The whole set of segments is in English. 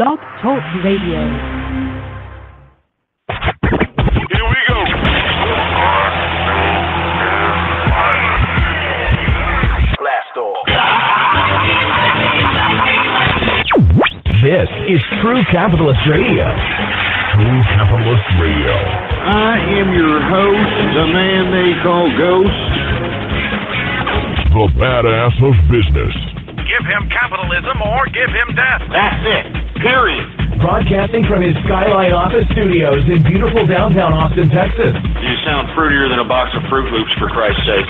Blog Talk Radio. Here we go. Blast off. This is True Capitalist Radio. True Capitalist Radio. I am your host, the man they call Ghost. The badass of business. Give him capitalism or give him death. That's it. Period. Broadcasting from his Skyline office studios in beautiful downtown Austin, Texas. You sound fruitier than a box of Fruit Loops, for Christ's sake.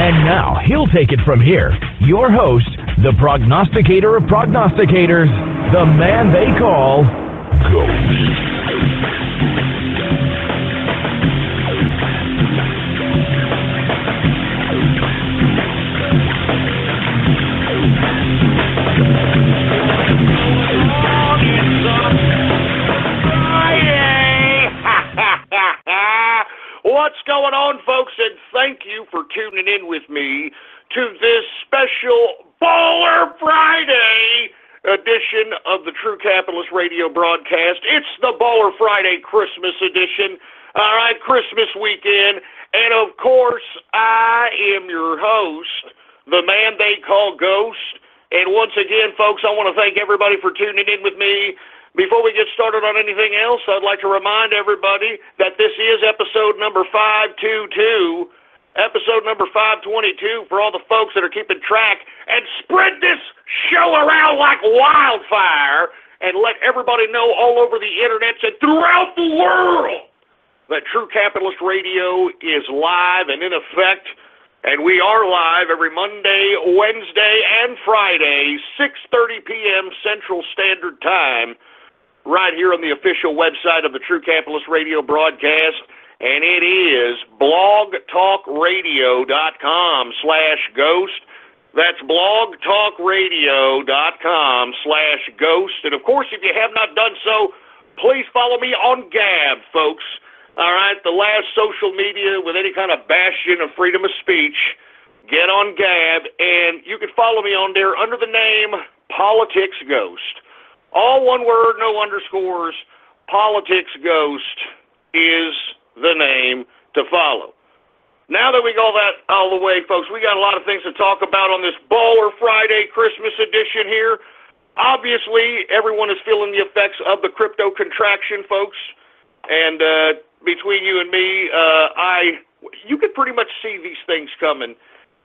And now, he'll take it from here. Your host, the prognosticator of prognosticators, the man they call Ghost. What's going on, folks, and thank you for tuning in with me to this special Baller Friday edition of the True Capitalist Radio broadcast. It's the Baller Friday Christmas edition. All right, Christmas weekend. And, of course, I am your host, the man they call Ghost. And once again, folks, I want to thank everybody for tuning in with me. Before we get started on anything else, I'd like to remind everybody that this is episode number 522, episode number 522 for all the folks that are keeping track, and spread this show around like wildfire and let everybody know all over the internet and throughout the world that True Capitalist Radio is live and in effect, and we are live every Monday, Wednesday, and Friday, 6:30 p.m. Central Standard Time, right here on the official website of the True Capitalist Radio broadcast, and it is blogtalkradio.com/ghost. That's blogtalkradio.com/ghost. And, of course, if you have not done so, please follow me on Gab, folks. All right, the last social media with any kind of bastion of freedom of speech. Get on Gab, and you can follow me on there under the name Politics Ghost. All one word, no underscores. Politics Ghost is the name to follow. Now that we got that all the way, folks, we got a lot of things to talk about on this Baller Friday Christmas edition here. Obviously, everyone is feeling the effects of the crypto contraction, folks. And between you and me, you could pretty much see these things coming.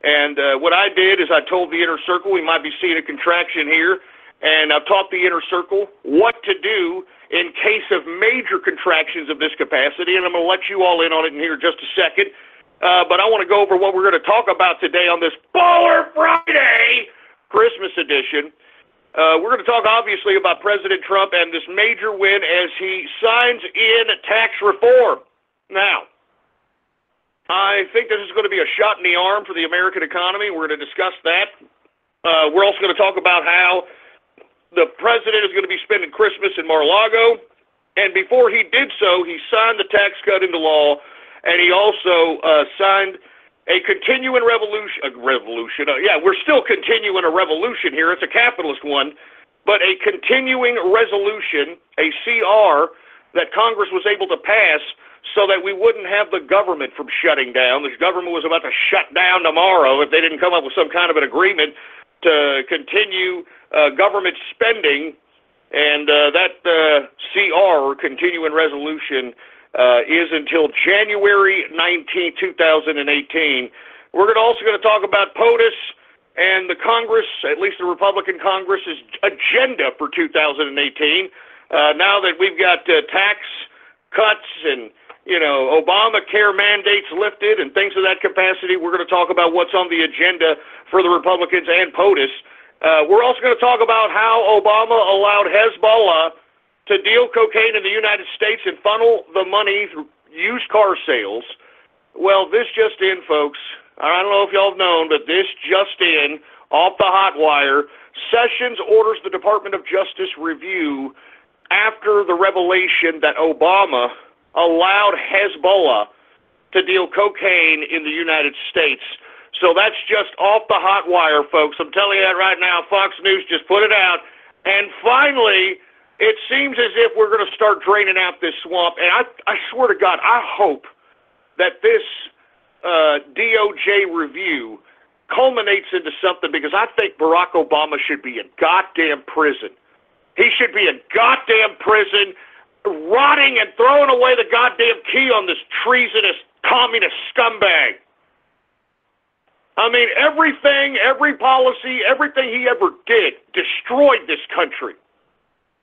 And what I did is I told the inner circle we might be seeing a contraction here. And I've taught the inner circle what to do in case of major contractions of this capacity, and I'm going to let you all in on it in here in just a second. But I want to go over what we're going to talk about today on this Baller Friday Christmas edition. We're going to talk, obviously, about President Trump and this major win as he signs in tax reform. Now, I think this is going to be a shot in the arm for the American economy. We're going to discuss that. We're also going to talk about how the president is going to be spending Christmas in Mar-a-Lago, and before he did so, he signed the tax cut into law, and he also signed a continuing revolution. Yeah, we're still continuing a revolution here. It's a capitalist one, but a continuing resolution, a CR, that Congress was able to pass so that we wouldn't have the government from shutting down. The government was about to shut down tomorrow if they didn't come up with some kind of an agreement to continue government spending, and that CR, continuing resolution, is until January 19, 2018. We're also going to talk about POTUS and the Congress, at least the Republican Congress's agenda for 2018. Now that we've got tax cuts and, Obamacare mandates lifted and things of that capacity, we're going to talk about what's on the agenda for the Republicans and POTUS. We're also going to talk about how Obama allowed Hezbollah to deal cocaine in the United States and funnel the money through used car sales. Well, this just in, folks. I don't know if y'all have known, but this just in, off the hot wire, Sessions orders the Department of Justice review after the revelation that Obama allowed Hezbollah to deal cocaine in the United States. So that's just off the hot wire, folks. I'm telling you that right now. Fox News just put it out. And finally, it seems as if we're going to start draining out this swamp. And I swear to God, I hope that this DOJ review culminates into something, because I think Barack Obama should be in goddamn prison. He should be in goddamn prison, rotting and throwing away the goddamn key on this treasonous communist scumbag. I mean, everything, every policy, everything he ever did destroyed this country.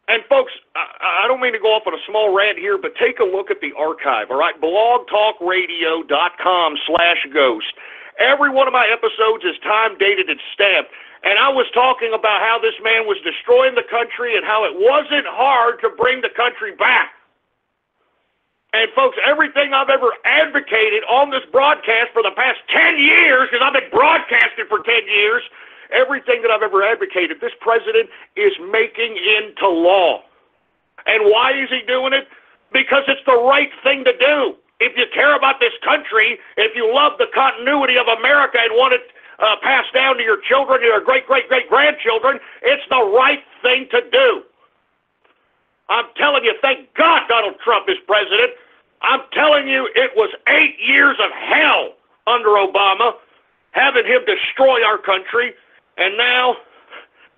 And folks, I don't mean to go off on a small rant here, but take a look at the archive, all right? blogtalkradio.com/ghost. Every one of my episodes is time dated and stamped. And I was talking about how this man was destroying the country and how it wasn't hard to bring the country back. And folks, everything I've ever advocated on this broadcast for the past 10 years, because I've been broadcasting for 10 years, everything that I've ever advocated, this president is making into law. And why is he doing it? Because it's the right thing to do. If you care about this country, if you love the continuity of America and want it passed down to your children, your great-great-great-grandchildren, it's the right thing to do. I'm telling you, thank God Donald Trump is president. I'm telling you, it was 8 years of hell under Obama, having him destroy our country, and now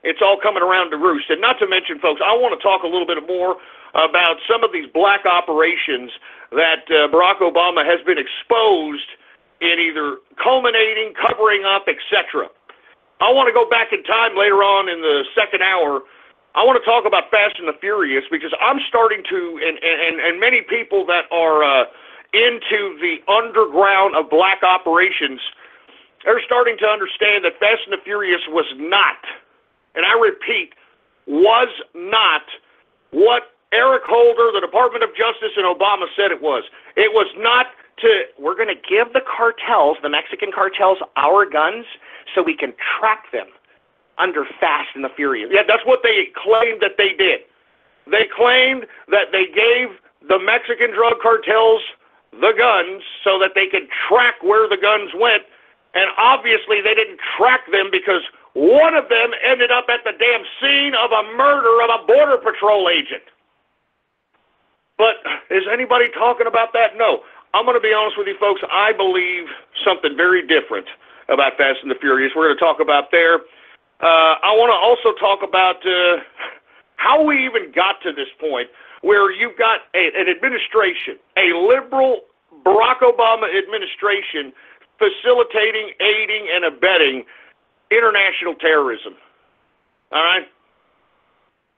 it's all coming around to roost. And not to mention, folks, I want to talk a little bit more about some of these black operations that Barack Obama has been exposed in, either culminating, covering up, etc. I want to go back in time later on in the second hour. I want to talk about Fast and the Furious, because I'm starting to, and many people that are into the underground of black operations, they're starting to understand that Fast and the Furious was not, and I repeat, was not what Eric Holder, the Department of Justice, and Obama said it was. It was not we're going to give the cartels, the Mexican cartels, our guns so we can track them under Fast and the Furious. Yeah, that's what they claimed that they did. They claimed that they gave the Mexican drug cartels the guns so that they could track where the guns went, and obviously they didn't track them because one of them ended up at the damn scene of a murder of a Border Patrol agent. But is anybody talking about that? No. I'm going to be honest with you, folks. I believe something very different about Fast and the Furious. We're going to talk about there. I want to also talk about how we even got to this point where you've got an administration, a liberal Barack Obama administration, facilitating, aiding, and abetting international terrorism. All right?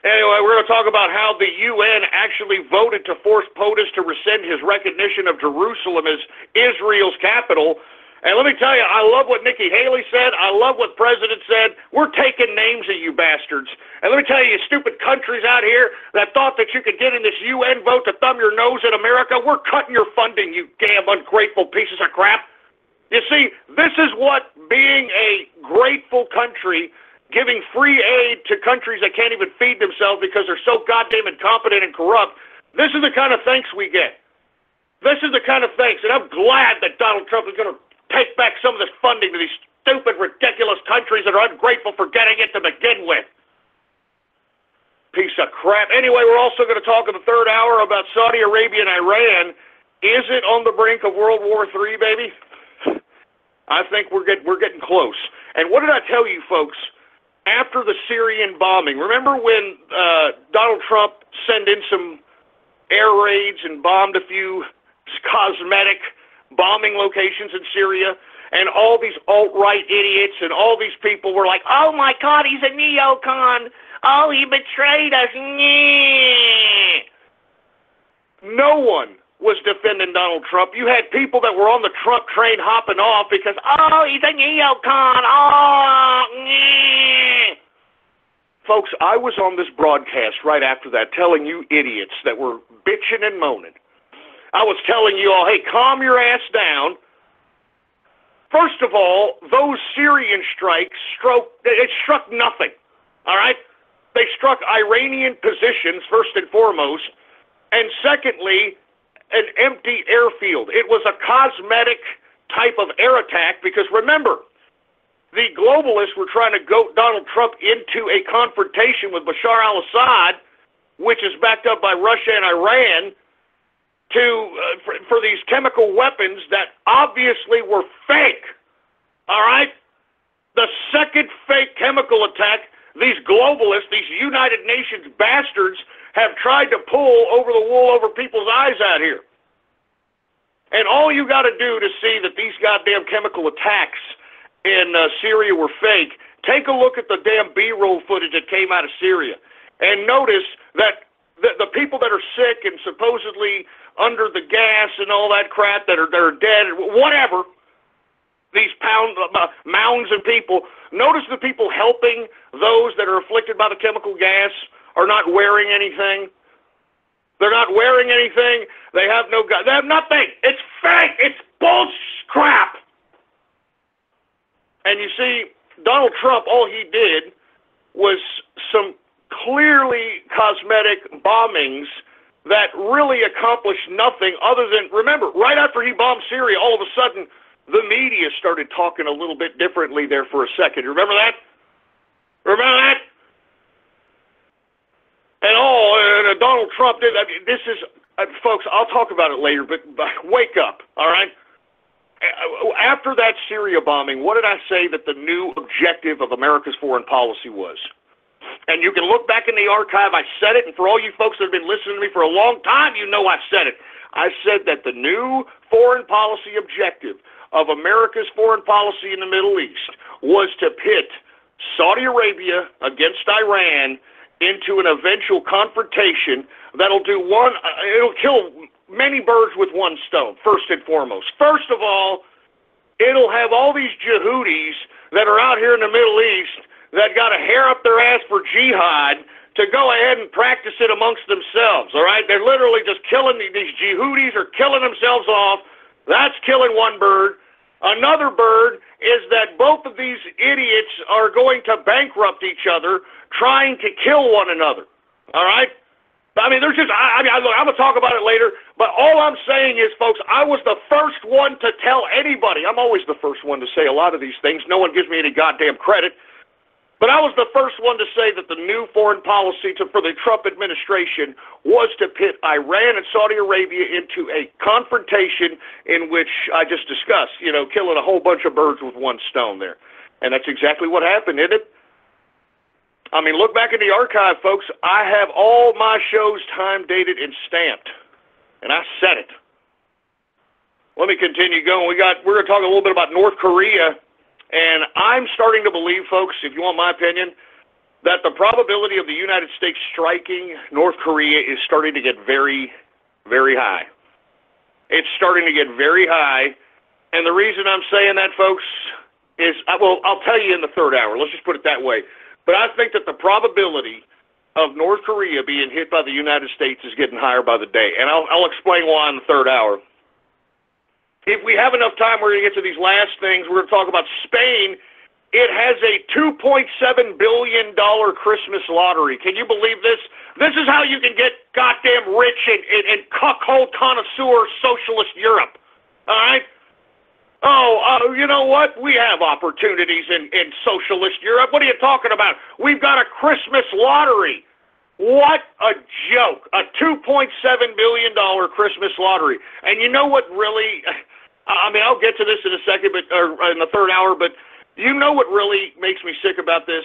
Anyway, we're going to talk about how the UN actually voted to force POTUS to rescind his recognition of Jerusalem as Israel's capital. And let me tell you, I love what Nikki Haley said. I love what the President said. We're taking names of you bastards. And let me tell you, you stupid countries out here that thought that you could get in this UN vote to thumb your nose at America, we're cutting your funding, you damn ungrateful pieces of crap. You see, this is what being a grateful country, giving free aid to countries that can't even feed themselves because they're so goddamn incompetent and corrupt, this is the kind of thanks we get. This is the kind of thanks, and I'm glad that Donald Trump is going to take back some of this funding to these stupid, ridiculous countries that are ungrateful for getting it to begin with. Piece of crap. Anyway, we're also going to talk in the third hour about Saudi Arabia and Iran. Is it on the brink of World War III, baby? I think we're getting close. And what did I tell you, folks? After the Syrian bombing, remember when Donald Trump sent in some air raids and bombed a few cosmetic bombing locations in Syria, and all these alt-right idiots and all these people were like, oh my God, he's a neocon. Oh, he betrayed us. No one was defending Donald Trump. You had people that were on the Trump train hopping off because, oh, he's a neocon. Oh, folks, I was on this broadcast right after that telling you idiots that were bitching and moaning. I was telling you all, hey, calm your ass down. First of all, those Syrian strikes struck nothing, all right? They struck Iranian positions, first and foremost, and secondly, an empty airfield. It was a cosmetic type of air attack because, remember, the globalists were trying to goat Donald Trump into a confrontation with Bashar al-Assad, which is backed up by Russia and Iran, for these chemical weapons that obviously were fake. All right? The second fake chemical attack these globalists, these United Nations bastards, have tried to pull over the wool over people's eyes out here. And all you got to do to see that these goddamn chemical attacks in Syria were fake, take a look at the damn B-roll footage that came out of Syria and notice that the people that are sick and supposedly under the gas and all that crap that are dead, whatever, these mounds of people, notice the people helping those that are afflicted by the chemical gas are not wearing anything. They're not wearing anything. They have no gun. They have nothing. It's fake. It's bullshit crap. And you see, Donald Trump, all he did was some clearly cosmetic bombings that really accomplished nothing other than, remember, right after he bombed Syria, all of a sudden, the media started talking a little bit differently there for a second. Remember that? Remember that? And Donald Trump did. I mean, this is, folks, I'll talk about it later, but wake up, all right? After that Syria bombing, what did I say that the new objective of America's foreign policy was? And you can look back in the archive. I said it, and for all you folks that have been listening to me for a long time, you know I said it. I said that the new foreign policy objective of America's foreign policy in the Middle East was to pit Saudi Arabia against Iran into an eventual confrontation that'll do it'll kill many birds with one stone, first and foremost. First of all, it'll have all these Yehudis that are out here in the Middle East that got a hair up their ass for jihad to go ahead and practice it amongst themselves, all right? They're literally just killing, these Yehudis are killing themselves off. That's killing one bird. Another bird is that both of these idiots are going to bankrupt each other trying to kill one another, all right? I mean, there's just, look, I'm going to talk about it later, but all I'm saying is, folks, I was the first one to tell anybody. I'm always the first one to say a lot of these things. No one gives me any goddamn credit. But I was the first one to say that the new foreign policy for the Trump administration was to pit Iran and Saudi Arabia into a confrontation in which I just discussed, killing a whole bunch of birds with one stone there. And that's exactly what happened, isn't it? I mean, look back in the archive, folks. I have all my shows time-dated and stamped. And I said it. Let me continue going. We're going to talk a little bit about North Korea. And I'm starting to believe, folks, if you want my opinion, that the probability of the United States striking North Korea is starting to get very, very high. It's starting to get very high. And the reason I'm saying that, folks, is, I'll tell you in the third hour. Let's just put it that way. But I think that the probability of North Korea being hit by the United States is getting higher by the day. And I'll explain why in the third hour. If we have enough time, we're going to get to these last things. We're going to talk about Spain. It has a $2.7 billion Christmas lottery. Can you believe this? This is how you can get goddamn rich in cuckold connoisseur socialist Europe. All right? Oh, you know what? We have opportunities in socialist Europe. What are you talking about? We've got a Christmas lottery. What a joke. A $2.7 billion Christmas lottery. And you know what really... I mean, I'll get to this in a second, or in the third hour, but you know what really makes me sick about this?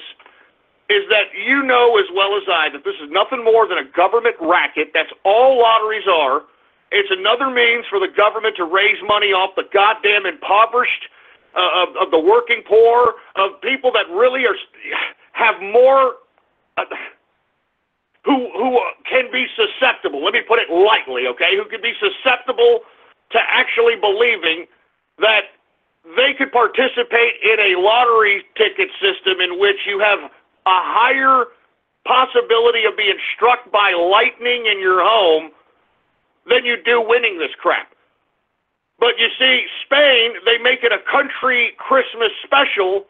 Is that you know as well as I that this is nothing more than a government racket. That's all lotteries are. It's another means for the government to raise money off the goddamn impoverished, of the working poor, of people that really have more... who can be susceptible, let me put it lightly, okay, who can be susceptible to actually believing that they could participate in a lottery ticket system in which you have a higher possibility of being struck by lightning in your home than you do winning this crap. But you see, Spain, they make it a country Christmas special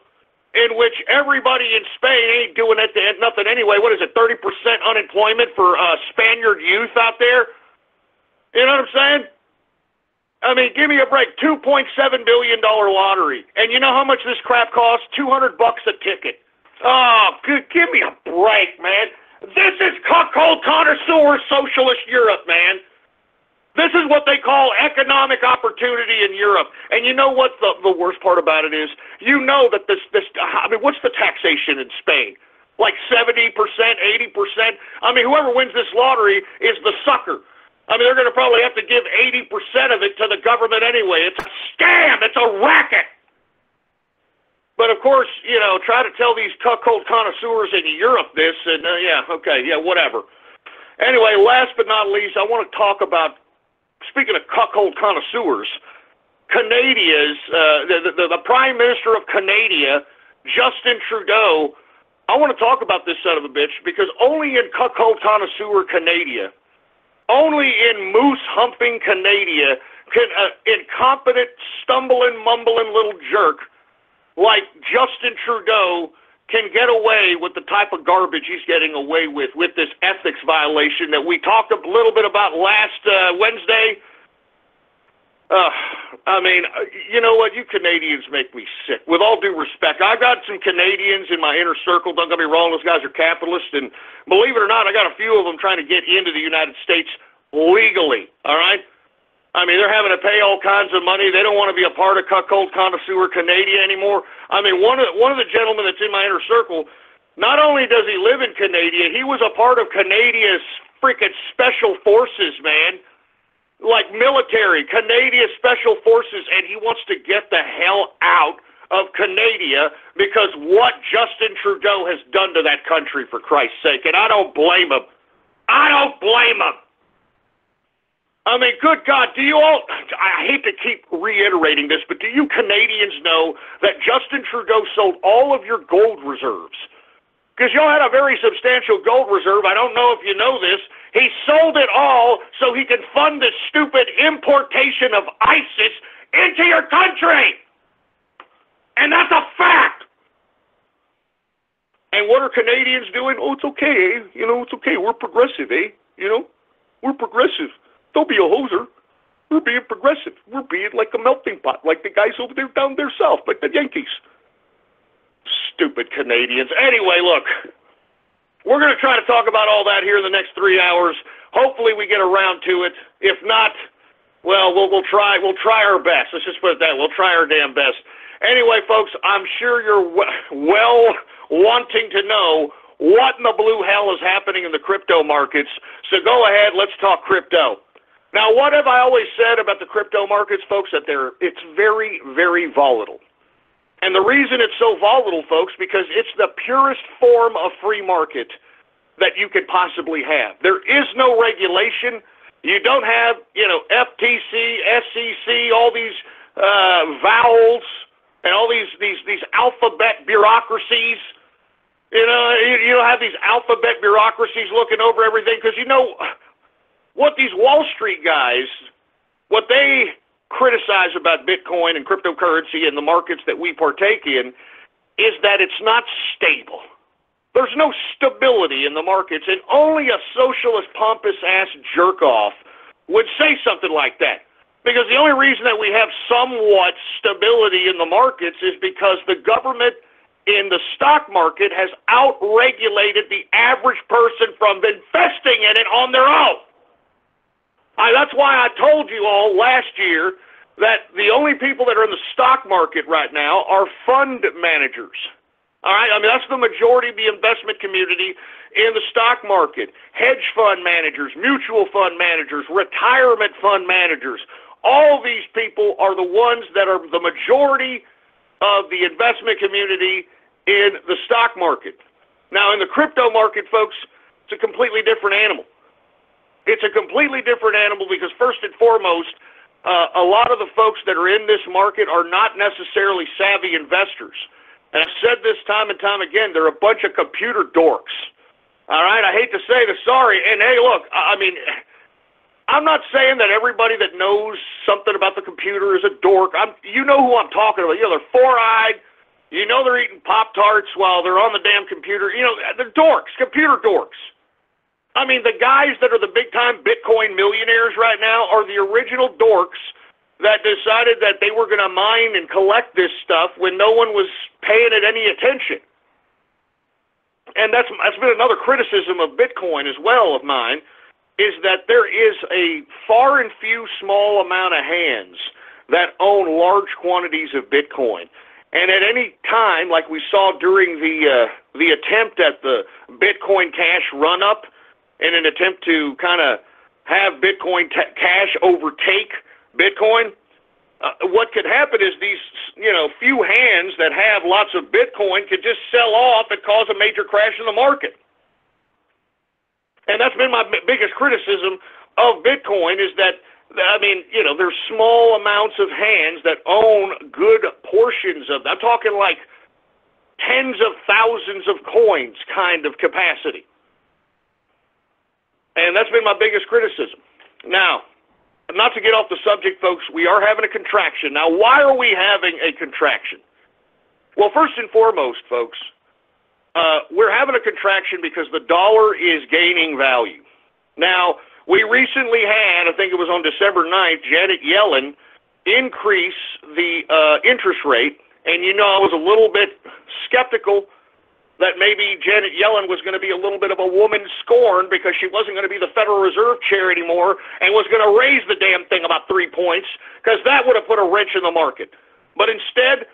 in which everybody in Spain ain't doing nothing anyway. What is it, 30% unemployment for Spaniard youth out there? You know what I'm saying? I mean, give me a break. $2.7 billion lottery. And you know how much this crap costs? $200 a ticket. Oh, give me a break, man. This is cuckold connoisseur socialist Europe, man. This is what they call economic opportunity in Europe. And you know what the worst part about it is? You know that what's the taxation in Spain? Like 70%, 80%? I mean, whoever wins this lottery is the sucker. I mean, they're going to probably have to give 80% of it to the government anyway. It's a scam. It's a racket. But, of course, try to tell these cuckold connoisseurs in Europe this, and, whatever. Anyway, last but not least, I want to talk about, speaking of cuckold connoisseurs, the Prime Minister of Canada, Justin Trudeau. I want to talk about this son of a bitch because only in cuckold connoisseur Canada, only in moose-humping Canada can an incompetent, stumbling, mumbling little jerk like Justin Trudeau can get away with the type of garbage he's getting away with this ethics violation that we talked a little bit about last Wednesday. I mean, you know what? You Canadians make me sick. With all due respect, I've got some Canadians in my inner circle. Don't get me wrong, those guys are capitalists, and believe it or not, I got a few of them trying to get into the United States legally, all right? I mean, they're having to pay all kinds of money. They don't want to be a part of cuckold connoisseur Canada anymore. I mean, one of the gentlemen that's in my inner circle, not only does he live in Canada, he was a part of Canada's freaking special forces, man. Like military, Canadian Special Forces, and he wants to get the hell out of Canada because what Justin Trudeau has done to that country, for Christ's sake, and I don't blame him. I don't blame him. I mean, good God, do you all, I hate to keep reiterating this, but do you Canadians know that Justin Trudeau sold all of your gold reserves? Because y'all had a very substantial gold reserve. I don't know if you know this. He sold it all so he can fund this stupid importation of ISIS into your country. And that's a fact. And what are Canadians doing? Oh, it's okay, eh? It's okay. We're progressive, eh? We're progressive. Don't be a hoser. We're being progressive. We're being like a melting pot, like the guys over there down there south, like the Yankees. Stupid Canadians. Anyway, look. We're going to try to talk about all that here in the next 3 hours. Hopefully we get around to it. If not, well, we'll try our best. Let's just put it that way. We'll try our damn best. Anyway, folks, I'm sure you're well wanting to know what in the blue hell is happening in the crypto markets. So go ahead, let's talk crypto. Now, what have I always said about the crypto markets, folks? That it's very, very volatile. And the reason it's so volatile, folks, because it's the purest form of free market that you could possibly have. There is no regulation. You don't have, FTC, SEC, all these vowels and all these alphabet bureaucracies. You don't have these alphabet bureaucracies looking over everything because what these Wall Street guys, what they criticize about Bitcoin and cryptocurrency and the markets that we partake in is that it's not stable. There's no stability in the markets, and only a socialist pompous-ass jerk-off would say something like that. Because the only reason that we have somewhat stability in the markets is because the government in the stock market has out-regulated the average person from investing in it on their own. That's why I told you all last year that the only people that are in the stock market right now are fund managers. All right? I mean, that's the majority of the investment community in the stock market. Hedge fund managers, mutual fund managers, retirement fund managers. All these people are the ones that are the majority of the investment community in the stock market. Now, in the crypto market, folks, it's a completely different animal. It's a completely different animal because, first and foremost, a lot of the folks that are in this market are not necessarily savvy investors. And I've said this time and time again, they're a bunch of computer dorks. All right? I hate to say this, sorry. And, hey, look, I mean, I'm not saying that everybody that knows something about the computer is a dork. You know who I'm talking about. They're four-eyed. They're eating Pop-Tarts while they're on the damn computer. They're dorks, computer dorks. I mean, the guys that are the big-time Bitcoin millionaires right now are the original dorks that decided that they were going to mine and collect this stuff when no one was paying it any attention. and that's been another criticism of Bitcoin as well of mine, is that there is a far and few small amount of hands that own large quantities of Bitcoin. And at any time, like we saw during the attempt at the Bitcoin Cash run-up, in an attempt to kind of have Bitcoin Cash overtake Bitcoin, what could happen is these, few hands that have lots of Bitcoin could just sell off and cause a major crash in the market. And that's been my biggest criticism of Bitcoin, is that, there's small amounts of hands that own good portions of, I'm talking like tens of thousands of coins kind of capacity. And that's been my biggest criticism. Now, not to get off the subject, folks, we are having a contraction. Now, why are we having a contraction? Well, first and foremost, folks, we're having a contraction because the dollar is gaining value. Now, we recently had, I think it was on December 9th, Janet Yellen increase the interest rate. And, I was a little bit skeptical that maybe Janet Yellen was going to be a little bit of a woman scorned because she wasn't going to be the Federal Reserve Chair anymore and was going to raise the damn thing about 3 points, because that would have put a wrench in the market. But instead,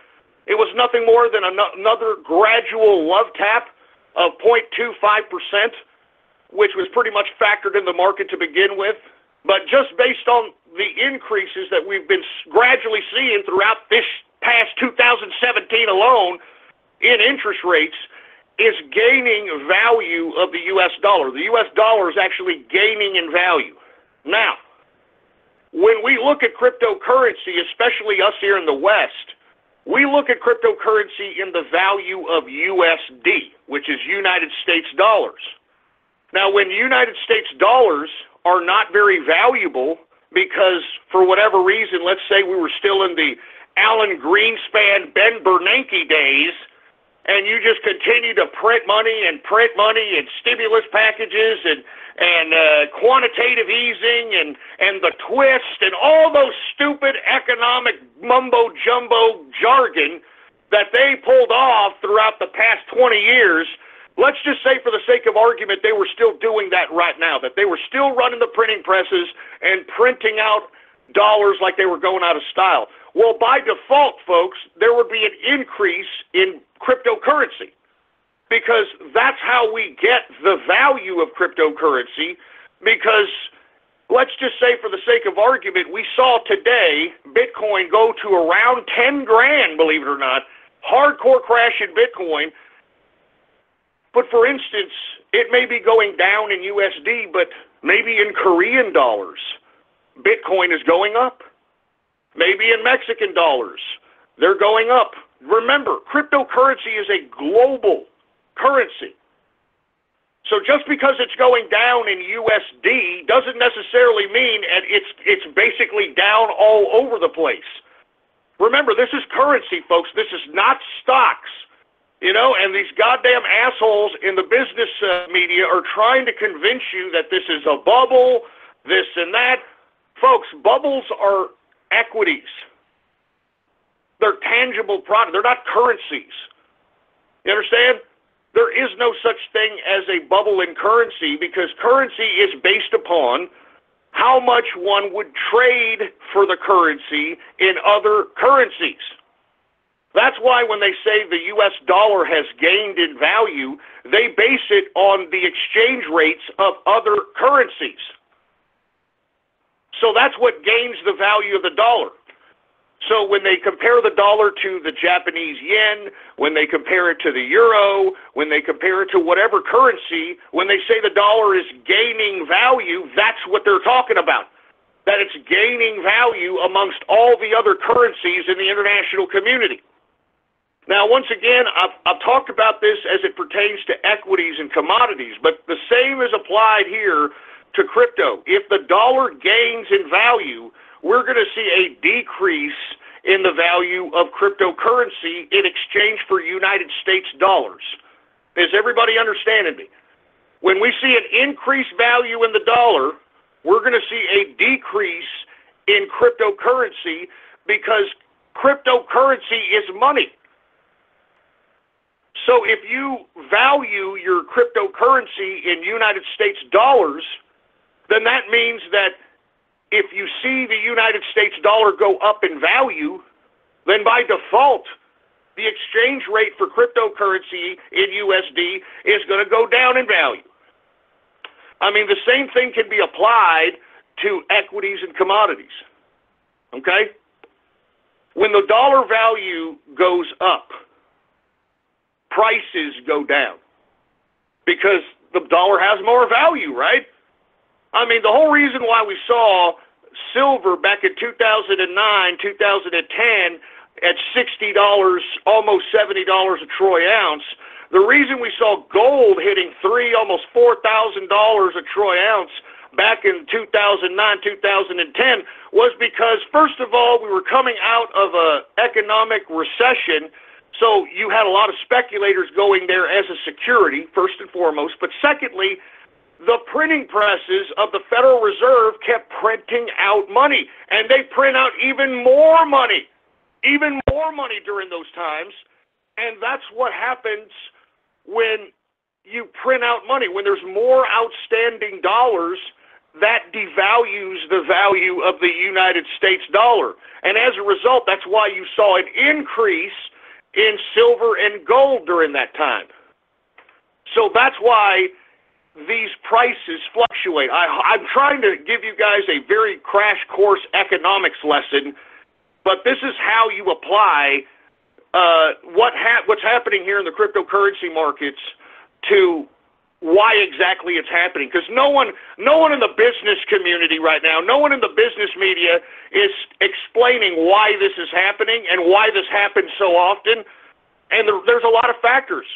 it was nothing more than another gradual love tap of 0.25%, which was pretty much factored in the market to begin with. But just based on the increases that we've been gradually seeing throughout this past 2017 alone in interest rates, is gaining value of the U.S. dollar. The U.S. dollar is actually gaining in value. Now, when we look at cryptocurrency, especially us here in the West, we look at cryptocurrency in the value of USD, which is United States dollars. Now, when United States dollars are not very valuable because, for whatever reason, let's say we were still in the Alan Greenspan, Ben Bernanke days, and you just continue to print money and stimulus packages and quantitative easing and the twist and all those stupid economic mumbo-jumbo jargon that they pulled off throughout the past 20 years, let's just say for the sake of argument they were still doing that right now, that they were still running the printing presses and printing out dollars like they were going out of style. Well, by default, folks, there would be an increase in cryptocurrency, because that's how we get the value of cryptocurrency. Because let's just say for the sake of argument, we saw today Bitcoin go to around 10 grand, believe it or not, hardcore crash in Bitcoin. But for instance, it may be going down in USD, but maybe in Korean dollars, Bitcoin is going up. Maybe in Mexican dollars, they're going up. Remember, cryptocurrency is a global currency. So just because it's going down in USD doesn't necessarily mean it's basically down all over the place. Remember, this is currency, folks. This is not stocks. And these goddamn assholes in the business media are trying to convince you that this is a bubble, this and that. Folks, bubbles are equities. They're tangible products. They're not currencies. You understand? There is no such thing as a bubble in currency, because currency is based upon how much one would trade for the currency in other currencies. That's why when they say the U.S. dollar has gained in value, they base it on the exchange rates of other currencies. So that's what gains the value of the dollar. So when they compare the dollar to the Japanese yen, when they compare it to the euro, when they compare it to whatever currency, when they say the dollar is gaining value, that's what they're talking about. That it's gaining value amongst all the other currencies in the international community. Now, once again, I've talked about this as it pertains to equities and commodities, but the same is applied here to crypto. If the dollar gains in value, we're going to see a decrease in the value of cryptocurrency in exchange for United States dollars. Is everybody understanding me? When we see an increased value in the dollar, we're going to see a decrease in cryptocurrency, because cryptocurrency is money. So if you value your cryptocurrency in United States dollars, then that means that if you see the United States dollar go up in value, then by default, the exchange rate for cryptocurrency in USD is going to go down in value. I mean, the same thing can be applied to equities and commodities. Okay? When the dollar value goes up, prices go down because the dollar has more value, right? I mean, the whole reason why we saw silver back in 2009, 2010 at $60, almost $70 a troy ounce, the reason we saw gold hitting almost $4,000 a troy ounce back in 2009, 2010 was because, first of all, we were coming out of an economic recession, so you had a lot of speculators going there as a security, first and foremost. But secondly, the printing presses of the Federal Reserve kept printing out money, and they print out even more money during those times. And that's what happens when you print out money. When there's more outstanding dollars, that devalues the value of the United States dollar. And as a result, that's why you saw an increase in silver and gold during that time. So that's why these prices fluctuate. I'm trying to give you guys a very crash course economics lesson, but this is how you apply what's happening here in the cryptocurrency markets to why exactly it's happening. Because no one in the business community right now, no one in the business media is explaining why this is happening and why this happens so often. And there's a lot of factors.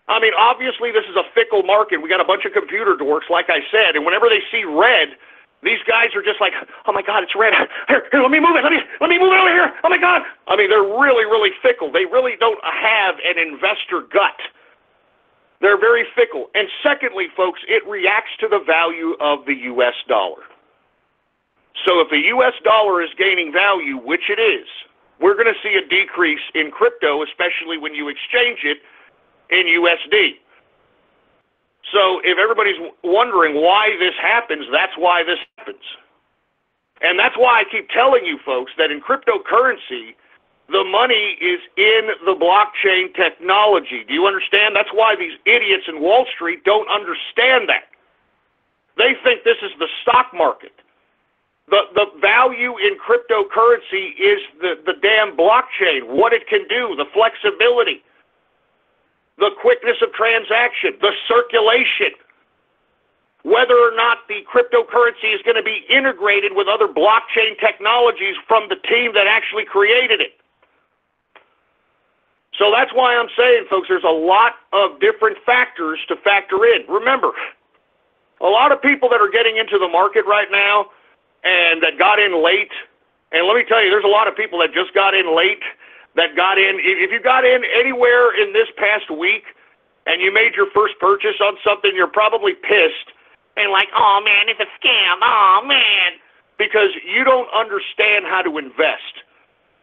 I mean, obviously, this is a fickle market. We got a bunch of computer dorks, like I said, and whenever they see red, these guys are just like, oh my God, it's red. Here, let me move it. Let me move it over here. Oh my God. I mean, they're really, really fickle. They really don't have an investor gut. They're very fickle. And secondly, folks, it reacts to the value of the U.S. dollar. So if the U.S. dollar is gaining value, which it is, we're going to see a decrease in crypto, especially when you exchange it in USD. So if everybody's wondering why this happens, that's why this happens. And that's why I keep telling you folks that in cryptocurrency, the money is in the blockchain technology. Do you understand? That's why these idiots in Wall Street don't understand that. They think this is the stock market. The value in cryptocurrency is the damn blockchain, what it can do, the flexibility, the quickness of transaction, the circulation, whether or not the cryptocurrency is going to be integrated with other blockchain technologies from the team that actually created it. So that's why I'm saying, folks, there's a lot of different factors to factor in. Remember, a lot of people that are getting into the market right now and that got in late, and let me tell you, there's a lot of people that just got in late, that got in. If you got in anywhere in this past week and you made your first purchase on something, you're probably pissed and like, oh man, it's a scam, oh man, because you don't understand how to invest.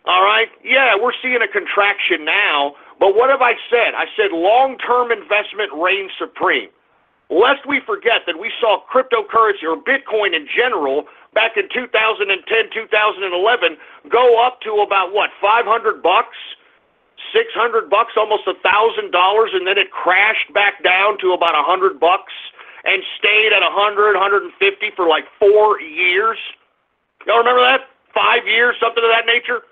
All right? Yeah, we're seeing a contraction now, but what have I said? I said long-term investment reigns supreme. Lest we forget that we saw cryptocurrency or Bitcoin in general back in 2010, 2011 go up to about what, $500, $600, almost $1,000, and then it crashed back down to about $100 and stayed at 100, 150 for like 4 years. Y'all remember that? 5 years, something of that nature.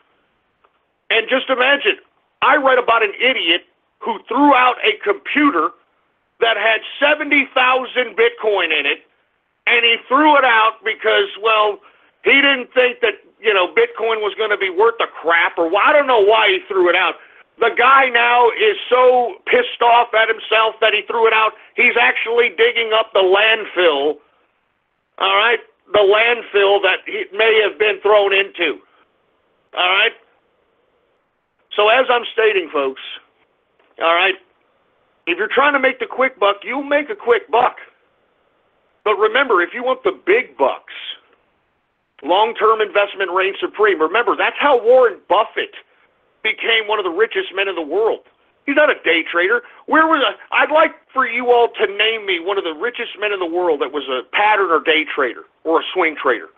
And just imagine, I read about an idiot who threw out a computer that had 70,000 Bitcoin in it, and he threw it out because, well, he didn't think that, Bitcoin was going to be worth a crap, or I don't know why he threw it out. The guy now is so pissed off at himself that he threw it out, he's actually digging up the landfill, all right, the landfill that he may have been thrown into, all right? So as I'm stating, folks, all right, if you're trying to make the quick buck, you'll make a quick buck. But remember, if you want the big bucks, long-term investment reigns supreme. Remember, that's how Warren Buffett became one of the richest men in the world. He's not a day trader. I'd like for you all to name me one of the richest men in the world that was a pattern or day trader or a swing trader.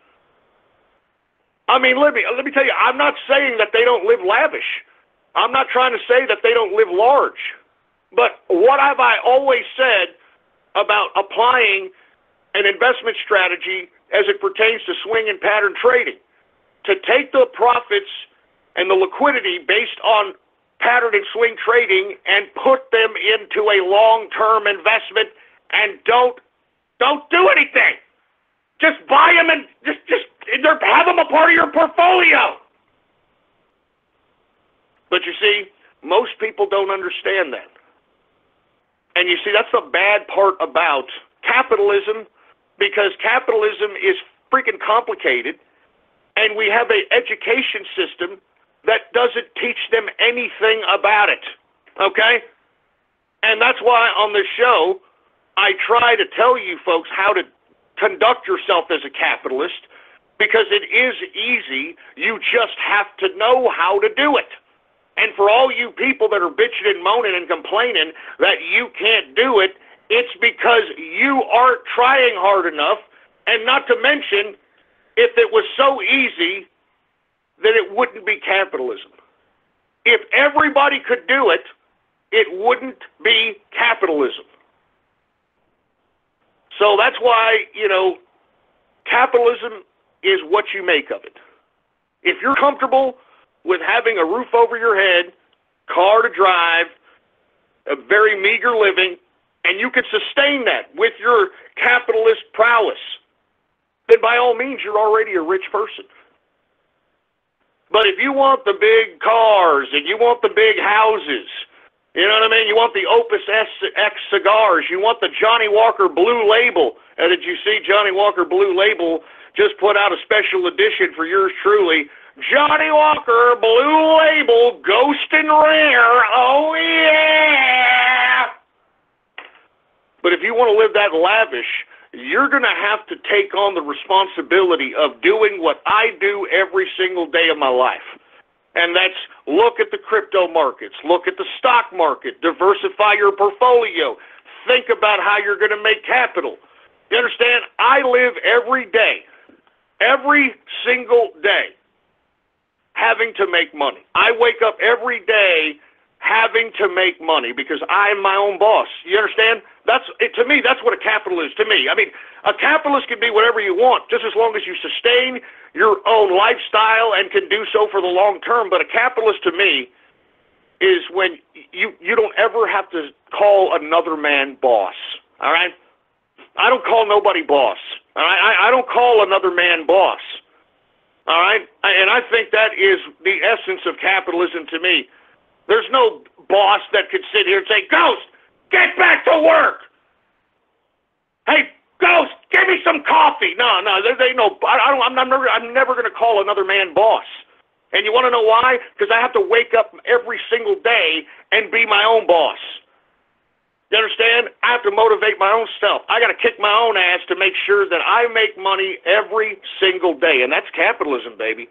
I mean, let me tell you, I'm not saying that they don't live lavish. I'm not trying to say that they don't live large. But what have I always said about applying an investment strategy as it pertains to swing and pattern trading? To take the profits and the liquidity based on pattern and swing trading and put them into a long-term investment and don't do anything. Just buy them and just have them a part of your portfolio. But you see, most people don't understand that. And you see, that's the bad part about capitalism, because capitalism is freaking complicated, and we have an education system that doesn't teach them anything about it, okay? And that's why on this show, I try to tell you folks how to conduct yourself as a capitalist, because it is easy. You just have to know how to do it. And for all you people that are bitching and moaning and complaining that you can't do it, it's because you aren't trying hard enough. And not to mention, if it was so easy, then it wouldn't be capitalism. If everybody could do it, it wouldn't be capitalism. So that's why, capitalism is what you make of it. If you're comfortable with having a roof over your head, car to drive, a very meager living, and you can sustain that with your capitalist prowess, then by all means, you're already a rich person. But if you want the big cars and you want the big houses, you know what I mean? You want the Opus X cigars. You want the Johnny Walker Blue Label. And did you see Johnny Walker Blue Label just put out a special edition for yours truly? Johnny Walker Blue Label Ghost and Rare. Oh, yeah! But if you want to live that lavish, you're going to have to take on the responsibility of doing what I do every single day of my life. And that's look at the crypto markets, look at the stock market, diversify your portfolio, think about how you're going to make capital. You understand? I live every day, every single day, having to make money. I wake up every day having to make money because I'm my own boss. You understand? To me, that's what a capitalist is to me. I mean, a capitalist can be whatever you want, just as long as you sustain your own lifestyle and can do so for the long term. But a capitalist to me is when you don't ever have to call another man boss, all right? I don't call nobody boss, all right? I don't call another man boss, all right? And I think that is the essence of capitalism to me. There's no boss that could sit here and say, Ghost, get back to work. Hey, Ghost, give me some coffee. No, there ain't no. I'm never going to call another man boss. And you want to know why? Because I have to wake up every single day and be my own boss. You understand? I have to motivate my own self. I got to kick my own ass to make sure that I make money every single day, and that's capitalism, baby.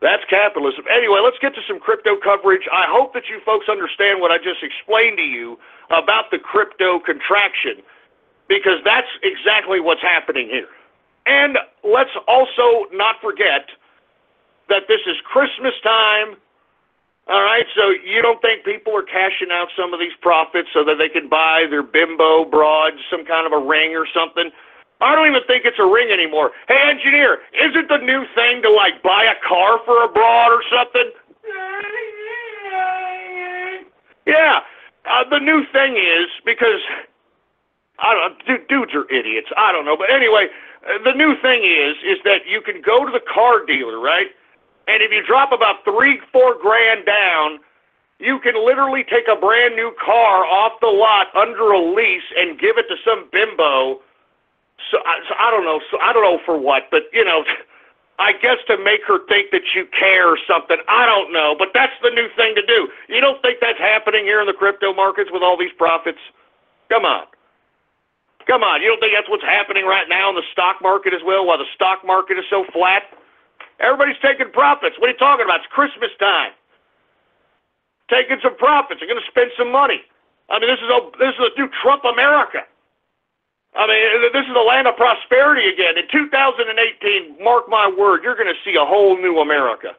That's capitalism. Anyway, let's get to some crypto coverage. I hope that you folks understand what I just explained to you about the crypto contraction, because that's exactly what's happening here. And let's also not forget that this is Christmas time, all right? So you don't think people are cashing out some of these profits so that they can buy their bimbo broads some kind of a ring or something? I don't even think it's a ring anymore. Hey, engineer, isn't the new thing to, like, buy a car for a broad or something? Yeah. The new thing is, because, I don't know, dudes are idiots. I don't know. But anyway, the new thing is that you can go to the car dealer, right? And if you drop about $3-4 grand down, you can literally take a brand new car off the lot under a lease and give it to some bimbo. So I don't know. So I don't know for what, but I guess to make her think that you care or something. I don't know, but that's the new thing to do. You don't think that's happening here in the crypto markets with all these profits? Come on. Come on. You don't think that's what's happening right now in the stock market as well, while the stock market is so flat? Everybody's taking profits. What are you talking about? It's Christmas time. taking some profits. They're going to spend some money. I mean, this is a new Trump America. I mean, this is the land of prosperity again. In 2018, mark my word, you're going to see a whole new America.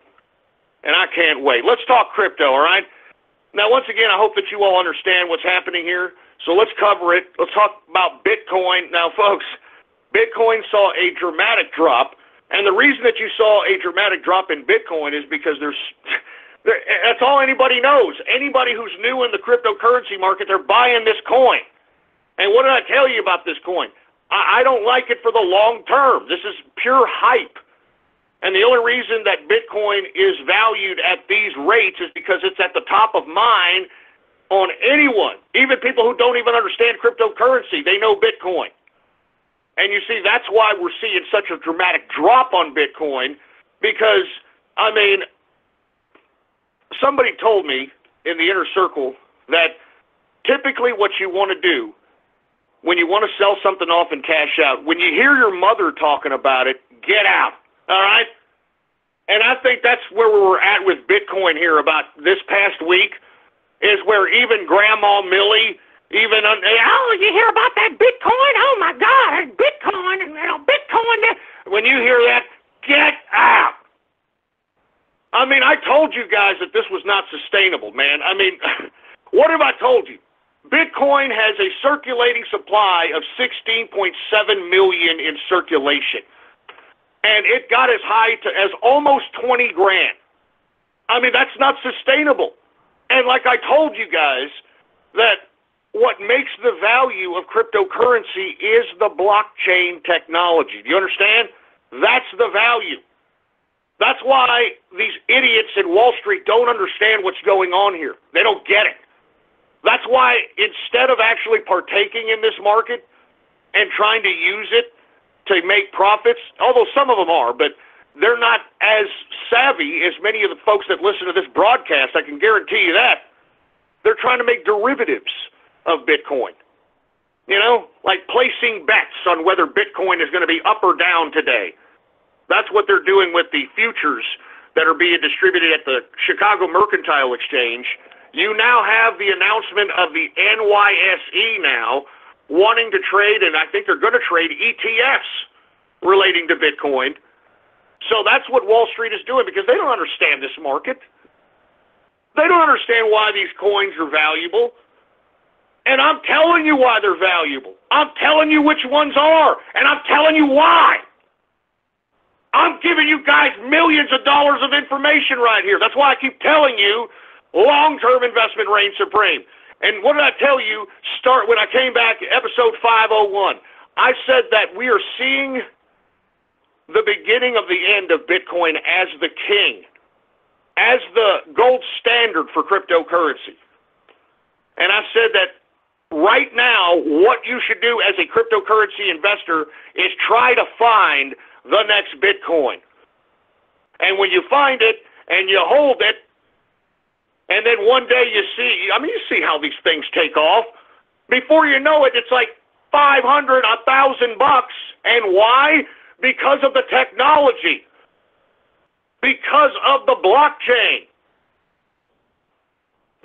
And I can't wait. Let's talk crypto, all right? Now, once again, I hope that you all understand what's happening here. So let's cover it. Let's talk about Bitcoin. Now, folks, Bitcoin saw a dramatic drop. And the reason that you saw a dramatic drop in Bitcoin is because that's all anybody knows. Anybody who's new in the cryptocurrency market, they're buying this coin. And what did I tell you about this coin? I don't like it for the long term. This is pure hype. And the only reason that Bitcoin is valued at these rates is because it's at the top of mind on anyone. Even people who don't even understand cryptocurrency, they know Bitcoin. And you see, that's why we're seeing such a dramatic drop on Bitcoin because, I mean, somebody told me in the inner circle that typically what you want to do when you want to sell something off and cash out, when you hear your mother talking about it, get out, all right? And I think that's where we're at with Bitcoin here about this past week, is where even Grandma Millie, even, oh, you hear about that Bitcoin? Oh, my God, Bitcoin, Bitcoin. When you hear that, get out. I mean, I told you guys that this was not sustainable, man. I mean, what have I told you? Bitcoin has a circulating supply of 16.7 million in circulation. And it got as high as almost 20 grand. I mean, that's not sustainable. And like I told you guys, that what makes the value of cryptocurrency is the blockchain technology. Do you understand? That's the value. That's why these idiots in Wall Street don't understand what's going on here. They don't get it. That's why instead of actually partaking in this market and trying to use it to make profits, although some of them are, but they're not as savvy as many of the folks that listen to this broadcast, I can guarantee you that. They're trying to make derivatives of Bitcoin. You know, like placing bets on whether Bitcoin is going to be up or down today. That's what they're doing with the futures that are being distributed at the Chicago Mercantile Exchange. You now have the announcement of the NYSE now wanting to trade, and I think they're going to trade ETFs relating to Bitcoin. So that's what Wall Street is doing because they don't understand this market. They don't understand why these coins are valuable. And I'm telling you why they're valuable. I'm telling you which ones are, and I'm telling you why. I'm giving you guys millions of dollars of information right here. That's why I keep telling you long-term investment reigns supreme. And what did I tell you when I came back, episode 501? I said that we are seeing the beginning of the end of Bitcoin as the king, as the gold standard for cryptocurrency. And I said that right now, what you should do as a cryptocurrency investor is try to find the next Bitcoin. And when you find it and you hold it, and then one day you see how these things take off. Before you know it, it's like $500, $1,000. And why? Because of the technology. Because of the blockchain.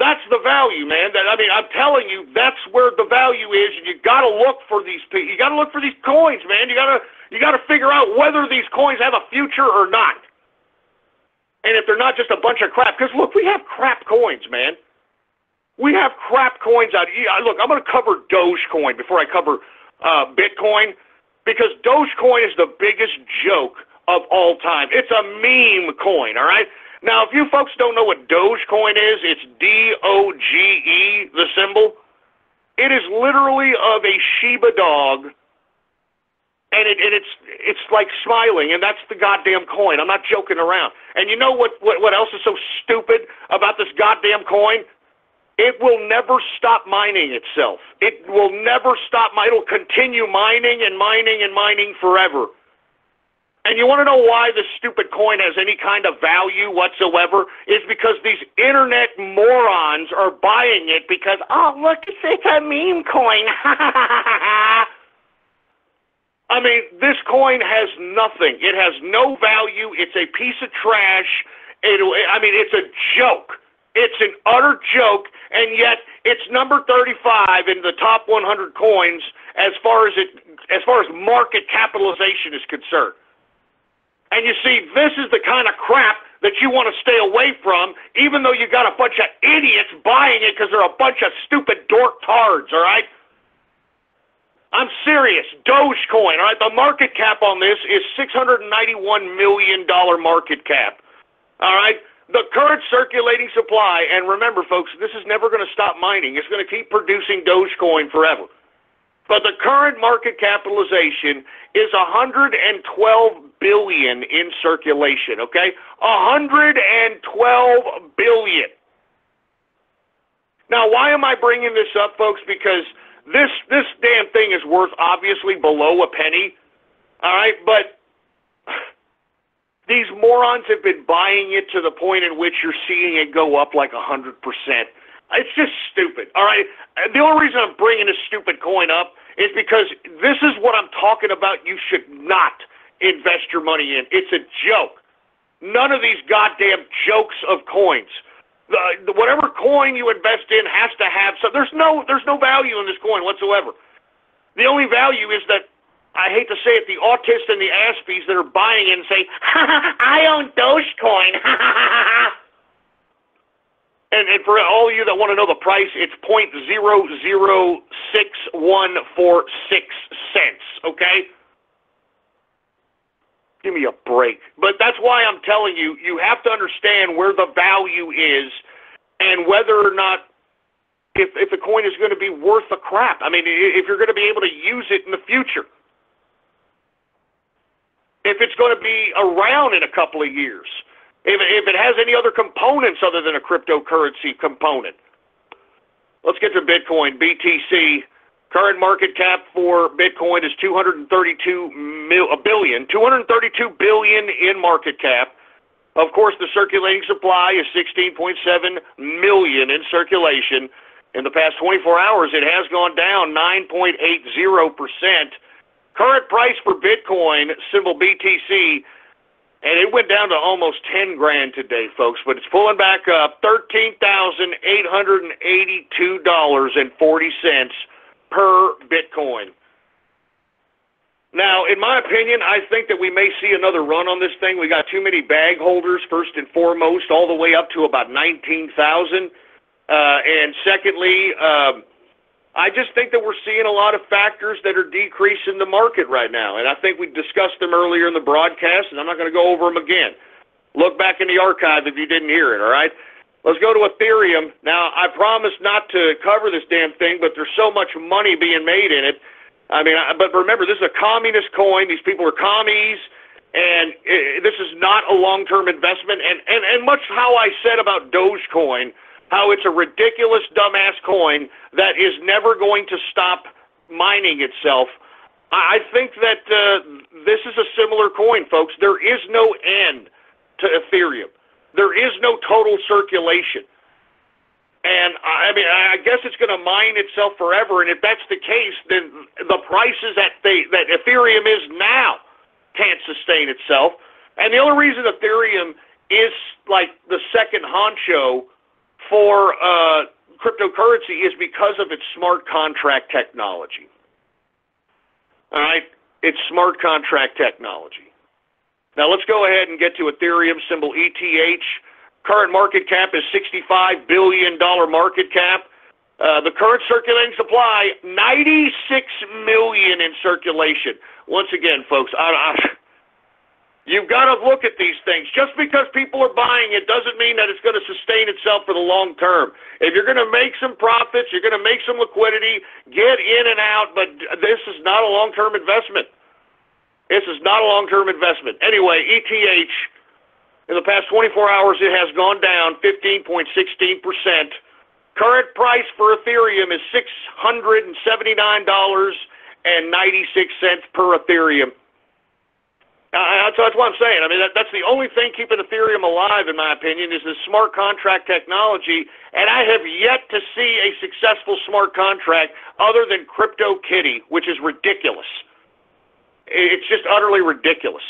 That's the value, man. I'm telling you, that's where the value is, and you got to look for these people. You got to look for these coins, man. You got to figure out whether these coins have a future or not. And if they're not just a bunch of crap, because look, we have crap coins, man. We have crap coins out. Look, I'm going to cover Dogecoin before I cover Bitcoin, because Dogecoin is the biggest joke of all time. It's a meme coin, all right? Now, if you folks don't know what Dogecoin is, it's D-O-G-E, the symbol. It is literally of a Shiba dog, and it's like smiling, and that's the goddamn coin. I'm not joking around. And you know what else is so stupid about this goddamn coin? It will never stop mining itself. It will never stop. It'll continue mining and mining and mining forever. And you want to know why this stupid coin has any kind of value whatsoever? It's because these internet morons are buying it because, oh, look, it's a meme coin. I mean, this coin has nothing. It has no value. It's a piece of trash. It's a joke. It's an utter joke, and yet it's number 35 in the top 100 coins as far as market capitalization is concerned. And you see, this is the kind of crap that you want to stay away from, even though you got a bunch of idiots buying it because they're a bunch of stupid dork tards, all right? I'm serious. Dogecoin, all right? The market cap on this is $691 million market cap, all right? The current circulating supply, and remember, folks, this is never going to stop mining. It's going to keep producing Dogecoin forever. But the current market capitalization is $112 billion in circulation, okay? $112 billion. Now, why am I bringing this up, folks? Because this damn thing is worth obviously below a penny, all right? But these morons have been buying it to the point in which you're seeing it go up like 100%. It's just stupid, all right? The only reason I'm bringing this stupid coin up is because this is what I'm talking about you should not invest your money in. It's a joke. None of these goddamn jokes of coins. Whatever coin you invest in has to have some. There's no value in this coin whatsoever. The only value is that, I hate to say it, the autists and the aspies that are buying it and say, I own Dogecoin. And for all of you that want to know the price, it's .006146 cents, okay? Give me a break. But that's why I'm telling you, you have to understand where the value is and whether or not, if the coin is going to be worth the crap. I mean, if you're going to be able to use it in the future. If it's going to be around in a couple of years. If it has any other components other than a cryptocurrency component. Let's get to Bitcoin, BTC. Current market cap for Bitcoin is $232 billion in market cap. Of course, the circulating supply is 16.7 million in circulation. In the past 24 hours, it has gone down 9.80%. Current price for Bitcoin, symbol BTC, and it went down to almost 10 grand today, folks, but it's pulling back up, $13,882.40 per Bitcoin. Now, in my opinion, I think that we may see another run on this thing. We got too many bag holders, first and foremost, all the way up to about 19,000. And secondly, I just think that we're seeing a lot of factors that are decreasing the market right now, and I think we discussed them earlier in the broadcast, and I'm not going to go over them again. Look back in the archive if you didn't hear it, all right? Let's go to Ethereum. Now, I promise not to cover this damn thing, but there's so much money being made in it. I mean, but remember, this is a communist coin. These people are commies, and this is not a long-term investment. And much how I said about Dogecoin, how it's a ridiculous, dumbass coin that is never going to stop mining itself. I think that this is a similar coin, folks. There is no end to Ethereum. There is no total circulation. And, I mean, I guess it's going to mine itself forever, and if that's the case, then the prices that Ethereum is now can't sustain itself. And the only reason Ethereum is like the second honcho for cryptocurrency is because of its smart contract technology. All right? It's smart contract technology. Now let's go ahead and get to Ethereum, symbol ETH. Current market cap is $65 billion market cap. The current circulating supply, 96 million in circulation. Once again, folks, you've got to look at these things. Just because people are buying it doesn't mean that it's going to sustain itself for the long term. If you're going to make some profits, you're going to make some liquidity, get in and out, but this is not a long-term investment. This is not a long-term investment. Anyway, ETH, in the past 24 hours, it has gone down 15.16%. Current price for Ethereum is $679.96 per Ethereum. That's what I'm saying. I mean, that's the only thing keeping Ethereum alive, in my opinion, is the smart contract technology, and I have yet to see a successful smart contract other than CryptoKitty, which is ridiculous. It's just utterly ridiculous.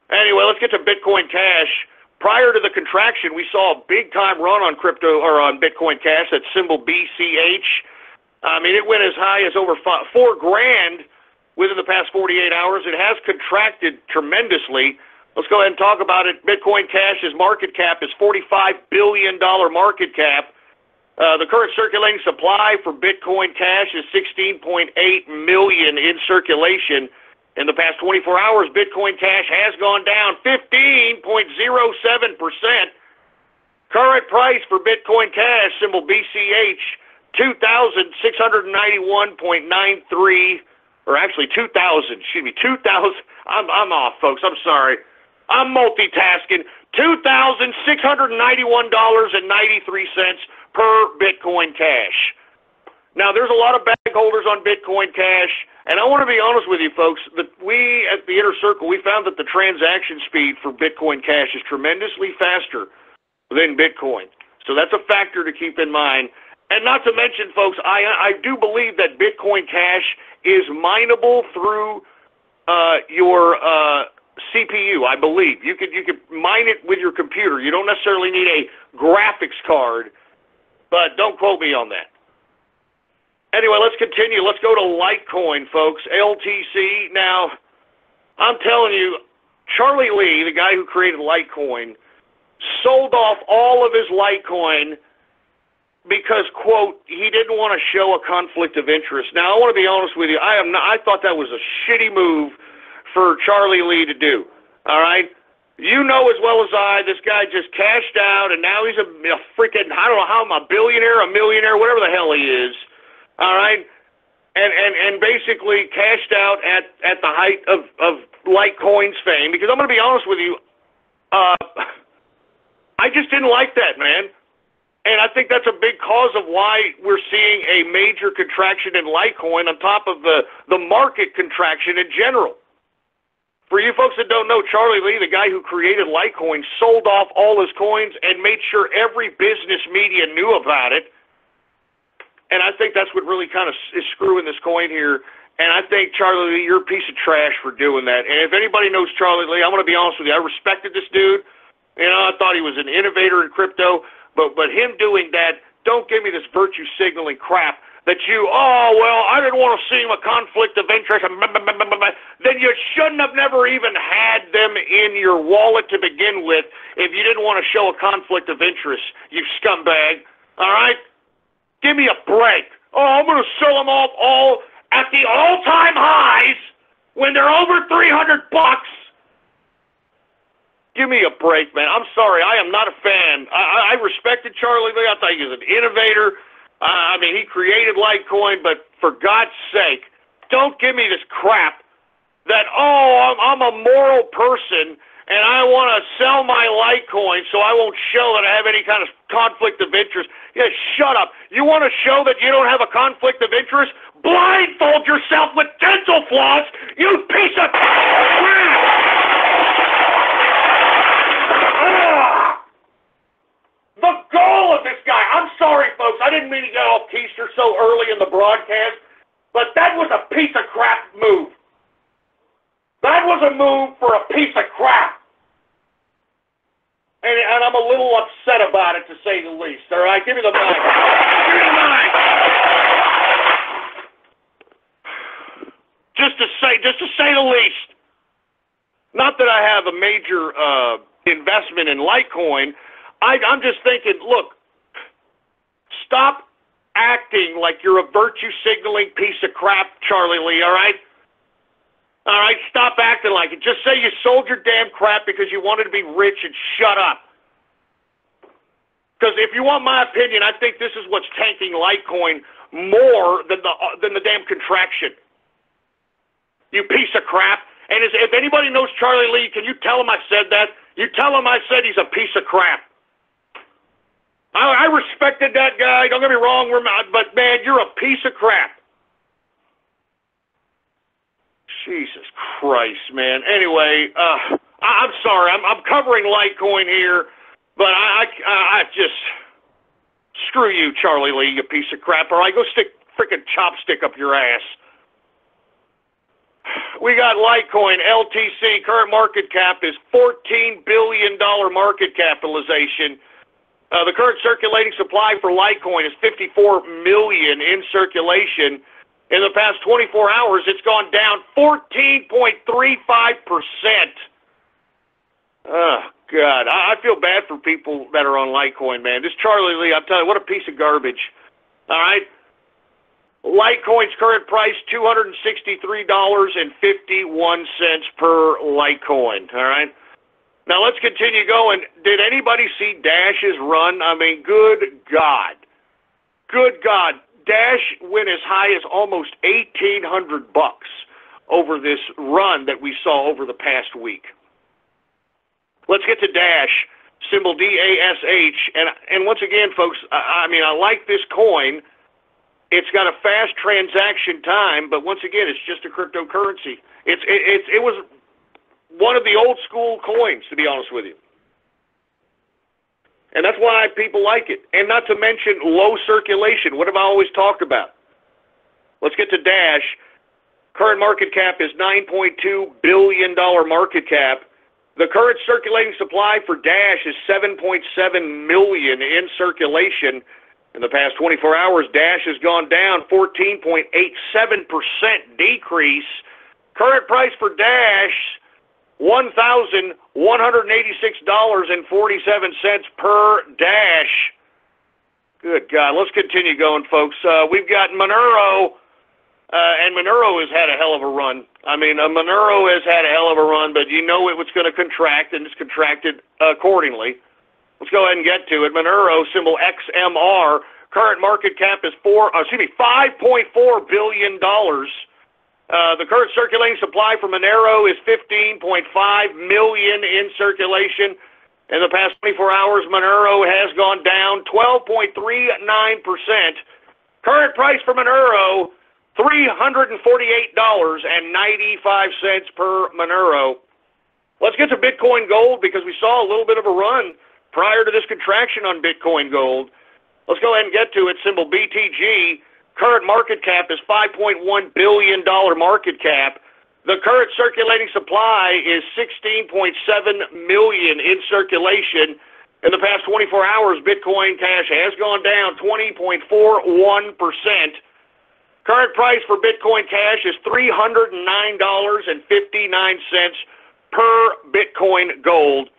Anyway, let's get to Bitcoin Cash. prior to the contraction, we saw a big-time run on crypto or on Bitcoin Cash, that symbol BCH. I mean, it went as high as over $4,000 within the past 48 hours. It has contracted tremendously. Let's go ahead and talk about it. Bitcoin Cash's market cap is $45 billion market cap. The current circulating supply for Bitcoin Cash is 16.8 million in circulation. In the past 24 hours, Bitcoin Cash has gone down 15.07%. Current price for Bitcoin Cash, symbol BCH, $2,691.93, or actually 2,000. I'm off, folks. I'm sorry. I'm multitasking. $2,691.93 per Bitcoin Cash. Now, there's a lot of bag holders on Bitcoin Cash, and I want to be honest with you, folks, that we at the Inner Circle, we found that the transaction speed for Bitcoin Cash is tremendously faster than Bitcoin. So that's a factor to keep in mind. And not to mention, folks, I do believe that Bitcoin Cash is mineable through your CPU, I believe. You could mine it with your computer. You don't necessarily need a graphics card, but don't quote me on that. Anyway, let's continue. Let's go to Litecoin, folks. LTC. Now, I'm telling you, Charlie Lee, the guy who created Litecoin, sold off all of his Litecoin because, quote, he didn't want to show a conflict of interest. Now, I want to be honest with you. I thought that was a shitty move for Charlie Lee to do. All right? You know as well as I, this guy just cashed out, and now he's a freaking, I don't know how, a billionaire, a millionaire, whatever the hell he is. All right? And basically cashed out at the height of Litecoin's fame. Because I'm going to be honest with you, I just didn't like that, man. And I think that's a big cause of why we're seeing a major contraction in Litecoin on top of the market contraction in general. For you folks that don't know, Charlie Lee, the guy who created Litecoin, sold off all his coins and made sure every business media knew about it. And I think that's what really kind of is screwing this coin here. And I think, Charlie Lee, you're a piece of trash for doing that. And if anybody knows Charlie Lee, I'm going to be honest with you. I respected this dude. You know, I thought he was an innovator in crypto. But him doing that, don't give me this virtue signaling crap that you, I didn't want to seem a conflict of interest. Then you shouldn't have never even had them in your wallet to begin with if you didn't want to show a conflict of interest, you scumbag. All right? Give me a break. I'm going to sell them off all at the all-time highs when they're over $300. Give me a break, man. I'm sorry. I am not a fan. I respected Charlie Lee. I thought he was an innovator. I mean, he created Litecoin, but for God's sake, don't give me this crap that, I'm a moral person and I want to sell my Litecoin so I won't show that I have any kind of conflict of interest. Yeah, shut up. You want to show that you don't have a conflict of interest? Blindfold yourself with dental floss, you piece of crap! The goal of this guy, I'm sorry, folks, I didn't mean to get off keister so early in the broadcast, but that was a piece of crap move. That was a move for a piece of crap. And I'm a little upset about it, to say the least. All right, give me the mic. Give me the mic. Just to say the least. Not that I have a major investment in Litecoin. I'm just thinking, look, stop acting like you're a virtue signaling piece of crap, Charlie Lee, all right? All right, stop acting like it. Just say you sold your damn crap because you wanted to be rich and shut up. Because if you want my opinion, I think this is what's tanking Litecoin more than the damn contraction. You piece of crap. And if anybody knows Charlie Lee, can you tell him I said that? You tell him I said he's a piece of crap. I respected that guy. Don't get me wrong, but man, you're a piece of crap. Jesus Christ, man. Anyway, I'm sorry. I'm covering Litecoin here, but I just screw you, Charlie Lee, you piece of crap. All right, go stick frickin' chopstick up your ass. We got Litecoin, LTC. Current market cap is $14 billion market capitalization. The current circulating supply for Litecoin is 54 million in circulation. In the past 24 hours, it's gone down 14.35%. Oh, God. I feel bad for people that are on Litecoin, man. This Charlie Lee, I'm telling you, what a piece of garbage. All right? Litecoin's current price, $263.51 per Litecoin. All right? Now, let's continue going. Did anybody see Dash's run? I mean, good God. Good God. Dash went as high as almost $1,800 over this run that we saw over the past week. Let's get to Dash, symbol DASH. And once again, folks, I mean, I like this coin. It's got a fast transaction time, but once again, it's just a cryptocurrency. It was one of the old school coins, to be honest with you. And that's why people like it. And not to mention low circulation. What have I always talked about? Let's get to Dash. Current market cap is $9.2 billion market cap. The current circulating supply for Dash is 7.7 million in circulation. In the past 24 hours, Dash has gone down 14.87% decrease. Current price for Dash, $1,186.47 per Dash. Good God. Let's continue going, folks. We've got Monero, and Monero has had a hell of a run. I mean, Monero has had a hell of a run, but you know it was going to contract, and it's contracted accordingly. Let's go ahead and get to it. Monero, symbol XMR. Current market cap is $5.4 billion. The current circulating supply for Monero is 15.5 million in circulation. In the past 24 hours, Monero has gone down 12.39%. Current price for Monero, $348.95 per Monero. Let's get to Bitcoin Gold because we saw a little bit of a run prior to this contraction on Bitcoin Gold. Let's go ahead and get to it. Symbol BTG. Current market cap is $5.1 billion market cap. The current circulating supply is 16.7 million in circulation. In the past 24 hours, Bitcoin Cash has gone down 20.41%. Current price for Bitcoin Cash is $309.59 per Bitcoin Gold.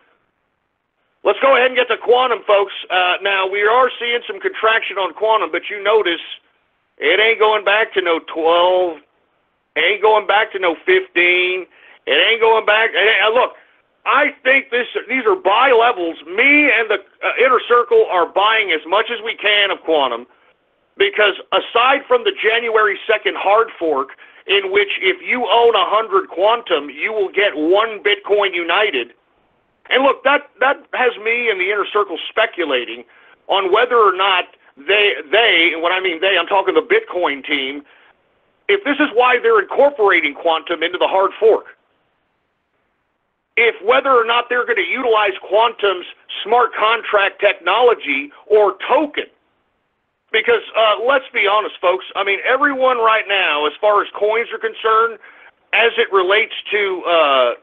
Let's go ahead and get to Quantum, folks. Now, we are seeing some contraction on Quantum, but you notice it ain't going back to no 12. It ain't going back to no 15. It ain't going back. Look, I think these are buy levels. Me and the Inner Circle are buying as much as we can of Quantum because aside from the January 2nd hard fork, in which if you own 100 Quantum, you will get 1 Bitcoin United. And look, that has me and the Inner Circle speculating on whether or not they, and when I mean they, I'm talking the Bitcoin team, if this is why they're incorporating Quantum into the hard fork. If whether or not they're going to utilize Quantum's smart contract technology or token. Because let's be honest, folks, I mean, everyone right now, as far as coins are concerned, as it relates to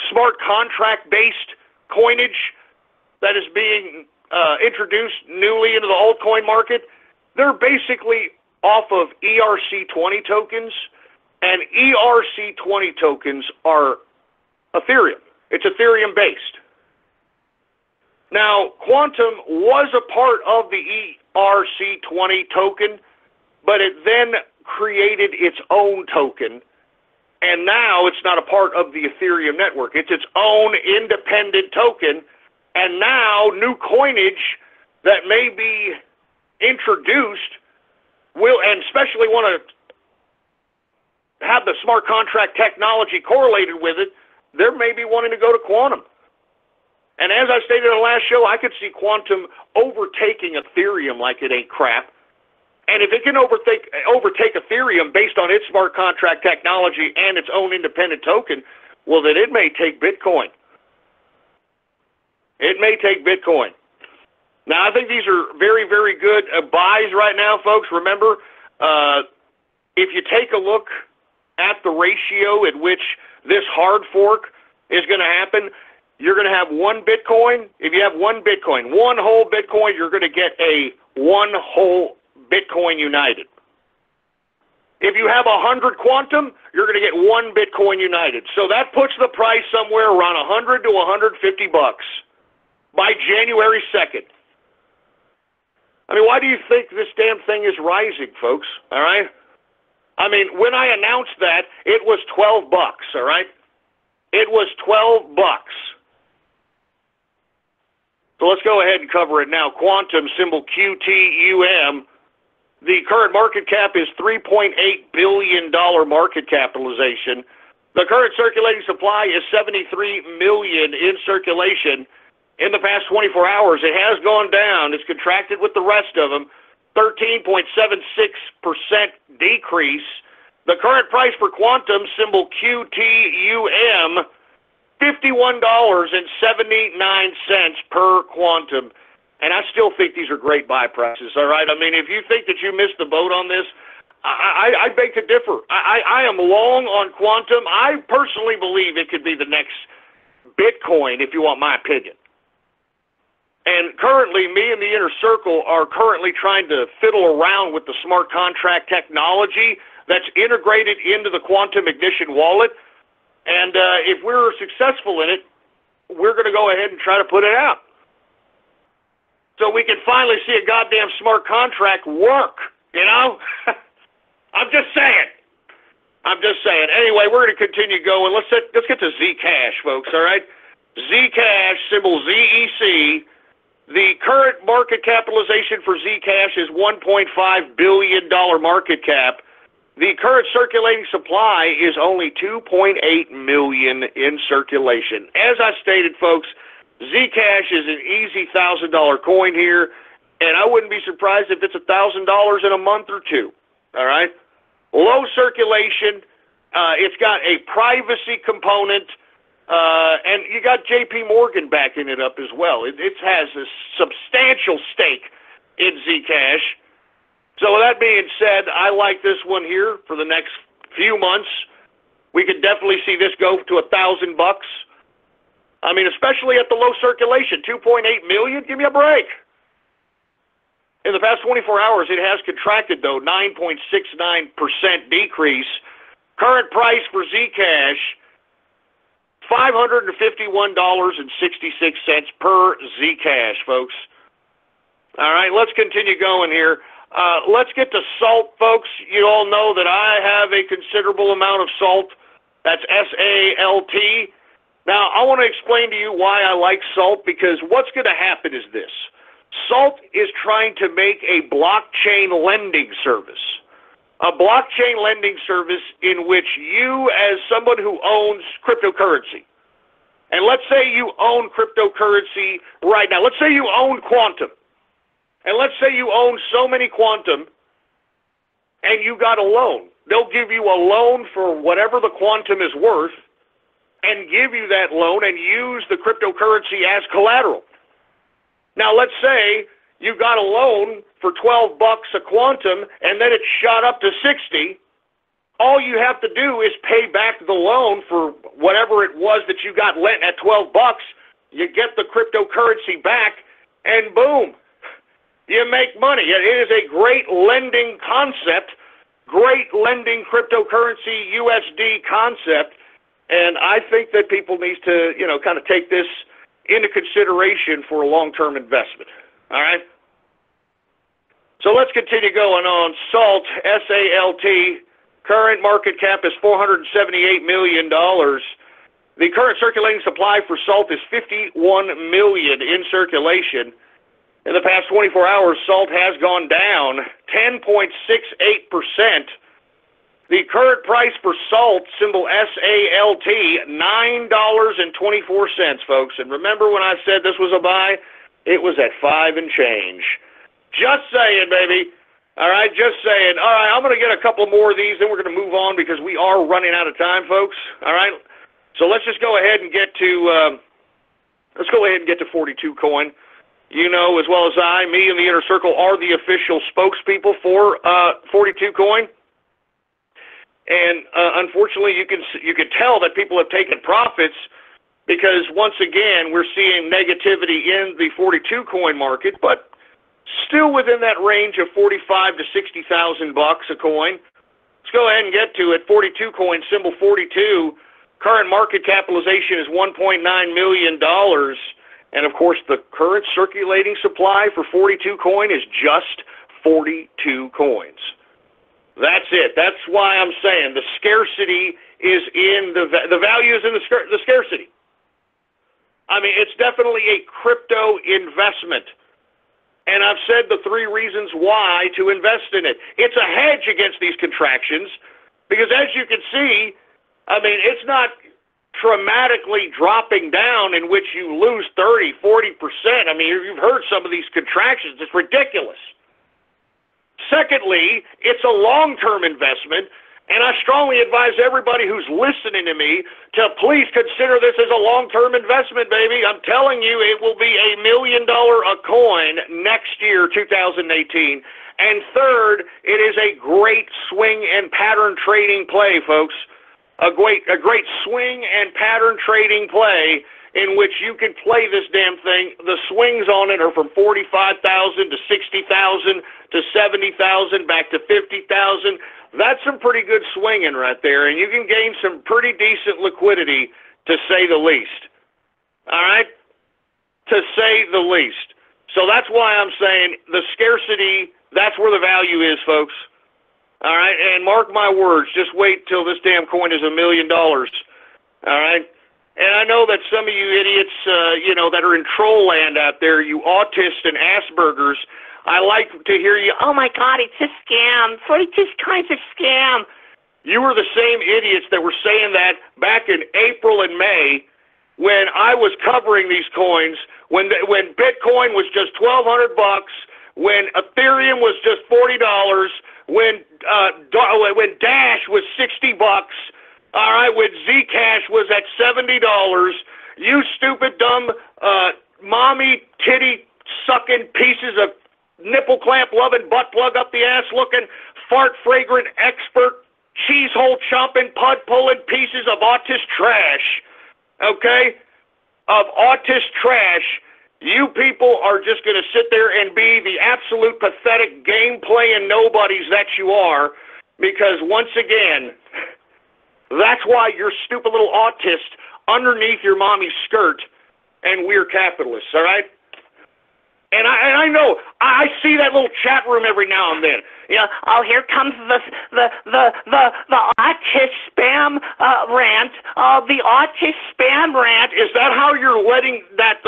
smart contract-based coinage that is being introduced newly into the altcoin market, they're basically off of ERC20 tokens, and ERC20 tokens are Ethereum. It's Ethereum-based. Now, Quantum was a part of the ERC20 token, but it then created its own token, and now it's not a part of the Ethereum network. It's its own independent token, and now new coinage that may be introduced will, and especially want to have the smart contract technology correlated with it, they may be wanting to go to Quantum. And as I stated in the last show, I could see Quantum overtaking Ethereum like it ain't crap. And if it can overtake Ethereum based on its smart contract technology and its own independent token, well, then it may take Bitcoin. It may take Bitcoin. Now, I think these are very, very good buys right now, folks. Remember, if you take a look at the ratio in which this hard fork is going to happen, you're going to have one Bitcoin. If you have one Bitcoin, one whole Bitcoin, you're going to get a one whole Bitcoin United. If you have 100 quantum, you're going to get one Bitcoin United. So that puts the price somewhere around 100 to 150 bucks by January 2nd. I mean, why do you think this damn thing is rising, folks? All right? I mean, when I announced that, it was 12 bucks, all right? It was 12 bucks. So let's go ahead and cover it now. Quantum, symbol QTUM. The current market cap is $3.8 billion market capitalization. The current circulating supply is 73 million in circulation. In the past 24 hours, it has gone down. It's contracted with the rest of them. 13.76% decrease. The current price for quantum, symbol QTUM, $51.79 per quantum. And I still think these are great buy prices, all right? I mean, if you think that you missed the boat on this, I beg to differ. I am long on quantum. I personally believe it could be the next Bitcoin, if you want my opinion. And currently, me and the Inner Circle are currently trying to fiddle around with the smart contract technology that's integrated into the quantum ignition wallet. And if we're successful in it, we're going to go ahead and try to put it out. So we can finally see a goddamn smart contract work, you know? I'm just saying. Anyway, we're going to continue going. Let's get to Zcash, folks, all right? Zcash, symbol ZEC. The current market capitalization for Zcash is $1.5 billion market cap. The current circulating supply is only 2.8 million in circulation. As I stated, folks, Zcash is an easy $1,000 coin here, and I wouldn't be surprised if it's $1,000 in a month or two. All right? Low circulation. It's got a privacy component. And you got JP Morgan backing it up as well. It has a substantial stake in Zcash. So with that being said, I like this one here for the next few months. We could definitely see this go to $1,000 bucks. I mean, especially at the low circulation, 2.8 million. Give me a break. In the past 24 hours, it has contracted, though, 9.69% decrease. Current price for Zcash, $551.66 per Zcash, folks. All right, let's continue going here. Let's get to salt, folks. You all know that I have a considerable amount of salt. That's SALT. Now, I want to explain to you why I like salt, because what's going to happen is this. Salt is trying to make a blockchain lending service. A blockchain lending service in which you, as someone who owns cryptocurrency, and let's say you own cryptocurrency right now. Let's say you own quantum. And let's say you own so many quantum and you got a loan. They'll give you a loan for whatever the quantum is worth and give you that loan and use the cryptocurrency as collateral. Now, let's say you got a loan for 12 bucks a quantum and then it shot up to 60. All you have to do is pay back the loan for whatever it was that you got lent at 12 bucks. You get the cryptocurrency back and boom, you make money. It is a great lending concept, great lending cryptocurrency USD concept. And I think that people need to, kind of take this into consideration for a long-term investment. All right? So let's continue going on. SALT, SALT, current market cap is $478 million. The current circulating supply for SALT is 51 million in circulation. In the past 24 hours, SALT has gone down 10.68%. The current price for SALT, symbol SALT, $9.24, folks. And remember when I said this was a buy? It was at 5 and change. Just saying, baby. All right, just saying. All right, I'm going to get a couple more of these, then we're going to move on because we are running out of time, folks. All right, so let's just go ahead and get to 42 coin. You know as well as I, me and the Inner Circle are the official spokespeople for 42 coin. And unfortunately, you can tell that people have taken profits because once again we're seeing negativity in the 42 coin market, but still within that range of $45,000 to $60,000 a coin. Let's go ahead and get to it. 42 coin, symbol 42. Current market capitalization is $1.9 million. And, of course, the current circulating supply for 42 coin is just 42 coins. That's it. That's why I'm saying the scarcity is in the value is in the scarcity. I mean, it's definitely a crypto investment. And I've said the 3 reasons why to invest in it. It's a hedge against these contractions because, as you can see, I mean, it's not dramatically dropping down in which you lose 30, 40%. I mean, you've heard some of these contractions. It's ridiculous. Secondly, it's a long-term investment, and I strongly advise everybody who's listening to me to please consider this as a long-term investment, baby. I'm telling you, it will be $1 million a coin next year, 2018. And third, it is a great swing and pattern trading play, folks. A great swing and pattern trading play in which you can play this damn thing. The swings on it are from 45,000 to 60,000 to 70,000 back to 50,000. That's some pretty good swinging right there, and you can gain some pretty decent liquidity, to say the least. All right? To say the least. So that's why I'm saying the scarcity, that's where the value is, folks. All right? And mark my words, just wait till this damn coin is $1 million. All right? And I know that some of you idiots, that are in troll land out there, you autists and Aspergers, I like to hear you, oh my God, it's a scam. 42 coins a scam. You were the same idiots that were saying that back in April and May when I was covering these coins, when Bitcoin was just $1,200, when Ethereum was just $40, when Dash was $60, all right, when Zcash was at $70, you stupid, dumb, mommy, titty-sucking pieces of nipple-clamp-loving, butt-plug up-the-ass-looking, fart-fragrant, expert, cheese-hole chomping, pud-pulling pieces of autist trash, okay? Of autist trash. You people are just going to sit there and be the absolute pathetic game-playing nobodies that you are because, once again, that's why you're stupid little autist underneath your mommy's skirt and we're capitalists, all right? And I know, I see that little chat room every now and then. Yeah, oh, here comes the autist spam rant. The autist spam rant. Is that how you're letting that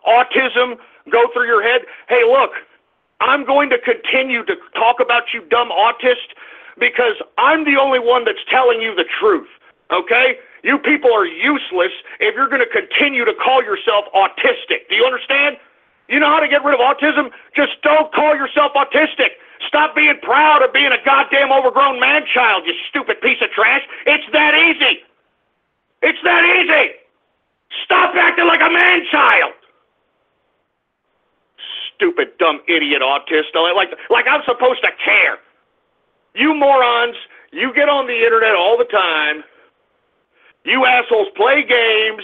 autism go through your head? Hey, look, I'm going to continue to talk about you dumb autist because I'm the only one that's telling you the truth, okay? You people are useless if you're going to continue to call yourself autistic. Do you understand? You know how to get rid of autism? Just don't call yourself autistic. Stop being proud of being a goddamn overgrown man-child, you stupid piece of trash. It's that easy. It's that easy. Stop acting like a man-child. Stupid, dumb, idiot autist. Like I'm supposed to care. You morons, you get on the internet all the time. You assholes play games.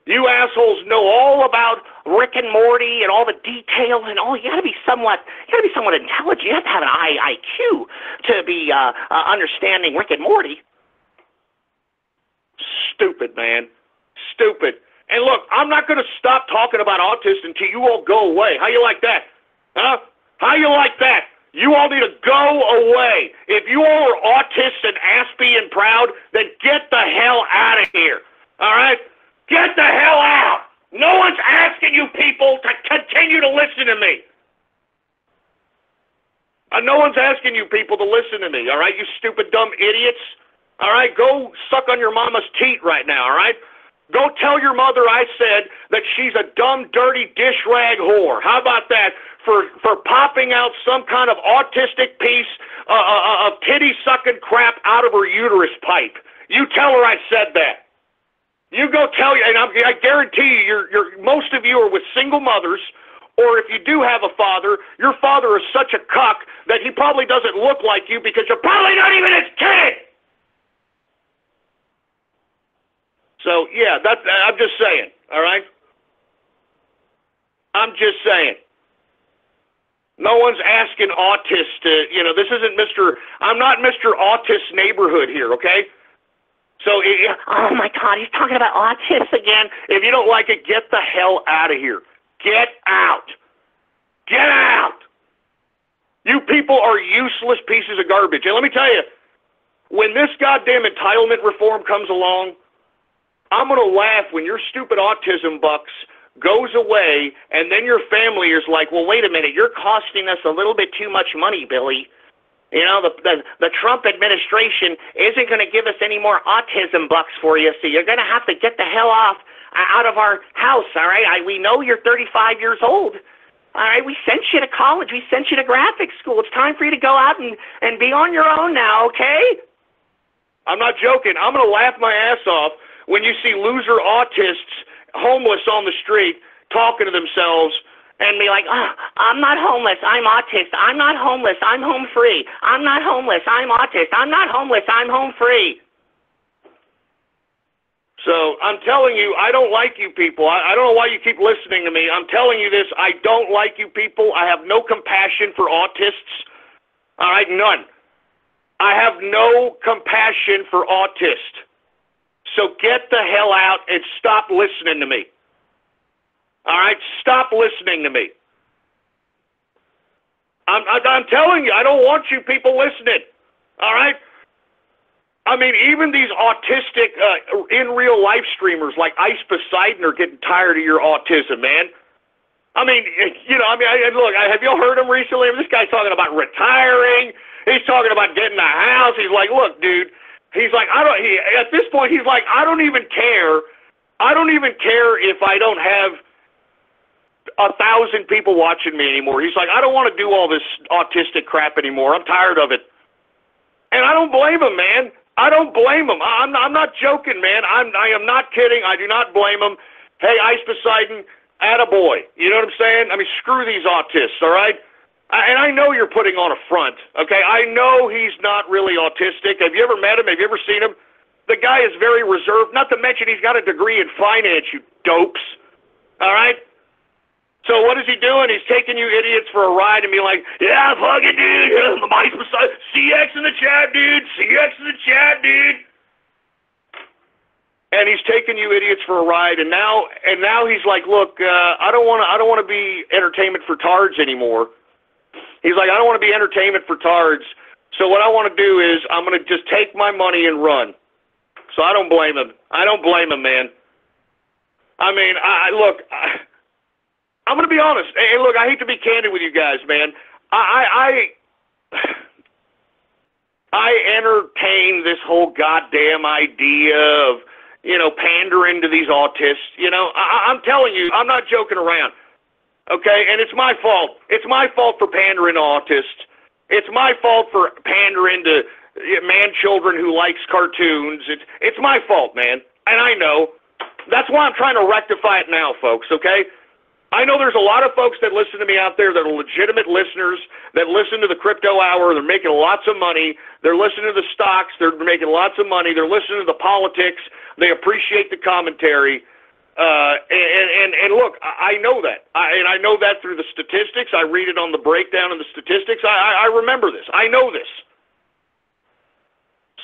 You assholes know all about Rick and Morty and all the details and all. You gotta be somewhat intelligent. You have to have an IQ to be understanding Rick and Morty. Stupid, man. Stupid. And look, I'm not gonna stop talking about autism until you all go away. How you like that? Huh? How you like that? You all need to go away. If you all are autists and aspy and proud, then get the hell out of here. All right? Get the hell out! No one's asking you people to continue to listen to me. No one's asking you people to listen to me, all right, you stupid, dumb idiots? All right, go suck on your mama's teat right now, all right? Go tell your mother I said that she's a dumb, dirty dish rag whore. How about that? For popping out some kind of autistic piece of titty-sucking crap out of her uterus pipe. You tell her I said that. You go tell you, and I guarantee you, most of you are with single mothers, or if you do have a father, your father is such a cuck that he probably doesn't look like you because you're probably not even his kid. So, yeah, I'm just saying, all right? I'm just saying. No one's asking autists to, this isn't I'm not Mr. Autist neighborhood here, okay? So, oh my God, he's talking about autists again. If you don't like it, get the hell out of here. Get out. Get out. You people are useless pieces of garbage. And let me tell you, when this goddamn entitlement reform comes along, I'm going to laugh when your stupid autism bucks goes away, and then your family is like, well, wait a minute, you're costing us a little bit too much money, Billy. The Trump administration isn't going to give us any more autism bucks for you, so you're going to have to get the hell out of our house, all right? We know you're 35 years old. All right, we sent you to college. We sent you to graphic school. It's time for you to go out and be on your own now, okay? I'm not joking. I'm going to laugh my ass off when you see loser autists, homeless on the street, talking to themselves and be like, oh, I'm not homeless, I'm autist. I'm not homeless, I'm home free. I'm not homeless, I'm autist. I'm not homeless, I'm home free. So I'm telling you, I don't like you people. I don't know why you keep listening to me. I'm telling you this, I don't like you people. I have no compassion for autists. All right, none. I have no compassion for autists. So get the hell out and stop listening to me. All right? Stop listening to me. I'm telling you, I don't want you people listening. All right? I mean, even these autistic, in real life streamers like Ice Poseidon are getting tired of your autism, man. I mean, look, have y'all heard him recently? This guy's talking about retiring. He's talking about getting a house. He's like, look, dude. He's like, at this point, he's like, I don't even care. I don't even care if I don't have 1,000 people watching me anymore. He's like, I don't want to do all this autistic crap anymore. I'm tired of it. And I don't blame him, man. I don't blame him. I'm not joking, man. I am not kidding. I do not blame him. Hey, Ice Poseidon, attaboy. You know what I'm saying? I mean, screw these autists, all right? And I know you're putting on a front, okay? I know he's not really autistic. Have you ever met him? Have you ever seen him? The guy is very reserved, not to mention he's got a degree in finance, you dopes, all right? So what is he doing? He's taking you idiots for a ride and being like, yeah, fuck it, dude. CX in the chat, dude. CX in the chat, dude. And he's taking you idiots for a ride, and now he's like, look, I don't want to be entertainment for tards anymore. He's like, I don't want to be entertainment for tards. So what I want to do is I'm going to just take my money and run. So I don't blame him. I don't blame him, man. I mean, I'm going to be honest. Hey, look, I hate to be candid with you guys, man. I entertain this whole goddamn idea of, pandering to these autists. I'm telling you, I'm not joking around. Okay, and it's my fault. It's my fault for pandering to autists. It's my fault for pandering to man-children who likes cartoons. It's my fault, man, and I know. That's why I'm trying to rectify it now, folks, okay? I know there's a lot of folks that listen to me out there that are legitimate listeners, that listen to the Crypto Hour. They're making lots of money. They're listening to the stocks. They're making lots of money. They're listening to the politics. They appreciate the commentary. And look, I know that. And I know that through the statistics. I read it on the breakdown of the statistics. I remember this. I know this.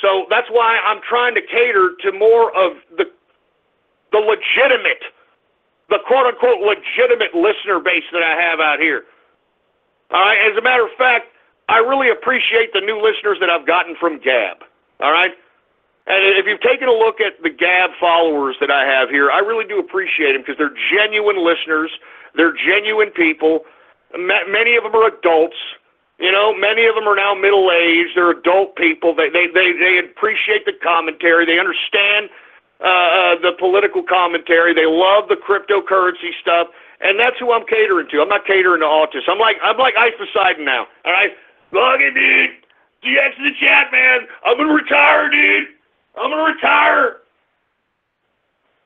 So that's why I'm trying to cater to more of the legitimate, the quote-unquote legitimate listener base that I have out here. All right? As a matter of fact, I really appreciate the new listeners that I've gotten from Gab. All right? And if you've taken a look at the Gab followers that I have here, I really do appreciate them because they're genuine listeners. They're genuine people. Many of them are adults. Many of them are now middle-aged. They're adult people. They appreciate the commentary. They understand the political commentary. They love the cryptocurrency stuff, and that's who I'm catering to. I'm not catering to autists. I'm like Ice Poseidon now. All right, log in, dude. GX in the chat, man. I'm gonna retire, dude. I'm gonna retire.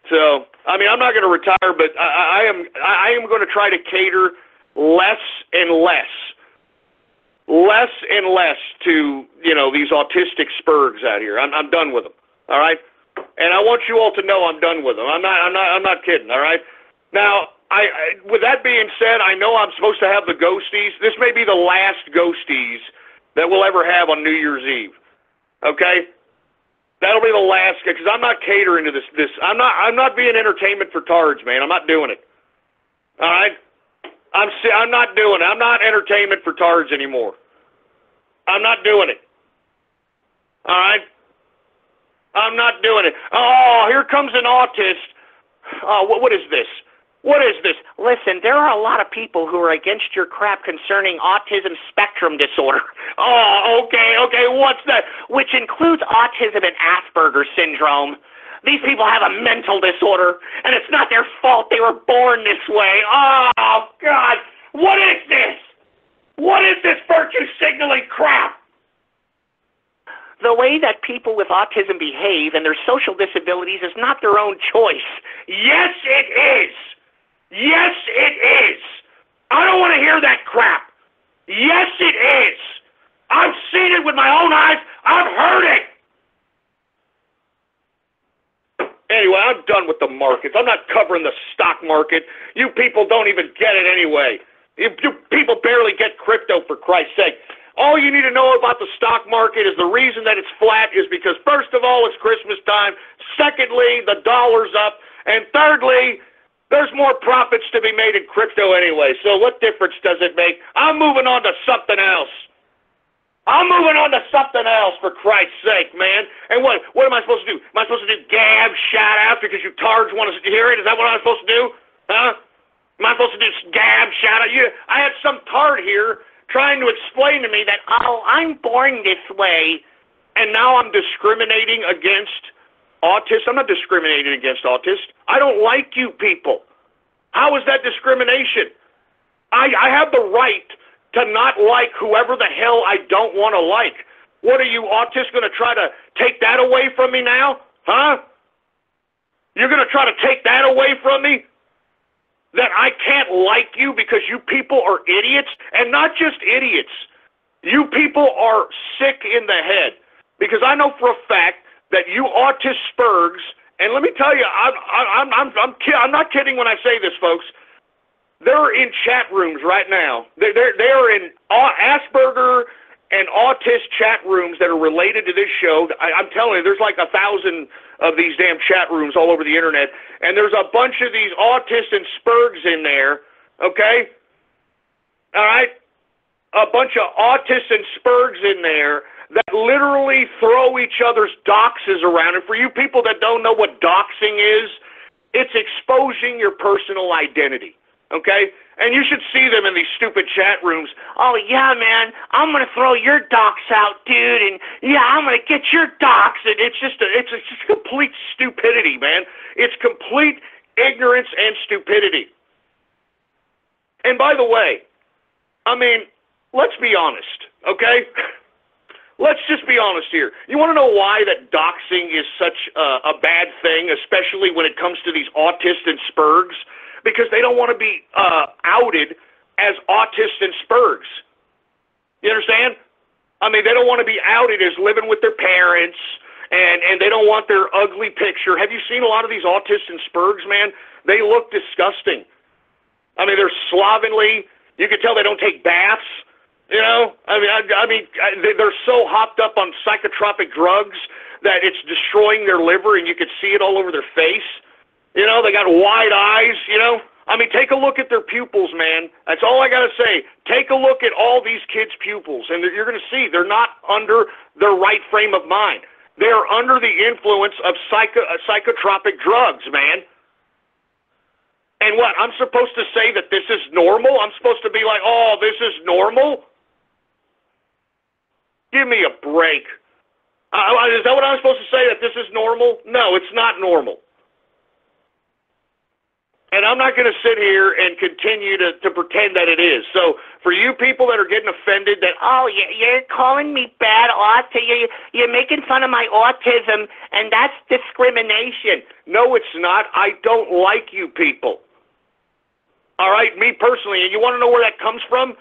So, I mean, I'm not gonna retire, but I am going to try to cater less and less to these autistic spurgs out here. I'm done with them. All right. And I want you all to know I'm done with them. I'm not kidding, all right? Now, with that being said, I know I'm supposed to have the ghosties. This may be the last ghosties that we'll ever have on New Year's Eve. Okay? That'll be the last, because I'm not catering to this. I'm not being entertainment for tards, man. I'm not doing it. All right? I'm not doing it. I'm not entertainment for tards anymore. I'm not doing it. All right? I'm not doing it. Oh, here comes an autist. Oh, what is this? What is this? Listen, there are a lot of people who are against your crap concerning autism spectrum disorder. Oh, okay, what's that? Which includes autism and Asperger's syndrome. These people have a mental disorder, and it's not their fault they were born this way. Oh, God, what is this? What is this virtue signaling crap? The way that people with autism behave and their social disabilities is not their own choice. Yes, it is. Yes, it is. I don't want to hear that crap. Yes, it is. I've seen it with my own eyes. I've heard it. Anyway, I'm done with the markets. I'm not covering the stock market. You people don't even get it anyway. You people barely get crypto, for Christ's sake. All you need to know about the stock market is the reason that it's flat is because, first of all, it's Christmas time. Secondly, the dollar's up. And thirdly, there's more profits to be made in crypto anyway. So what difference does it make? I'm moving on to something else. I'm moving on to something else, for Christ's sake, man. And what am I supposed to do? Am I supposed to do Gab Shout Outs because you tards want to hear it? Is that what I'm supposed to do? Huh? Am I supposed to do Gab Shout Out? I had some tard here trying to explain to me that, oh, I'm born this way, and now I'm discriminating against autists. I'm not discriminating against autists. I don't like you people. How is that discrimination? I have the right to not like whoever the hell I don't want to like. What are you autists going to try to take that away from me now? Huh? You're going to try to take that away from me? That I can't like you because you people are idiots? And not just idiots. You people are sick in the head. Because I know for a fact that you autist spurgs, and let me tell you, I'm not kidding when I say this, folks. They're in chat rooms right now. They're in Asperger and autist chat rooms that are related to this show. I'm telling you, there's like 1,000 of these damn chat rooms all over the internet, and there's a bunch of these autists and spurgs in there, okay? All right? A bunch of autists and spurgs in there that literally throw each other's doxes around. And for you people that don't know what doxing is, it's exposing your personal identity, okay? And you should see them in these stupid chat rooms. Oh, yeah, man, I'm going to throw your dox out, dude, and yeah, I'm going to get your dox. And it's just complete stupidity, man. It's complete ignorance and stupidity. And by the way, I mean, let's be honest, okay? Let's just be honest here. You want to know why that doxing is such a bad thing, especially when it comes to these autists and spurgs? Because they don't want to be outed as autists and spurgs. You understand? I mean, they don't want to be outed as living with their parents, and they don't want their ugly picture. Have you seen a lot of these autists and spurgs, man? They look disgusting. I mean, they're slovenly. You can tell they don't take baths. You know, I mean, they're so hopped up on psychotropic drugs that it's destroying their liver, and you can see it all over their face. You know, they got wide eyes, you know. I mean, take a look at their pupils, man. That's all I got to say. Take a look at all these kids' pupils, and you're going to see they're not under their right frame of mind. They're under the influence of psychotropic drugs, man. And what, I'm supposed to say that this is normal? I'm supposed to be like, oh, this is normal? Give me a break. Is that what I'm supposed to say, that this is normal? No, it's not normal. And I'm not going to sit here and continue to pretend that it is. So for you people that are getting offended that, oh, you're calling me bad autism, you're making fun of my autism, and that's discrimination. No, it's not. I don't like you people. All right, me personally. And you want to know where that comes from?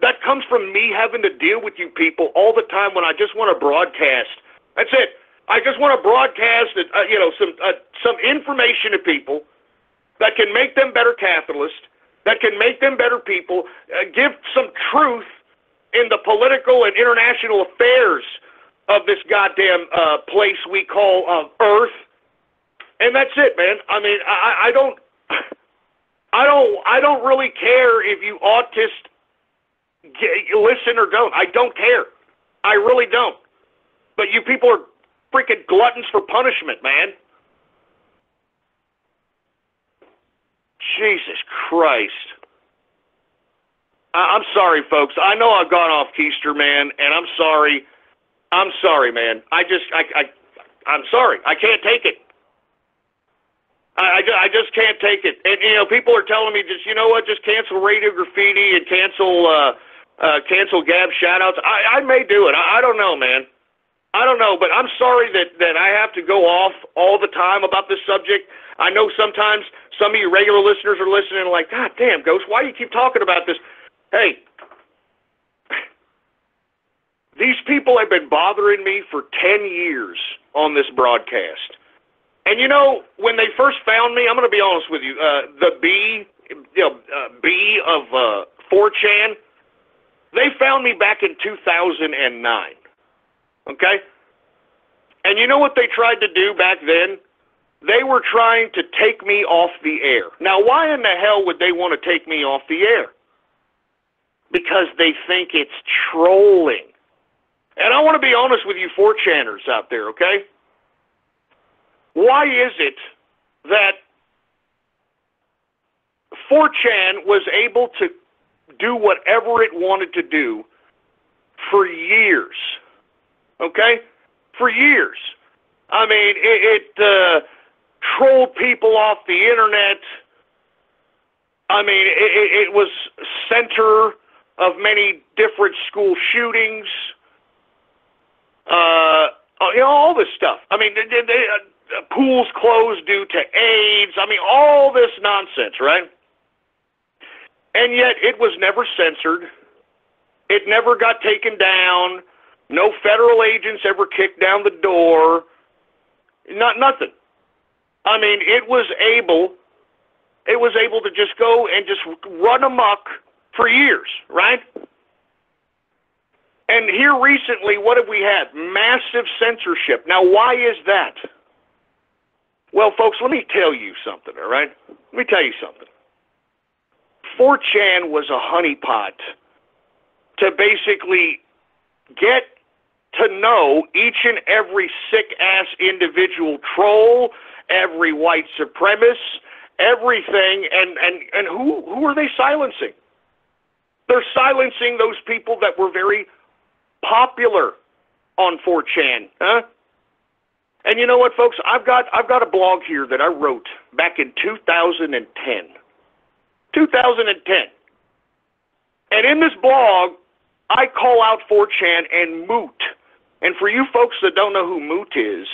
That comes from me having to deal with you people all the time when I just want to broadcast. That's it. I just want to broadcast, some information to people that can make them better capitalists, that can make them better people, give some truth in the political and international affairs of this goddamn place we call Earth. And that's it, man. I mean, I don't really care if you autists listen or don't. I don't care. I really don't. But you people are freaking gluttons for punishment, man. Jesus Christ. I'm sorry, folks. I know I've gone off keister, man, and I'm sorry. I'm sorry, man. I'm sorry. I can't take it. I just can't take it. And, people are telling me just, just cancel Radiol Graffiti and cancel Gab Shout Outs. I may do it. I don't know, man. I don't know, but I'm sorry that I have to go off all the time about this subject. I know sometimes some of you regular listeners are listening and like, God damn, Ghost, why do you keep talking about this? Hey, these people have been bothering me for 10 years on this broadcast. And when they first found me, I'm going to be honest with you, the B of 4chan, they found me back in 2009, okay? And you know what they tried to do back then? They were trying to take me off the air. Now, why in the hell would they want to take me off the air? Because they think it's trolling. And I want to be honest with you 4chaners out there, okay? Why is it that 4chan was able to do whatever it wanted to do for years? Okay? For years. I mean, it trolled people off the internet. I mean, it was center of many different school shootings. All this stuff. I mean, pools closed due to AIDS. I mean, all this nonsense, right? And yet it was never censored. It never got taken down. No federal agents ever kicked down the door. Nothing. I mean, it was able to just go and just run amok for years, right? And here recently, what have we had? Massive censorship. Now, why is that? Well, folks, let me tell you something, all right? Let me tell you something. 4chan was a honeypot to basically get to know each and every sick-ass individual troll, every white supremacist, everything, and who are they silencing? They're silencing those people that were very popular on 4chan, huh? And you know what, folks? I've got a blog here that I wrote back in 2010. 2010. And in this blog, I call out 4chan and Moot. And for you folks that don't know who Moot is,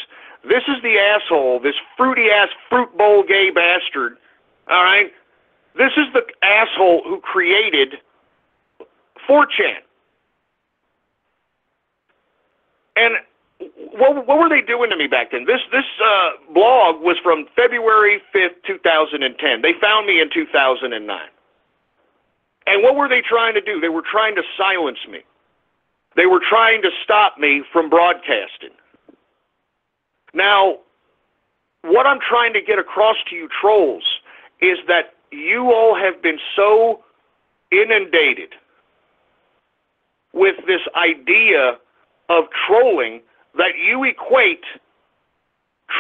this is the asshole, this fruity-ass fruit bowl gay bastard, all right? This is the asshole who created 4chan. And what were they doing to me back then? This blog was from February 5th, 2010. They found me in 2009. And what were they trying to do? They were trying to silence me. They were trying to stop me from broadcasting. Now, what I'm trying to get across to you trolls is that you all have been so inundated with this idea of trolling that you equate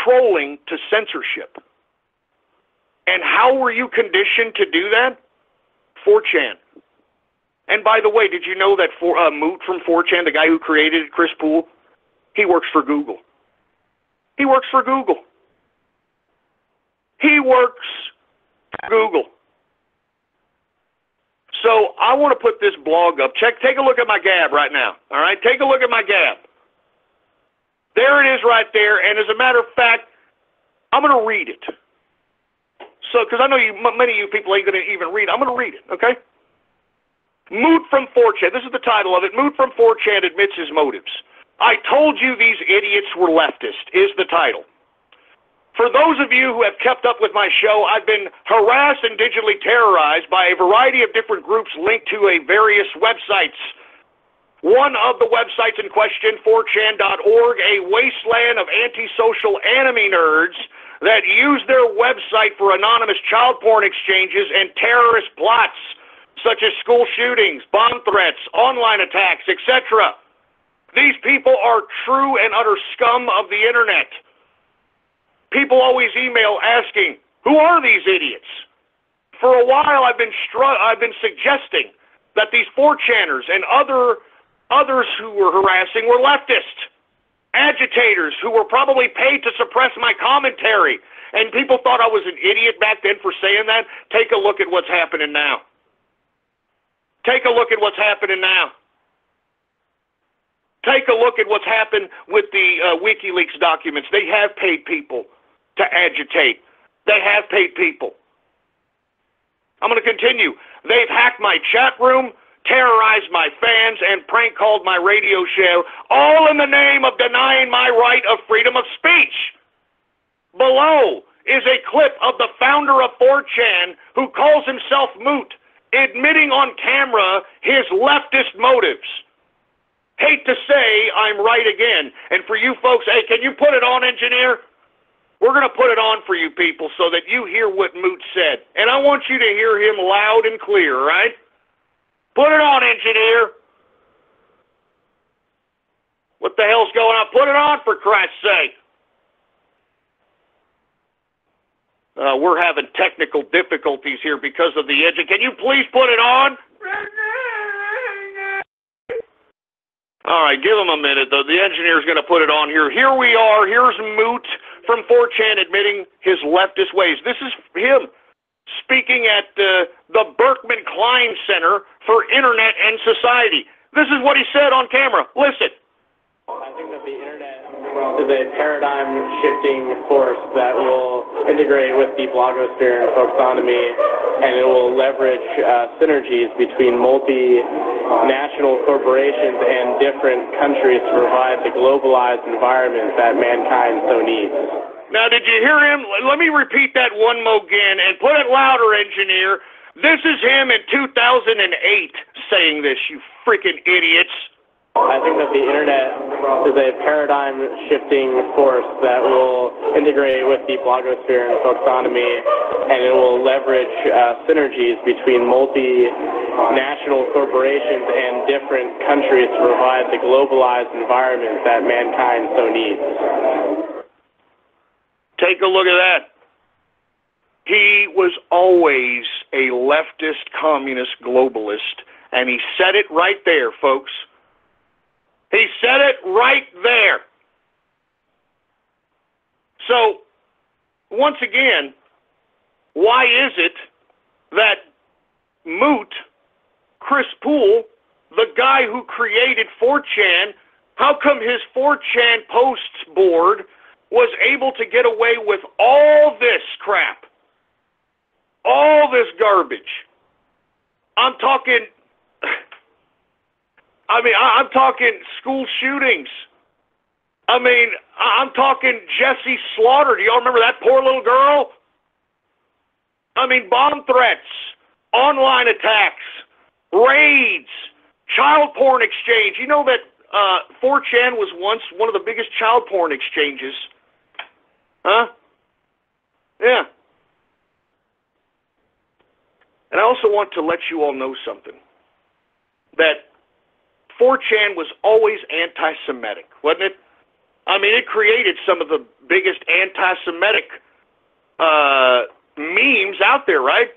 trolling to censorship. And how were you conditioned to do that? 4chan. And by the way, did you know that Moot from 4chan, the guy who created it, Chris Poole, he works for Google. He works for Google. He works for Google. So I want to put this blog up. Take a look at my Gab right now. All right? Take a look at my Gab. There it is right there. And as a matter of fact, I'm going to read it. So, because I know many of you people ain't going to even read it. I'm going to read it, okay? Moot from 4chan. This is the title of it. Moot from 4chan admits his motives. I told you these idiots were leftist, is the title. For those of you who have kept up with my show, I've been harassed and digitally terrorized by a variety of different groups linked to various websites. One of the websites in question, 4chan.org, a wasteland of antisocial enemy nerds that use their website for anonymous child porn exchanges and terrorist plots, such as school shootings, bomb threats, online attacks, etc. These people are true and utter scum of the internet. People always email asking, who are these idiots? For a while, I've been suggesting that these 4chaners and others who were harassing were leftist agitators who were probably paid to suppress my commentary. And people thought I was an idiot back then for saying that. Take a look at what's happening now. Take a look at what's happening now. Take a look at what's happened with the WikiLeaks documents. They have paid people to agitate. They have paid people. I'm going to continue. They've hacked my chat room, terrorized my fans, and prank called my radio show, all in the name of denying my right of freedom of speech. Below is a clip of the founder of 4chan who calls himself Moot, admitting on camera his leftist motives. Hate to say I'm right again. And for you folks, hey, can you put it on, engineer? We're going to put it on for you people so that you hear what Moot said. And I want you to hear him loud and clear, right? Put it on, engineer. What the hell's going on? Put it on, for Christ's sake. We're having technical difficulties here because of the edge. Can you please put it on? All right, give him a minute, though. The engineer's going to put it on here. Here we are. Here's Moot from 4chan admitting his leftist ways. This is him speaking at the Berkman Klein Center for Internet and Society. This is what he said on camera. Listen. I think that the internet is a paradigm-shifting force that will integrate with the blogosphere and folksonomy, and it will leverage synergies between multinational corporations and different countries to provide the globalized environment that mankind so needs. Now, did you hear him? Let me repeat that one more again, and put it louder, engineer. This is him in 2008 saying this, you freaking idiots. I think that the internet is a paradigm-shifting force that will integrate with the blogosphere and folksonomy, and it will leverage synergies between multinational corporations and different countries to provide the globalized environment that mankind so needs. Take a look at that. He was always a leftist, communist, globalist, and he said it right there, folks. He said it right there. So, once again, why is it that Moot, Chris Poole, the guy who created 4chan, how come his 4chan posts board was able to get away with all this crap? All this garbage. I'm talking school shootings. I'm talking Jessie Slaughter. Do y'all remember that poor little girl? Bomb threats, online attacks, raids, child porn exchange. You know that 4chan was once one of the biggest child porn exchanges. Huh? Yeah. And I also want to let you all know something. That 4chan was always anti-Semitic, wasn't it? It created some of the biggest anti-Semitic memes out there, right?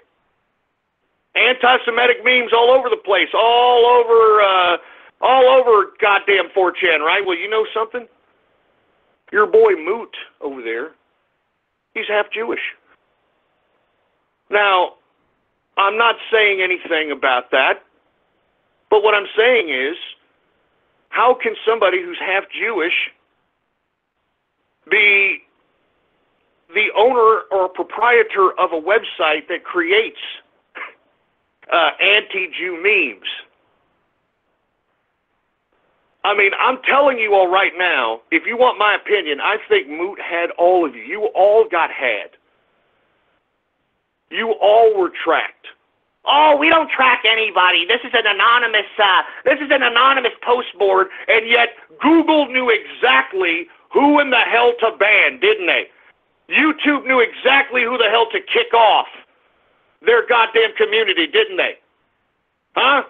Anti-Semitic memes all over the place, all over goddamn 4chan, right? Well, you know something? Your boy Moot over there, he's half Jewish. Now, I'm not saying anything about that, but what I'm saying is, how can somebody who's half Jewish be the owner or proprietor of a website that creates anti-Jew memes? I mean, I'm telling you all right now, if you want my opinion, I think Moot had all of you. You all got had. You all were tracked. Oh, we don't track anybody. This is an anonymous post board, and yet Google knew exactly who in the hell to ban, didn't they? YouTube knew exactly who the hell to kick off their goddamn community, didn't they? Huh?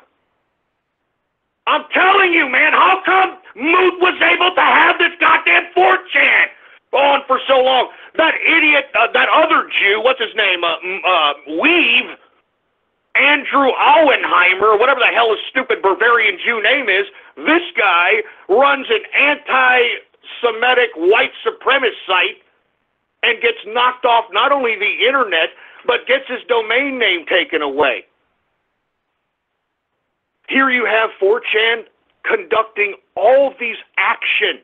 I'm telling you, man, how come Moot was able to have this goddamn 4chan on for so long? That idiot, that other Jew, what's his name, Weave, Andrew Auenheimer, whatever the hell his stupid Bavarian Jew name is, this guy runs an anti-Semitic white supremacist site and gets knocked off not only the internet, but gets his domain name taken away. Here you have 4chan conducting all these actions.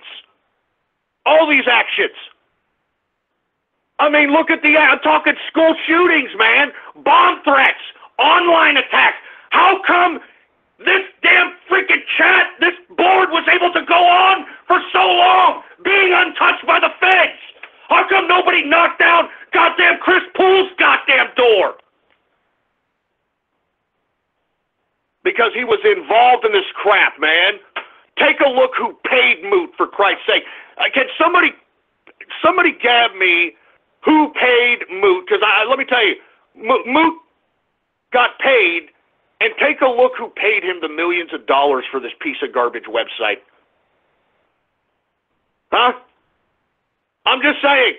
All these actions. I mean, look at I'm talking school shootings, man. Bomb threats. Online attacks. How come this damn freaking chat, this board was able to go on for so long, being untouched by the feds? How come nobody knocked down goddamn Chris Poole's goddamn door? Because he was involved in this crap, man. Take a look who paid Moot, for Christ's sake. Can somebody gab me who paid Moot? Because let me tell you, Moot got paid, and take a look who paid him the millions of dollars for this piece of garbage website. Huh? I'm just saying.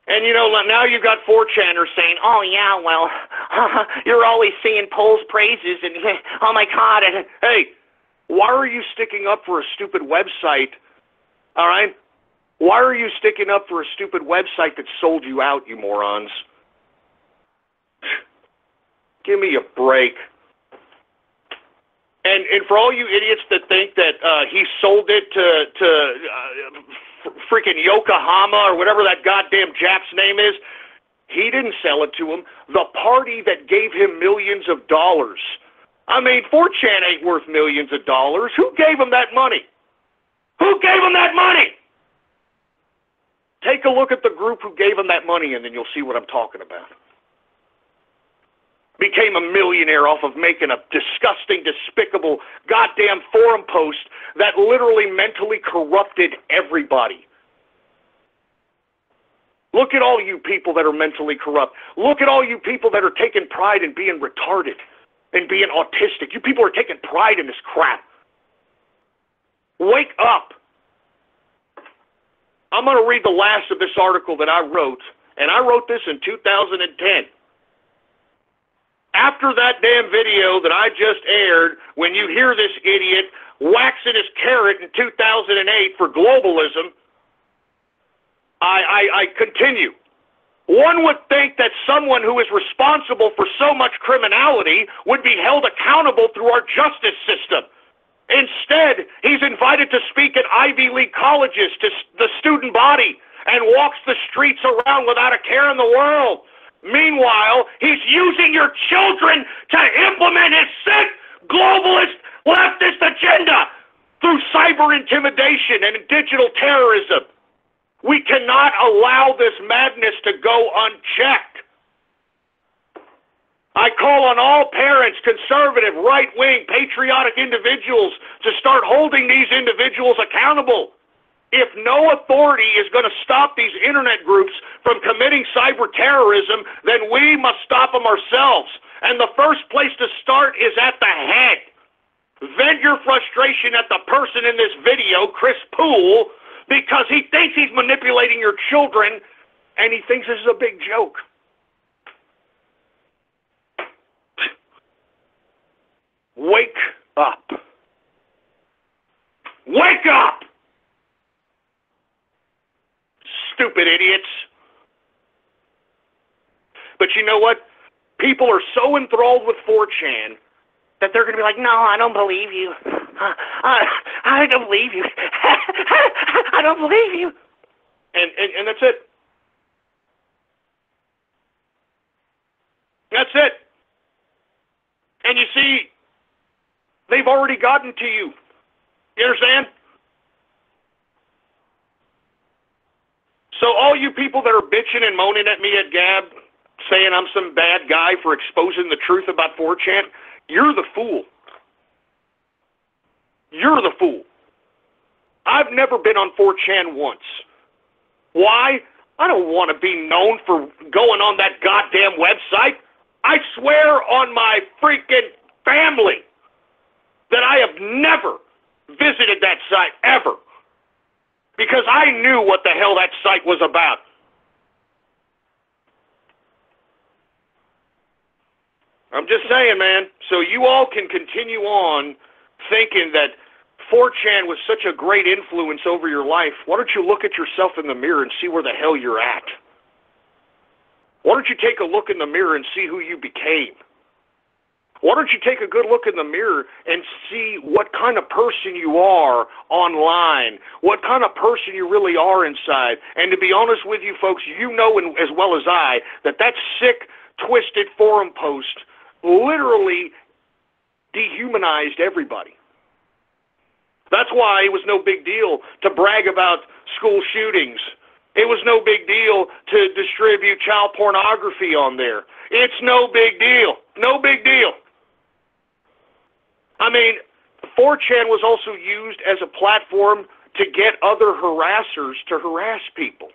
And, you know, now you've got 4chaners saying, oh, yeah, well, you're always singing Pole's praises, and, oh, my God. And, hey, why are you sticking up for a stupid website, all right? Why are you sticking up for a stupid website that sold you out, you morons? Give me a break. And for all you idiots that think that he sold it to freaking Yokohama or whatever that goddamn Jap's name is, he didn't sell it to him. The party that gave him millions of dollars. I mean, 4chan ain't worth millions of dollars. Who gave him that money? Who gave him that money? Take a look at the group who gave him that money, and then you'll see what I'm talking about. Became a millionaire off of making a disgusting, despicable goddamn forum post that literally mentally corrupted everybody. Look at all you people that are mentally corrupt. Look at all you people that are taking pride in being retarded and being autistic. You people are taking pride in this crap. Wake up. I'm going to read the last of this article that I wrote, and I wrote this in 2010. After that damn video that I just aired, when you hear this idiot waxing his carrot in 2008 for globalism, I continue. One would think that someone who is responsible for so much criminality would be held accountable through our justice system. Instead, he's invited to speak at Ivy League colleges to the student body and walks the streets around without a care in the world. Meanwhile, he's using your children to implement his sick, globalist, leftist agenda through cyber intimidation and digital terrorism. We cannot allow this madness to go unchecked. I call on all parents, conservative, right-wing, patriotic individuals to start holding these individuals accountable. If no authority is going to stop these internet groups from committing cyber terrorism, then we must stop them ourselves. And the first place to start is at the head. Vent your frustration at the person in this video, Chris Poole, because he thinks he's manipulating your children, and he thinks this is a big joke. Wake up. Wake up! Stupid idiots. But you know what? People are so enthralled with 4chan that they're going to be like, no, I don't believe you. I don't believe you. I don't believe you. And that's it. That's it. see, they've already gotten to you. You understand? So all you people that are bitching and moaning at me at Gab, saying I'm some bad guy for exposing the truth about 4chan, you're the fool. You're the fool. I've never been on 4chan once. Why? I don't want to be known for going on that goddamn website. I swear on my freaking family that I have never visited that site ever, because I knew what the hell that site was about. I'm just saying, man. So you all can continue on thinking that 4chan was such a great influence over your life. Why don't you look at yourself in the mirror and see where the hell you're at? Why don't you take a look in the mirror and see who you became? Why don't you take a good look in the mirror and see what kind of person you are online, what kind of person you really are inside? And to be honest with you folks, you know as well as I that sick, twisted forum post literally dehumanized everybody. That's why it was no big deal to brag about school shootings. It was no big deal to distribute child pornography on there. It's no big deal. No big deal. I mean, 4chan was also used as a platform to get other harassers to harass people.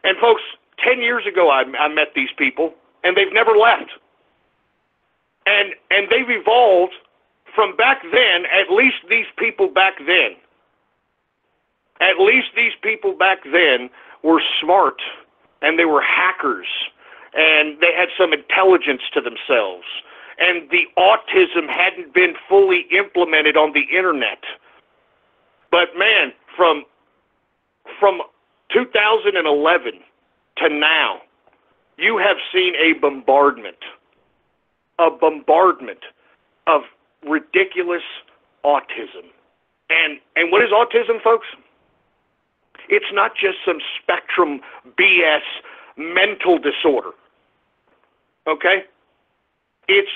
And folks, 10 years ago I met these people, and they've never left. And they've evolved from back then, at least these people back then. At least these people back then were smart, and they were hackers, and they had some intelligence to themselves. And the autism hadn't been fully implemented on the internet. But man, from 2011 to now, you have seen a bombardment of ridiculous autism. And what is autism, folks? It's not just some spectrum BS mental disorder. Okay? It's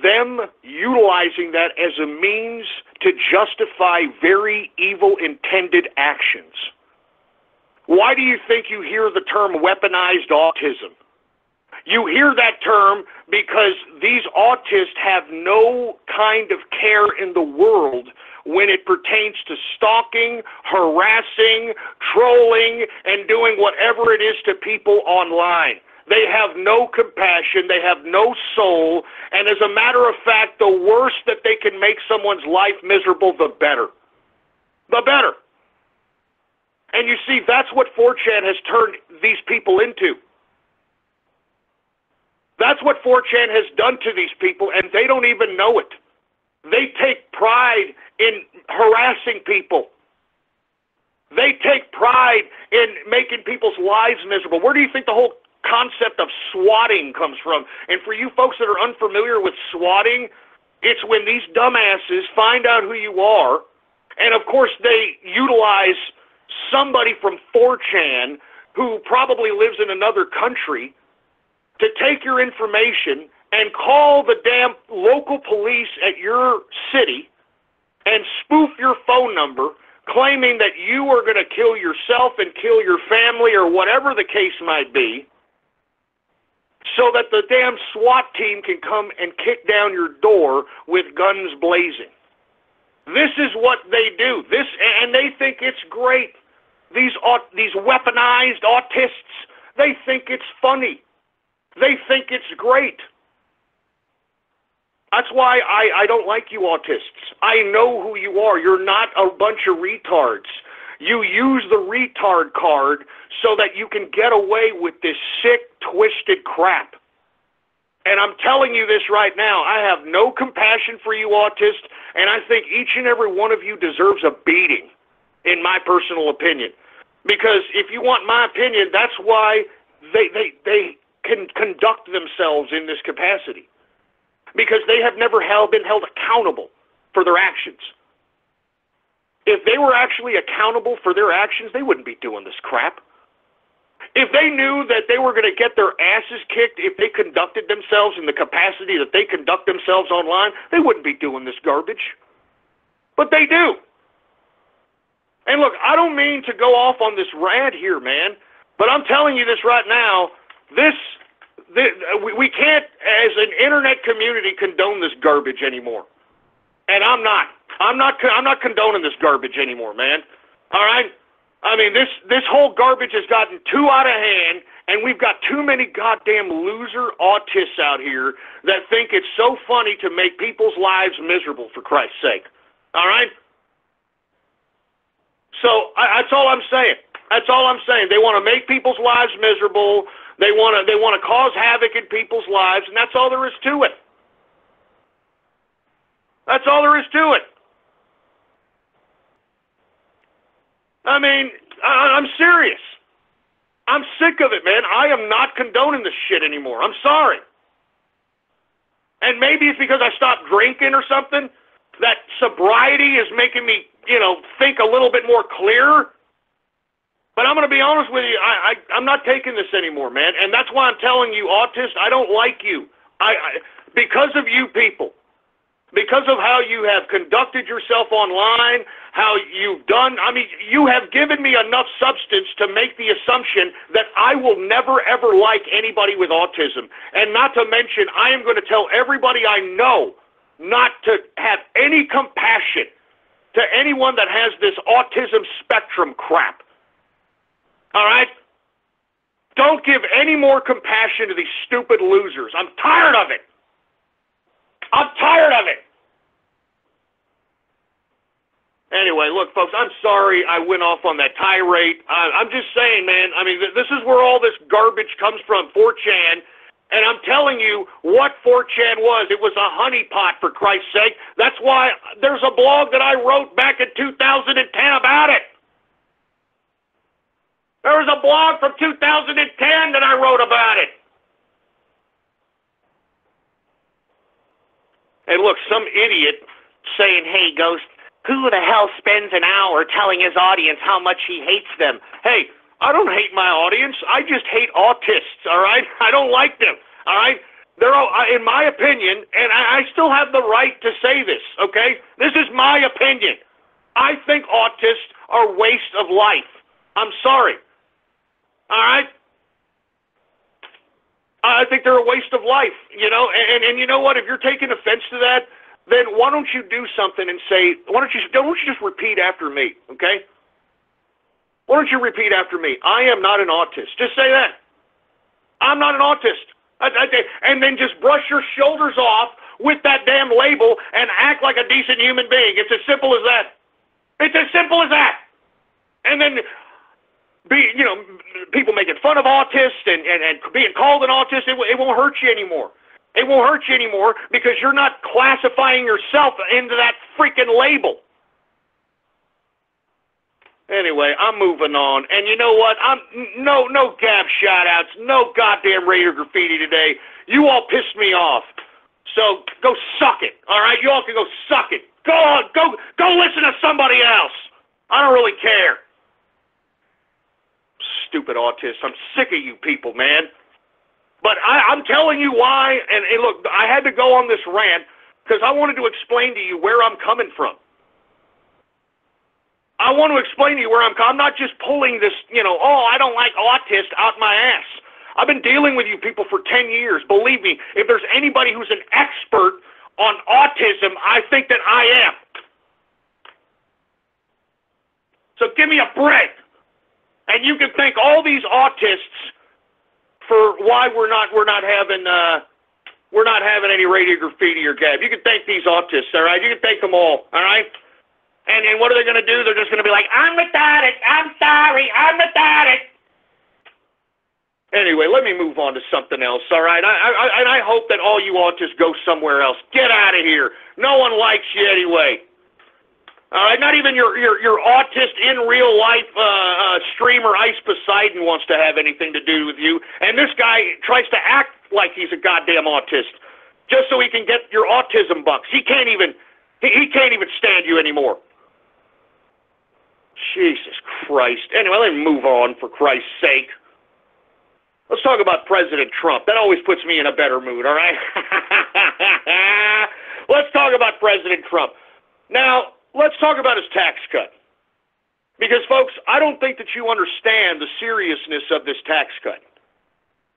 them utilizing that as a means to justify very evil intended actions. Why do you think you hear the term weaponized autism? You hear that term because these autists have no kind of care in the world when it pertains to stalking, harassing, trolling, and doing whatever it is to people online. They have no compassion, they have no soul, and as a matter of fact, the worse that they can make someone's life miserable, the better. The better. And you see, that's what 4chan has turned these people into. That's what 4chan has done to these people, and they don't even know it. They take pride in harassing people. They take pride in making people's lives miserable. Where do you think the whole concept of swatting comes from? And for you folks that are unfamiliar with swatting, it's when these dumbasses find out who you are, and of course they utilize somebody from 4chan who probably lives in another country to take your information and call the damn local police at your city and spoof your phone number, claiming that you are going to kill yourself and kill your family or whatever the case might be, so that the damn SWAT team can come and kick down your door with guns blazing. This is what they do. And they think it's great. These weaponized autists, they think it's funny. They think it's great. That's why I don't like you autists. I know who you are. You're not a bunch of retards. You use the retard card so that you can get away with this sick, twisted crap. And I'm telling you this right now, I have no compassion for you autists, and I think each and every one of you deserves a beating, in my personal opinion. Because if you want my opinion, that's why they can conduct themselves in this capacity. Because they have never been held accountable for their actions. If they were actually accountable for their actions, they wouldn't be doing this crap. If they knew that they were going to get their asses kicked if they conducted themselves in the capacity that they conduct themselves online, they wouldn't be doing this garbage. But they do. And look, I don't mean to go off on this rant here, man, but I'm telling you this right now, we can't, as an internet community, condone this garbage anymore. And I'm not condoning this garbage anymore, man. All right? I mean, this whole garbage has gotten too out of hand, and we've got too many goddamn loser autists out here that think it's so funny to make people's lives miserable, for Christ's sake. All right? So that's all I'm saying. That's all I'm saying. They want to make people's lives miserable. They want to cause havoc in people's lives, and that's all there is to it. That's all there is to it. I mean, I'm serious. I'm sick of it, man. I am not condoning this shit anymore. I'm sorry. And maybe it's because I stopped drinking or something. That sobriety is making me, think a little bit more clear. But I'm going to be honest with you. I'm not taking this anymore, man. And that's why I'm telling you, autists, I don't like you. Because of you people. Because of how you have conducted yourself online, how you've done, you have given me enough substance to make the assumption that I will never, ever like anybody with autism. And not to mention, I am going to tell everybody I know not to have any compassion to anyone that has this autism spectrum crap. All right? Don't give any more compassion to these stupid losers. I'm tired of it. I'm tired of it. Anyway, look, folks, I'm sorry I went off on that tirade. I'm just saying, man, this is where all this garbage comes from, 4chan. And I'm telling you what 4chan was. It was a honeypot, for Christ's sake. That's why there's a blog that I wrote back in 2010 about it. There was a blog from 2010 that I wrote about it. And look, some idiot saying, hey, Ghost, who the hell spends an hour telling his audience how much he hates them? Hey, I don't hate my audience. I just hate autists, all right? I don't like them, all right? They're all, in my opinion, and I still have the right to say this, okay? This is my opinion. I think autists are waste of life. I'm sorry, all right? I think they're a waste of life, and you know what? If you're taking offense to that, then why don't you do something and say, don't you just repeat after me, okay? Why don't you repeat after me? I am not an autist. Just say that. I'm not an autist. And then just brush your shoulders off with that damn label and act like a decent human being. It's as simple as that. It's as simple as that. And then people making fun of autists and being called an autist, it won't hurt you anymore. It won't hurt you anymore because you're not classifying yourself into that freaking label. Anyway, I'm moving on. And you know what? No Gab Shout Outs, no goddamn Radiol Graffiti today. You all pissed me off. So go suck it, all right? You all can go suck it. Go listen to somebody else. I don't really care. Stupid autists. I'm sick of you people, man. But I'm telling you why, and look, I had to go on this rant because I wanted to explain to you where I'm coming from. I want to explain to you where I'm not just pulling this, I don't like autists out my ass. I've been dealing with you people for 10 years. Believe me, if there's anybody who's an expert on autism, I think that I am. So give me a break. And you can thank all these autists for why we're not having any Radiol Graffiti or Gab. You can thank these autists, all right? You can thank them all right? And what are they going to do? They're just going to be like, I'm retarded, I'm sorry, I'm retarded. Anyway, let me move on to something else, all right? I hope that all you autists go somewhere else. Get out of here. No one likes you anyway. All right, not even your autist in real life streamer Ice Poseidon wants to have anything to do with you. And this guy tries to act like he's a goddamn autist just so he can get your autism bucks. He can't even stand you anymore. Jesus Christ. Anyway, let me move on, for Christ's sake. Let's talk about President Trump. That always puts me in a better mood, all right? Let's talk about President Trump. Now, let's talk about his tax cut. Because, folks, I don't think that you understand the seriousness of this tax cut.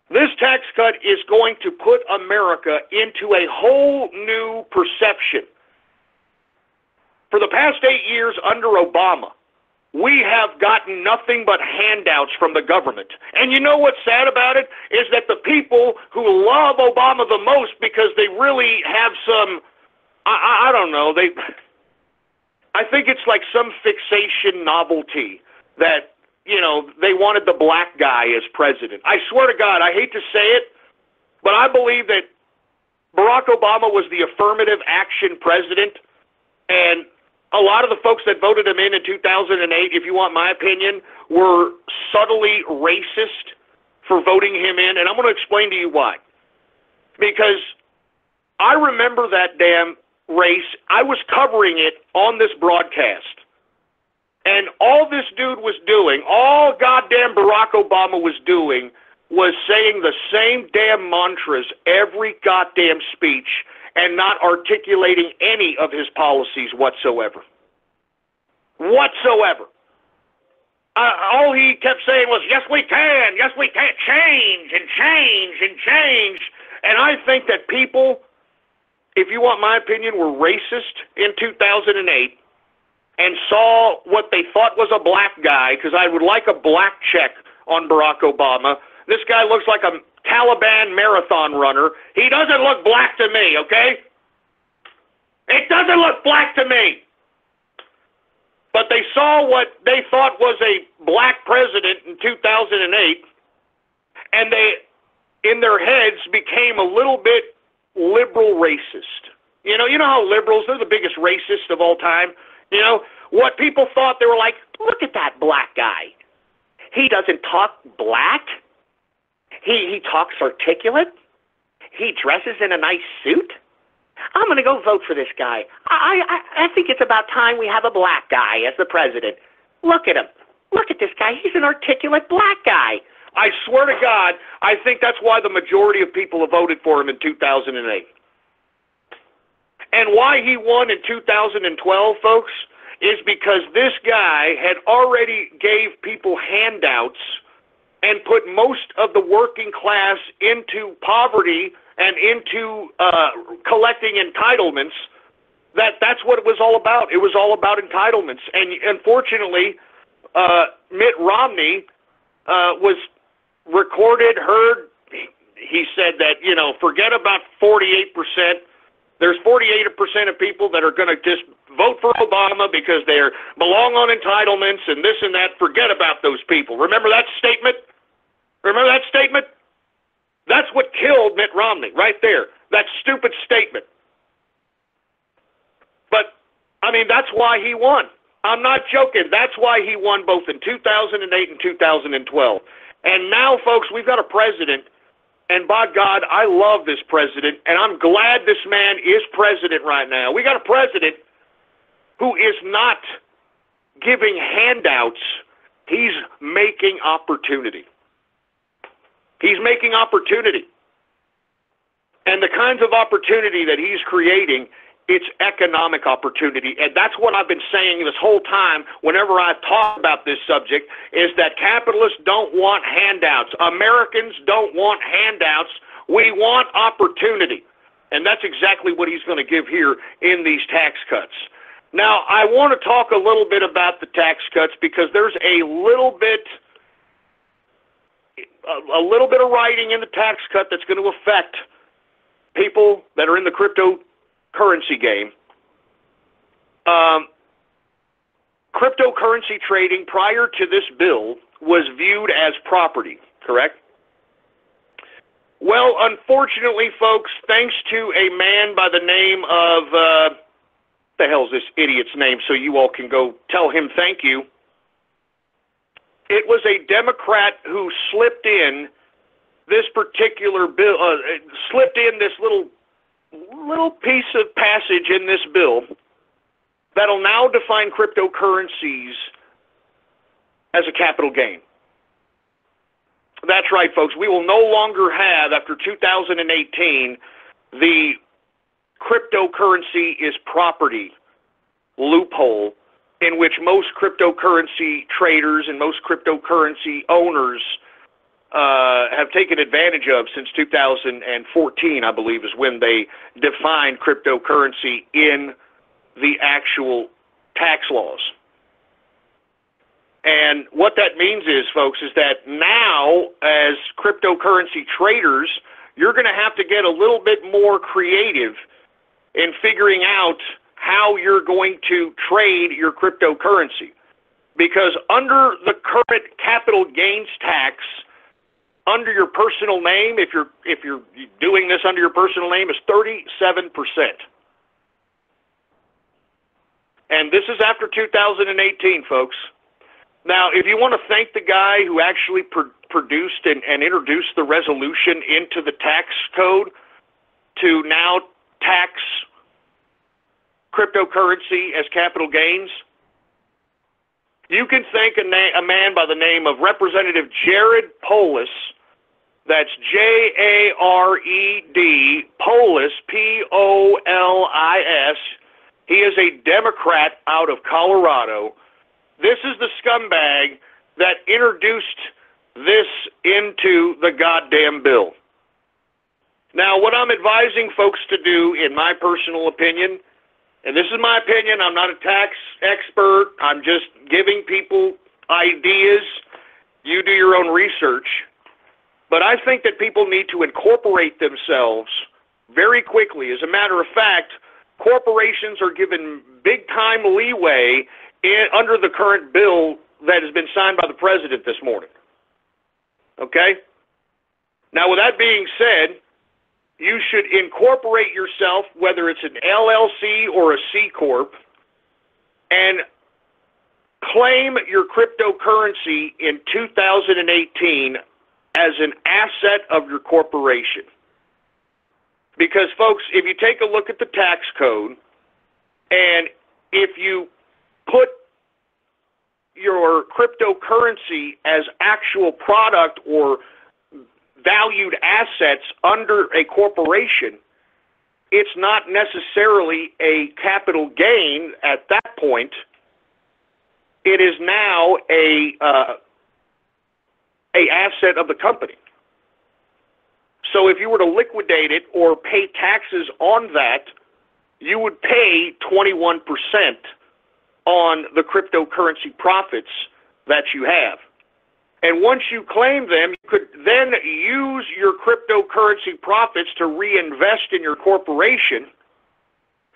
This tax cut is going to put America into a whole new perception. For the past 8 years under Obama, we have gotten nothing but handouts from the government. And you know what's sad about it? Is that the people who love Obama the most because they really have some, I don't know, I think it's like some fixation novelty that, you know, they wanted the black guy as president. I swear to God, I hate to say it, but I believe that Barack Obama was the affirmative action president, and a lot of the folks that voted him in 2008, if you want my opinion, were subtly racist for voting him in, and I'm going to explain to you why. Because I remember that damn race. I was covering it on this broadcast, and all this dude was doing, all goddamn Barack Obama was doing, was saying the same damn mantras every goddamn speech, and not articulating any of his policies whatsoever. All he kept saying was, yes, we can, change and change and change. And I think that people, if you want my opinion, were racist in 2008 and saw what they thought was a black guy, because I would like a black check on Barack Obama. This guy looks like a Taliban marathon runner. He doesn't look black to me, okay? It doesn't look black to me. But they saw what they thought was a black president in 2008, and they, in their heads, became a little bit liberal racist. You know how liberals, they're the biggest racists of all time. You know, what people thought, they were like, look at that black guy. He doesn't talk black. He talks articulate. He dresses in a nice suit. I'm going to go vote for this guy. I think it's about time we have a black guy as the president. Look at him. Look at this guy. He's an articulate black guy. I swear to God, I think that's why the majority of people have voted for him in 2008. And why he won in 2012, folks, is because this guy had already gave people handouts and put most of the working class into poverty and into collecting entitlements. That's what it was all about. It was all about entitlements. And unfortunately, Mitt Romney was recorded, heard. He said that, forget about 48%. There's 48% of people that are going to just vote for Obama because they belong on entitlements and this and that. Forget about those people. Remember that statement? That's what killed Mitt Romney right there. That stupid statement. But, that's why he won. I'm not joking. That's why he won both in 2008 and 2012. And now, folks, we've got a president, and by God, I love this president, and I'm glad this man is president right now. We got a president who is not giving handouts. He's making opportunity. He's making opportunity. And the kinds of opportunity that he's creating, it's economic opportunity. And that's what I've been saying this whole time whenever I talk about this subject, is that capitalists don't want handouts. Americans don't want handouts. We want opportunity. And that's exactly what he's going to give here in these tax cuts. Now, I want to talk a little bit about the tax cuts because there's a little bit of writing in the tax cut that's going to affect people that are in the cryptocurrency game. Cryptocurrency trading prior to this bill was viewed as property, correct? Well, unfortunately, folks, thanks to a man by the name of, the hell's this idiot's name, so you all can go tell him thank you. It was a Democrat who slipped in this particular bill, slipped in this little piece of passage in this bill that'll now define cryptocurrencies as a capital gain. That's right, folks. We will no longer have, after 2018, the cryptocurrency is property loophole in which most cryptocurrency traders and most cryptocurrency owners have taken advantage of since 2014, I believe, is when they defined cryptocurrency in the actual tax laws. And what that means is, folks, is that now, as cryptocurrency traders, you're going to have to get a little bit more creative in figuring out how you're going to trade your cryptocurrency. Because under the current capital gains tax, under your personal name, if you're doing this under your personal name, is 37%. And this is after 2018, folks. Now, if you want to thank the guy who actually produced and introduced the resolution into the tax code to now tax cryptocurrency as capital gains, you can thank a man by the name of Representative Jared Polis. That's Jared Polis, Polis. He is a Democrat out of Colorado. This is the scumbag that introduced this into the goddamn bill. Now, what I'm advising folks to do, in my personal opinion, and this is my opinion, I'm not a tax expert, I'm just giving people ideas, you do your own research, but I think that people need to incorporate themselves very quickly. As a matter of fact, corporations are given big-time leeway under the current bill that has been signed by the president this morning. Okay? Now, with that being said, you should incorporate yourself, whether it's an LLC or a C Corp, and claim your cryptocurrency in 2018 as an asset of your corporation. Because, folks, if you take a look at the tax code, and if you put your cryptocurrency as actual product or valued assets under a corporation, it's not necessarily a capital gain at that point. It is now a asset of the company. So if you were to liquidate it or pay taxes on that, you would pay 21% on the cryptocurrency profits that you have. And once you claim them, you could then use your cryptocurrency profits to reinvest in your corporation.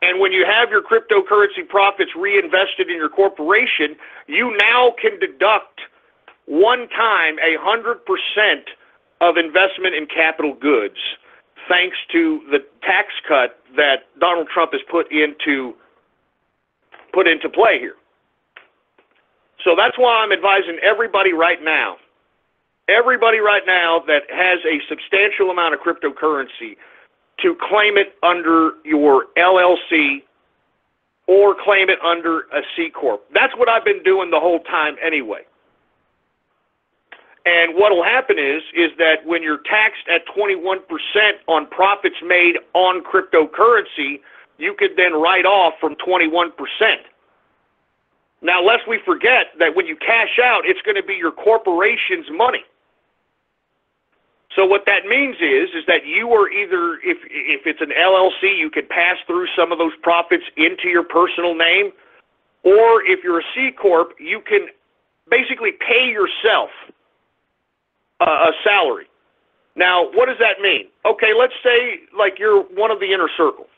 And when you have your cryptocurrency profits reinvested in your corporation, you now can deduct one time 100% of investment in capital goods, thanks to the tax cut that Donald Trump has put into play here. So that's why I'm advising everybody right now that has a substantial amount of cryptocurrency to claim it under your LLC or claim it under a C Corp. That's what I've been doing the whole time anyway. And what will happen is that when you're taxed at 21% on profits made on cryptocurrency, you could then write off from 21%. Now, lest we forget that when you cash out, it's going to be your corporation's money. So what that means is that you are either, if it's an LLC, you could pass through some of those profits into your personal name, or if you're a C Corp, you can basically pay yourself a salary. Now, what does that mean? Okay, let's say like you're one of the inner circle.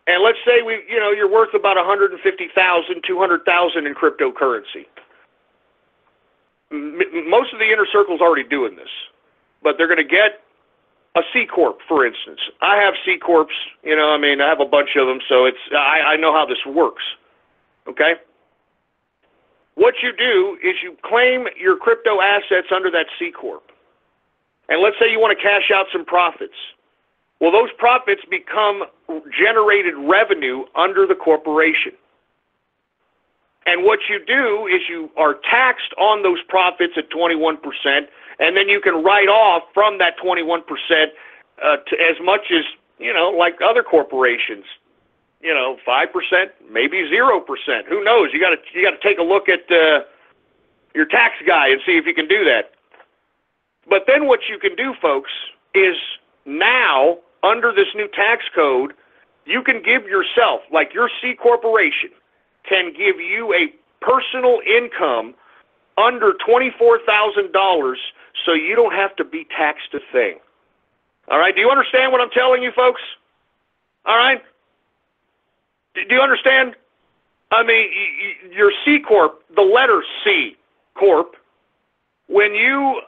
And let's say you're worth about $150,000, $200,000 in cryptocurrency. Most of the inner circle's already doing this, but they're going to get a C Corp, for instance. I have C Corps, I have a bunch of them, so I know how this works. Okay? What you do is you claim your crypto assets under that C Corp. And let's say you want to cash out some profits. Well, those profits become generated revenue under the corporation. And what you do is you are taxed on those profits at 21%, and then you can write off from that 21% to as much as, like other corporations, 5%, maybe 0%. Who knows? You got to take a look at your tax guy and see if you can do that. But then what you can do, folks, is now, under this new tax code, you can give yourself, like your C corporation, can give you a personal income under $24,000 so you don't have to be taxed a thing. All right? Do you understand what I'm telling you, folks? All right? Do you understand? I mean, your C Corp, the letter C Corp, when you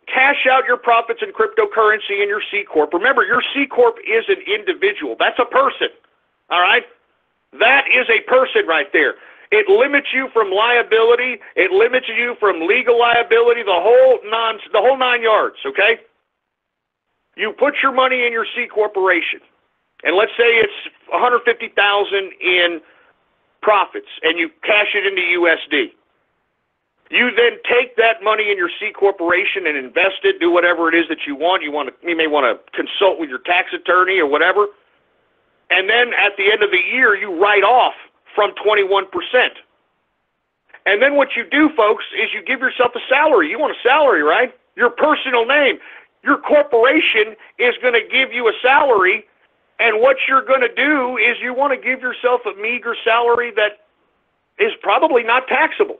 cash out your profits in cryptocurrency in your C Corp, remember, your C Corp is an individual. That's a person. All right? That is a person right there. It limits you from liability. It limits you from legal liability, the whole 9 yards, okay? You put your money in your C corporation, and let's say it's $150,000 in profits, and you cash it into USD. You then take that money in your C corporation and invest it, do whatever it is that you want. You may want to consult with your tax attorney or whatever. And then at the end of the year, you write off from 21%. And then what you do, folks, is you give yourself a salary. You want a salary, right? Your personal name. Your corporation is going to give you a salary, and what you're going to do is you want to give yourself a meager salary that is probably not taxable.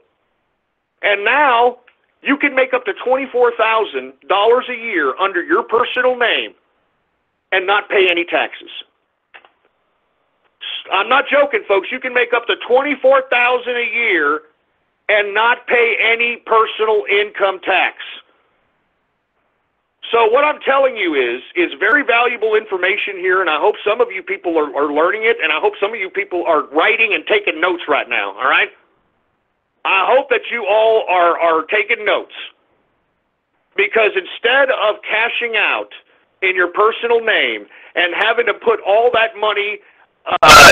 And now you can make up to $24,000 a year under your personal name and not pay any taxes. I'm not joking, folks. You can make up to $24,000 a year and not pay any personal income tax. So what I'm telling you is very valuable information here, and I hope some of you people are learning it, and I hope some of you people are writing and taking notes right now, all right? I hope that you all are taking notes, because instead of cashing out in your personal name and having to put all that money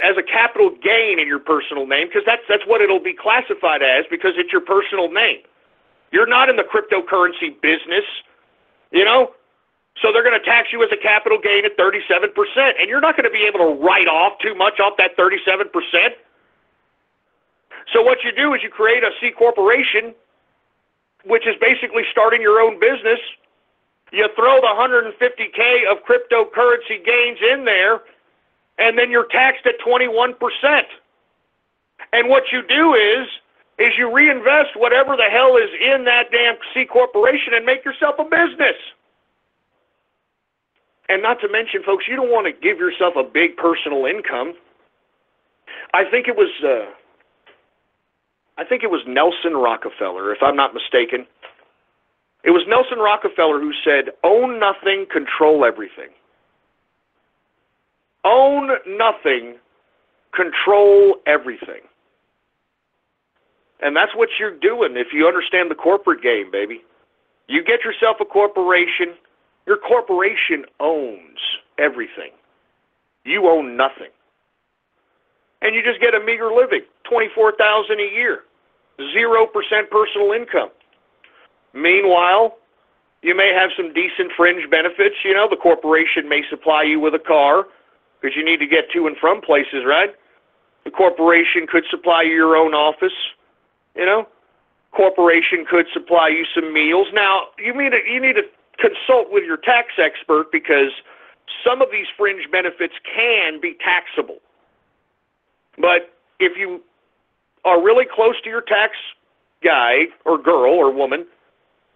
as a capital gain in your personal name, because that's what it'll be classified as, because it's your personal name. You're not in the cryptocurrency business, so they're going to tax you as a capital gain at 37%, and you're not going to be able to write off too much off that 37%. So what you do is you create a C corporation, which is basically starting your own business. You throw the $150K of cryptocurrency gains in there, and then you're taxed at 21%. And what you do is you reinvest whatever the hell is in that damn C corporation and make yourself a business. And not to mention, folks, you don't want to give yourself a big personal income. I think it was Nelson Rockefeller, if I'm not mistaken. It was Nelson Rockefeller who said, "Own nothing, control everything." Own nothing, control everything. And that's what you're doing if you understand the corporate game, baby. You get yourself a corporation. Your corporation owns everything. You own nothing. And you just get a meager living, $24,000 a year, 0% personal income. Meanwhile, you may have some decent fringe benefits. The corporation may supply you with a car, because you need to get to and from places, right? The corporation could supply you your own office, Corporation could supply you some meals. Now, you need to consult with your tax expert, because some of these fringe benefits can be taxable. But if you are really close to your tax guy or girl or woman,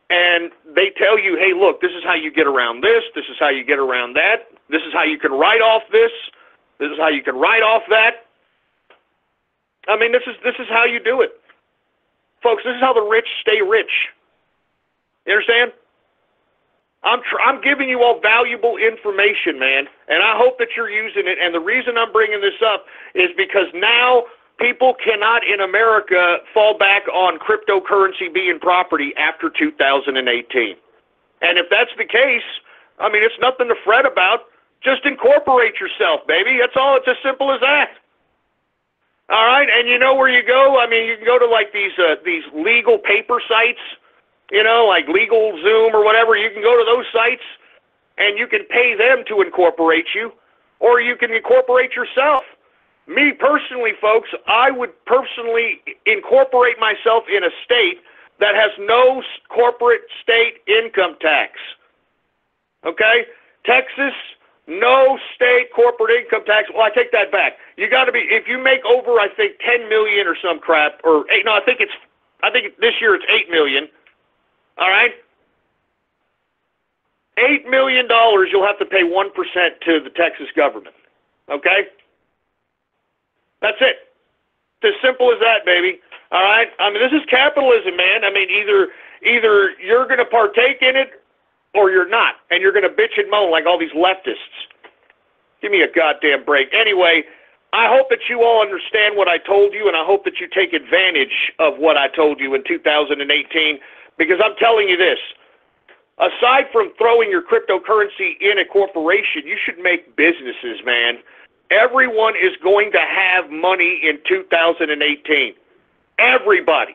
and they tell you, hey, look, this is how you get around this is how you get around that, this is how you can write off this is how you can write off that. I mean, this is how you do it. Folks, this is how the rich stay rich. You understand? I'm giving you all valuable information, man, and I hope that you're using it. And the reason I'm bringing this up is because now people cannot in America fall back on cryptocurrency being property after 2018. And if that's the case, I mean, it's nothing to fret about. Just incorporate yourself, baby. That's all. It's as simple as that. All right, and you know where you go? I mean, you can go to like these legal paper sites, like LegalZoom or whatever. You can go to those sites, and you can pay them to incorporate you, or you can incorporate yourself. Me personally, folks, I would personally incorporate myself in a state that has no corporate state income tax. Okay? Texas, no state corporate income tax. Well, I take that back. You got to be, if you make over, I think, 10 million or some crap, or eight, no, I think this year it's 8 million. All right? $8 million, you'll have to pay 1% to the Texas government. Okay? That's it. It's as simple as that, baby. All right? I mean, this is capitalism, man. I mean, either you're going to partake in it or you're not, and you're going to bitch and moan like all these leftists. Give me a goddamn break. Anyway, I hope that you all understand what I told you, and I hope that you take advantage of what I told you in 2018, because I'm telling you this. Aside from throwing your cryptocurrency in a corporation, you should make businesses, man. Everyone is going to have money in 2018. Everybody.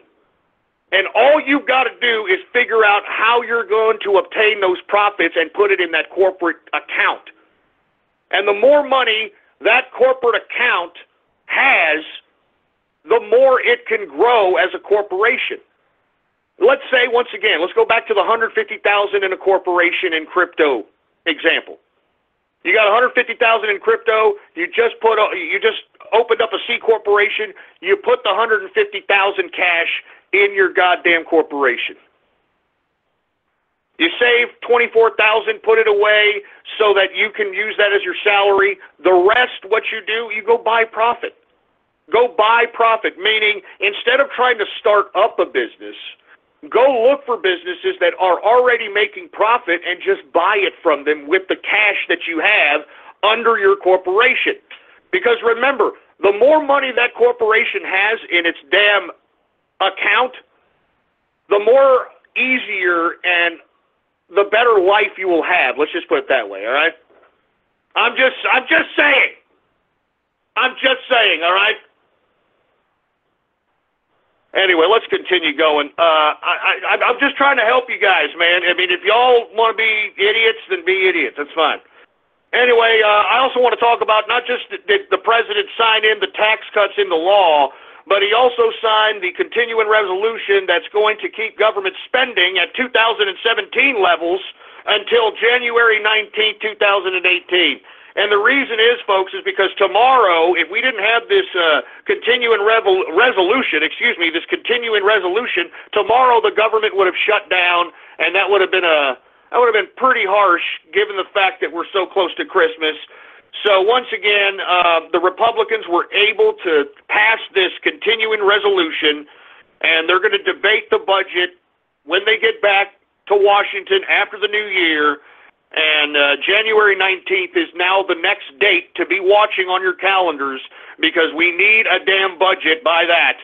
And all you've got to do is figure out how you're going to obtain those profits and put it in that corporate account. And the more money that corporate account has, the more it can grow as a corporation. Let's say, once again, let's go back to the $150,000 in a corporation in crypto example. You got $150,000 in crypto. You just opened up a C corporation. You put the $150,000 cash in your goddamn corporation. You save $24,000, put it away so that you can use that as your salary. The rest, what you do, you go buy profit. Go buy profit, meaning instead of trying to start up a business, go look for businesses that are already making profit and just buy it from them with the cash that you have under your corporation. Because remember, the more money that corporation has in its damn account, the more easier and the better life you will have. Let's just put it that way, all right? I'm just saying. I'm just saying, all right? Anyway, let's continue going. I'm just trying to help you guys, man. I mean, if y'all want to be idiots, then be idiots. That's fine. Anyway, I also want to talk about not just did the president sign in the tax cuts into law, but he also signed the continuing resolution that's going to keep government spending at 2017 levels until January 19, 2018. And the reason is, folks, is because tomorrow, if we didn't have this continuing resolution, tomorrow the government would have shut down, and that would have been pretty harsh, given the fact that we're so close to Christmas. So once again, the Republicans were able to pass this continuing resolution, and they're going to debate the budget when they get back to Washington after the new year. And January 19th is now the next date to be watching on your calendars, because we need a damn budget by that.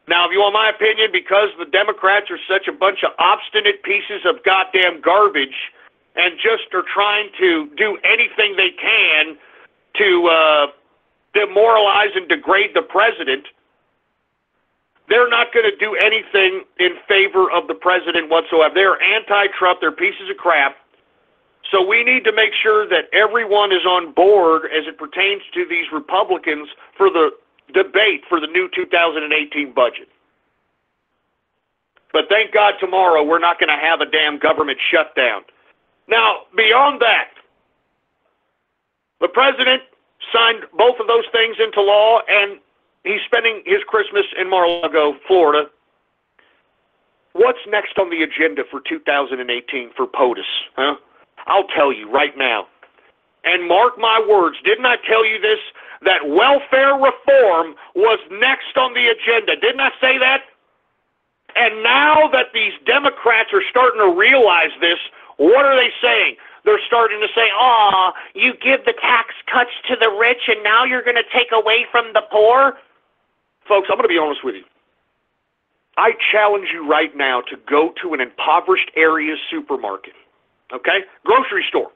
Now, if you want my opinion, because the Democrats are such a bunch of obstinate pieces of goddamn garbage and just are trying to do anything they can to demoralize and degrade the president, they're not going to do anything in favor of the president whatsoever. They're anti-Trump. They're pieces of crap. So we need to make sure that everyone is on board as it pertains to these Republicans for the debate for the new 2018 budget. But thank God tomorrow we're not going to have a damn government shutdown. Now, beyond that, the president signed both of those things into law, and he's spending his Christmas in Mar-a-Lago, Florida. What's next on the agenda for 2018 for POTUS, huh? I'll tell you right now. And mark my words, didn't I tell you this? That welfare reform was next on the agenda. Didn't I say that? And now that these Democrats are starting to realize this, what are they saying? They're starting to say, you give the tax cuts to the rich and now you're going to take away from the poor? Folks, I'm going to be honest with you. I challenge you right now to go to an impoverished area supermarket. Okay? Grocery store.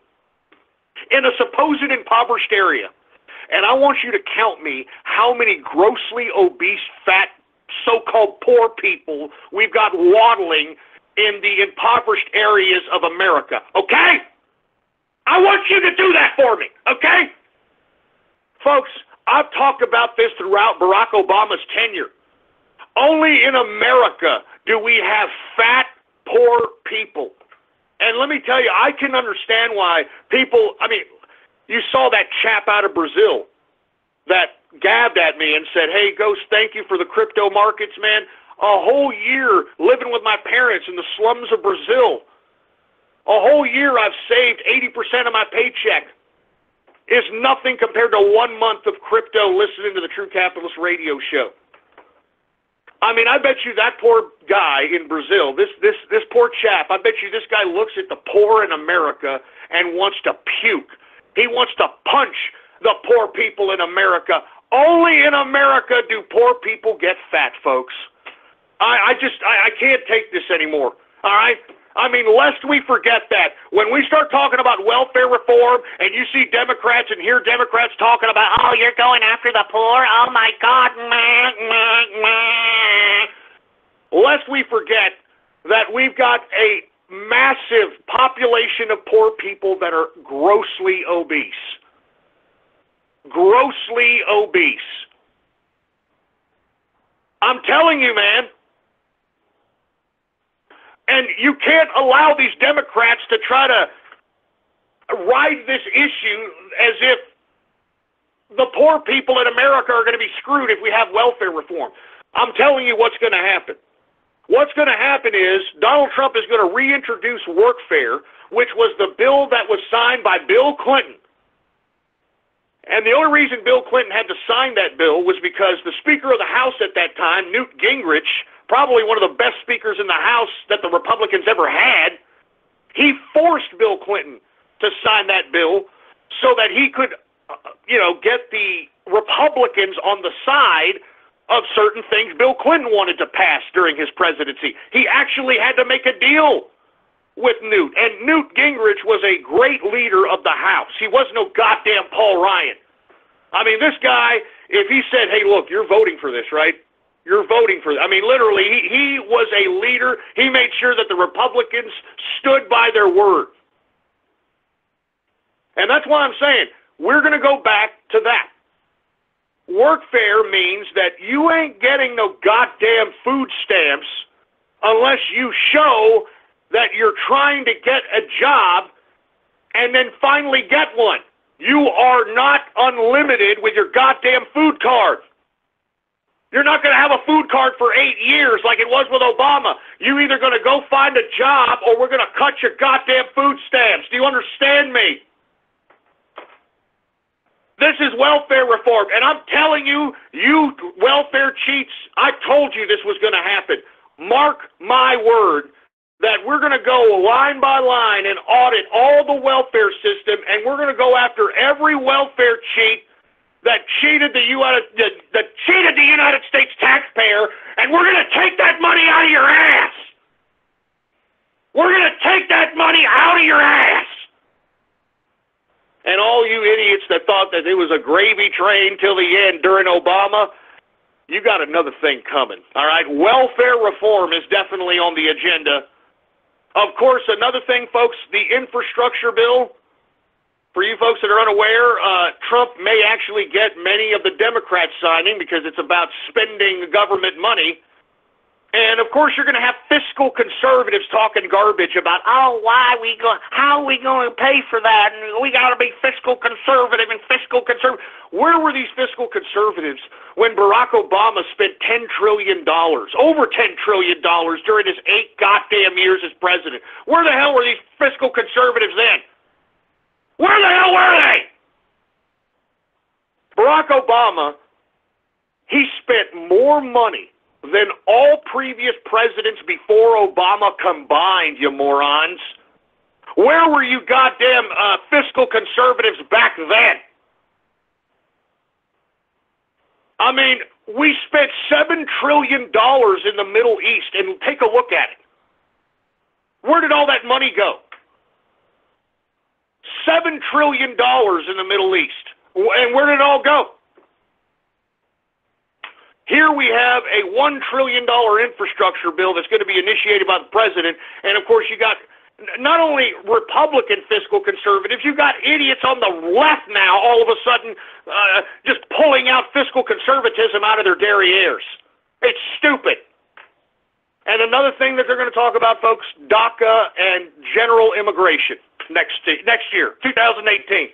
In a supposed impoverished area. and I want you to count me how many grossly obese, fat, so-called poor people we've got waddling in the impoverished areas of America, okay? I want you to do that for me, okay? Folks, I've talked about this throughout Barack Obama's tenure. Only in America do we have fat, poor people. And let me tell you, I can understand why people, I mean, you saw that chap out of Brazil that gabbed at me and said, hey, Ghost, thank you for the crypto markets, man. A whole year living with my parents in the slums of Brazil. A whole year I've saved 80% of my paycheck. Is nothing compared to 1 month of crypto listening to the True Capitalist radio show. I mean, I bet you that poor guy in Brazil, this poor chap, I bet you this guy looks at the poor in America and wants to puke. He wants to punch the poor people in America. Only in America do poor people get fat, folks. I can't take this anymore, all right? I mean, lest we forget that. When we start talking about welfare reform and you see Democrats and hear Democrats talking about, oh, you're going after the poor? Oh, my God. Lest we forget that we've got a massive population of poor people that are grossly obese. Grossly obese. I'm telling you, man. And you can't allow these Democrats to try to ride this issue as if the poor people in America are going to be screwed if we have welfare reform. I'm telling you what's going to happen. What's going to happen is Donald Trump is going to reintroduce workfare, which was the bill that was signed by Bill Clinton. And the only reason Bill Clinton had to sign that bill was because the Speaker of the House at that time, Newt Gingrich, probably one of the best speakers in the House that the Republicans ever had, he forced Bill Clinton to sign that bill so that he could, get the Republicans on the side of certain things Bill Clinton wanted to pass during his presidency. He actually had to make a deal with Newt, and Newt Gingrich was a great leader of the House. He was no goddamn Paul Ryan. I mean, this guy, if he said, hey, look, you're voting for this, right? You're voting for, literally, he was a leader. He made sure that the Republicans stood by their word. And that's why I'm saying, we're going to go back to that. Workfare means that you ain't getting no goddamn food stamps unless you show that you're trying to get a job and then finally get one. You are not unlimited with your goddamn food card. You're not going to have a food card for 8 years like it was with Obama. You're either going to go find a job or we're going to cut your goddamn food stamps. Do you understand me? This is welfare reform. And I'm telling you, you welfare cheats, I told you this was going to happen. Mark my word that we're going to go line by line and audit all the welfare system, and we're going to go after every welfare cheat that cheated the United States taxpayer, and we're going to take that money out of your ass. We're going to take that money out of your ass. And all you idiots that thought that it was a gravy train till the end during Obama, you got another thing coming, all right? Welfare reform is definitely on the agenda. Of course, another thing, folks, the infrastructure bill. For you folks that are unaware, Trump may actually get many of the Democrats signing because it's about spending government money. And, of course, you're going to have fiscal conservatives talking garbage about, how are we going to pay for that? And we got to be fiscal conservative and fiscal conservative. Where were these fiscal conservatives when Barack Obama spent $10 trillion, over $10 trillion during his 8 goddamn years as president? Where the hell were these fiscal conservatives then? Where the hell were they? Barack Obama, he spent more money than all previous presidents before Obama combined, you morons. Where were you goddamn fiscal conservatives back then? I mean, we spent $7 trillion in the Middle East, and take a look at it. Where did all that money go? $7 trillion in the Middle East. And where did it all go? Here we have a $1 trillion infrastructure bill that's going to be initiated by the president, and of course you got not only Republican fiscal conservatives, you've got idiots on the left now all of a sudden just pulling out fiscal conservatism out of their derrieres. It's stupid. And another thing that they're going to talk about, folks, DACA and general immigration next year, 2018.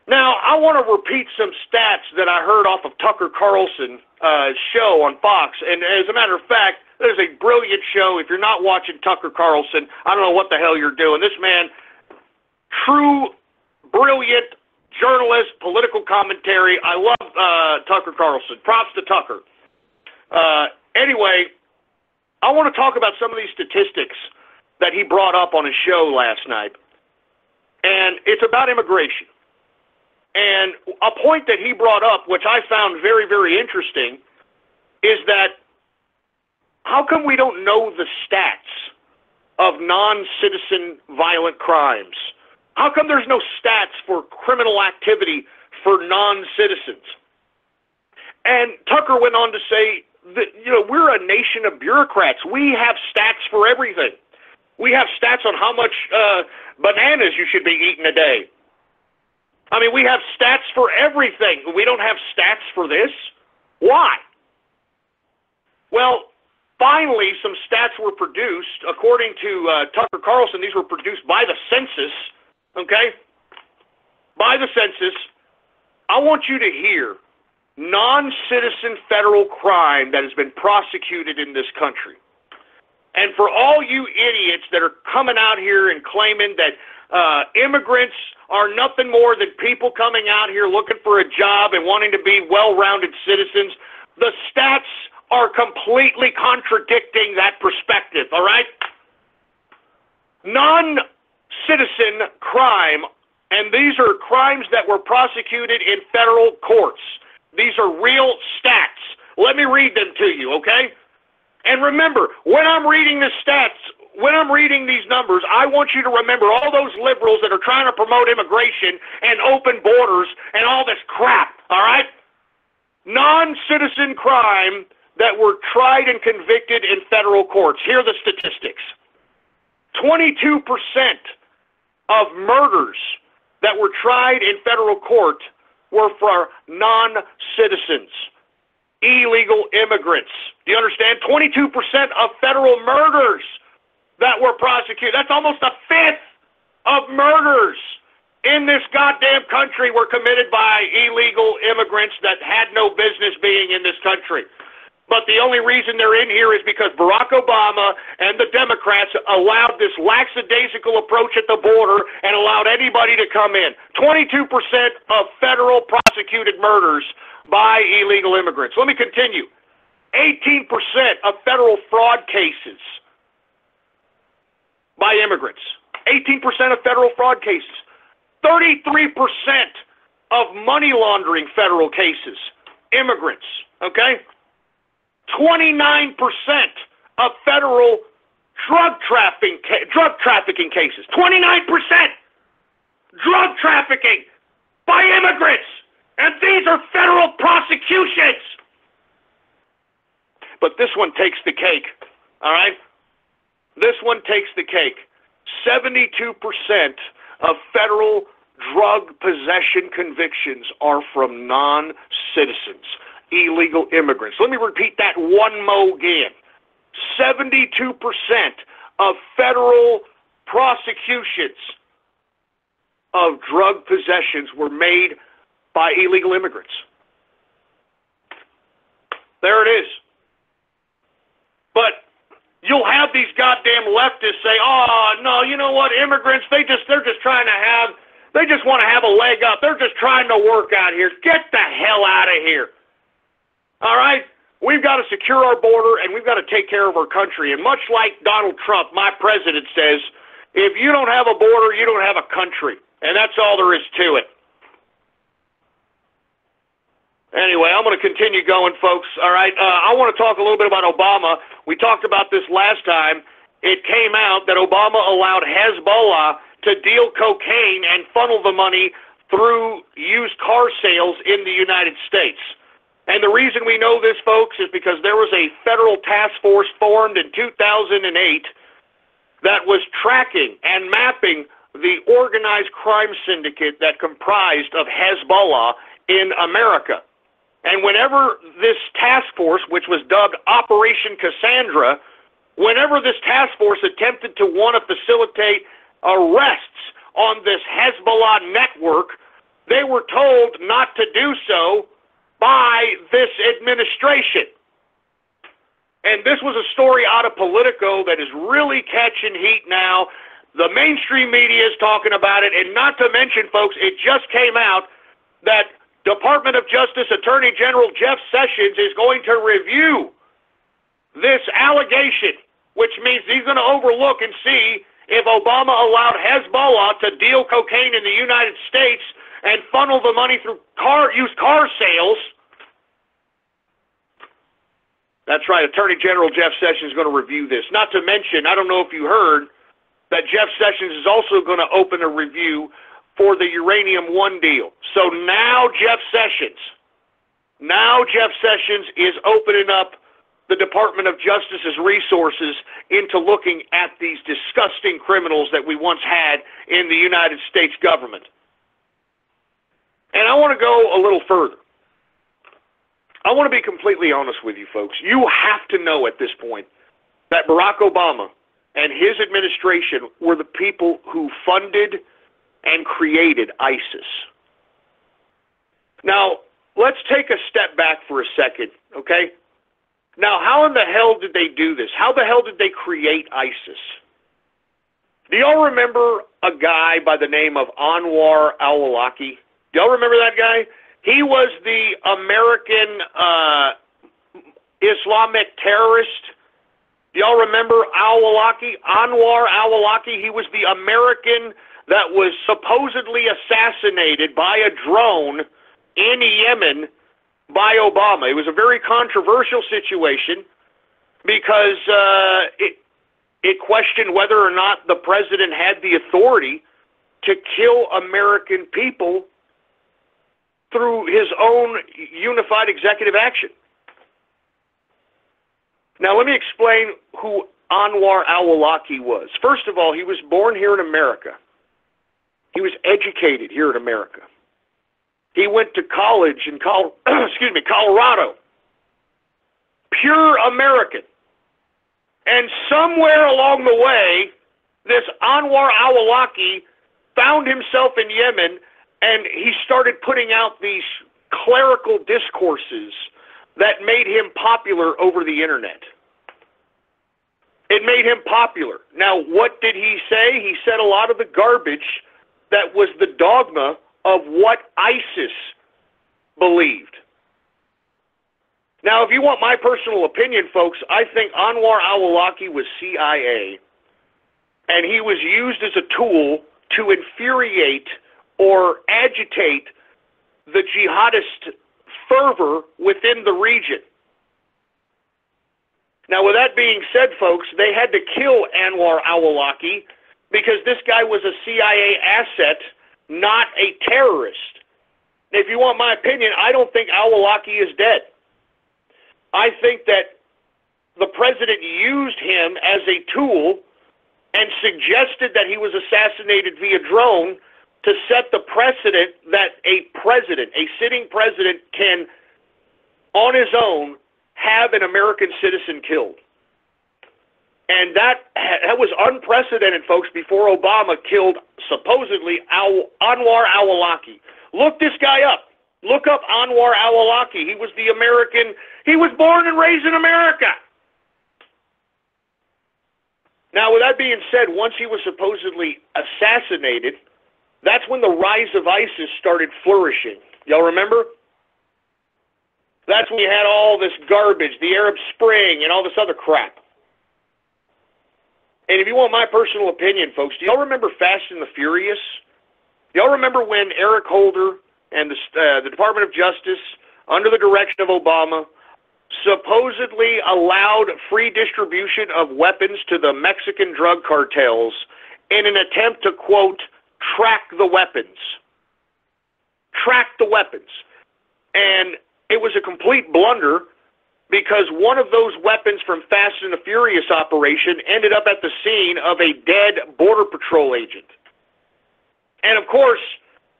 Now, I want to repeat some stats that I heard off of Tucker Carlson's show on Fox. And as a matter of fact, there's a brilliant show. If you're not watching Tucker Carlson, I don't know what the hell you're doing. This man, true, brilliant journalist, political commentary. I love Tucker Carlson. Props to Tucker. Anyway, I want to talk about some of these statistics that he brought up on his show last night. And it's about immigration. And a point that he brought up, which I found very, very interesting, is that how come we don't know the stats of non-citizen violent crimes? How come there's no stats for criminal activity for non-citizens? And Tucker went on to say that, we're a nation of bureaucrats. We have stats for everything. We have stats on how much bananas you should be eating a day. I mean, we have stats for everything. We don't have stats for this? Why? Well, finally, some stats were produced. According to Tucker Carlson, these were produced by the census, okay? By the census. I want you to hear non-citizen federal crime that has been prosecuted in this country. And for all you idiots that are coming out here and claiming that immigrants are nothing more than people coming out here looking for a job and wanting to be well-rounded citizens, the stats are completely contradicting that perspective, all right? Non-citizen crime, and these are crimes that were prosecuted in federal courts. These are real stats. Let me read them to you, okay? And remember, when I'm reading the stats, when I'm reading these numbers, I want you to remember all those liberals that are trying to promote immigration and open borders and all this crap, all right? Non-citizen crime that were tried and convicted in federal courts. Here are the statistics. 22% of murders that were tried in federal court were for non-citizens, illegal immigrants. Do you understand? 22% of federal murders that were prosecuted. That's almost a fifth of murders in this goddamn country were committed by illegal immigrants that had no business being in this country. But the only reason they're in here is because Barack Obama and the Democrats allowed this lackadaisical approach at the border and allowed anybody to come in. 22% of federal prosecuted murders by illegal immigrants. Let me continue. 18% of federal fraud cases by immigrants. 18% of federal fraud cases. 33% of money laundering federal cases. Immigrants, okay? 29% of federal drug trafficking cases. 29% drug trafficking by immigrants. And these are federal prosecutions. But this one takes the cake, all right? This one takes the cake. 72% of federal drug possession convictions are from non-citizens, illegal immigrants. Let me repeat that one more again. 72% of federal prosecutions of drug possessions were made by illegal immigrants. There it is. But you'll have these goddamn leftists say, "Oh, no, you know what? Immigrants, they're just trying to have, they just want to have a leg up. They're just trying to work out here. Get the hell out of here." All right? We've got to secure our border, and we've got to take care of our country. And much like Donald Trump, my president says, if you don't have a border, you don't have a country. And that's all there is to it. Anyway, I'm going to continue going, folks. All right, I want to talk a little bit about Obama. We talked about this last time. It came out that Obama allowed Hezbollah to deal cocaine and funnel the money through used car sales in the United States. And the reason we know this, folks, is because there was a federal task force formed in 2008 that was tracking and mapping the organized crime syndicate that comprised of Hezbollah in America. And whenever this task force, which was dubbed Operation Cassandra, whenever this task force attempted to want to facilitate arrests on this Hezbollah network, they were told not to do so by this administration. And this was a story out of Politico that is really catching heat now. The mainstream media is talking about it, and not to mention, folks, it just came out that Department of Justice Attorney General Jeff Sessions is going to review this allegation, which means he's going to overlook and see if Obama allowed Hezbollah to deal cocaine in the United States and funnel the money through used car sales. That's right, Attorney General Jeff Sessions is going to review this. Not to mention, I don't know if you heard, that Jeff Sessions is also going to open a review for the Uranium One deal. So now Jeff Sessions is opening up the Department of Justice's resources into looking at these disgusting criminals that we once had in the United States government. And I want to go a little further. I want to be completely honest with you, folks. You have to know at this point that Barack Obama and his administration were the people who funded and created ISIS. Now, let's take a step back for a second, okay? Now, how in the hell did they do this? How the hell did they create ISIS? Do y'all remember a guy by the name of Anwar al-Awlaki? Do y'all remember that guy? He was the American Islamic terrorist. Do y'all remember al-Awlaki? Anwar al-Awlaki, he was the American that was supposedly assassinated by a drone in Yemen by Obama. It was a very controversial situation because it questioned whether or not the president had the authority to kill American people through his own unified executive action. Now, let me explain who Anwar al-Awlaki was. First of all, he was born here in America. He was educated here in America. He went to college in Colorado. Pure American. And somewhere along the way, this Anwar al-Awlaki found himself in Yemen, and he started putting out these clerical discourses that made him popular over the internet. It made him popular. Now, what did he say? He said a lot of the garbage that was the dogma of what ISIS believed. Now, if you want my personal opinion, folks, I think Anwar al-Awlaki was CIA, and he was used as a tool to infuriate or agitate the jihadist fervor within the region. Now, with that being said, folks, they had to kill Anwar al-Awlaki because this guy was a CIA asset, not a terrorist. If you want my opinion, I don't think al-Awlaki is dead. I think that the president used him as a tool and suggested that he was assassinated via drone to set the precedent that a sitting president can, on his own, have an American citizen killed. And that was unprecedented, folks, before Obama killed, supposedly, Anwar al-Awlaki. Look this guy up. Look up Anwar al-Awlaki. He was the American. He was born and raised in America. Now, with that being said, once he was supposedly assassinated, that's when the rise of ISIS started flourishing. Y'all remember? That's when you had all this garbage, the Arab Spring, and all this other crap. And if you want my personal opinion, folks, do y'all remember Fast and the Furious? Do y'all remember when Eric Holder and the Department of Justice, under the direction of Obama, supposedly allowed free distribution of weapons to the Mexican drug cartels in an attempt to, quote, track the weapons? track the weapons. And it was a complete blunder because one of those weapons from Fast and the Furious operation ended up at the scene of a dead Border Patrol agent. And of course,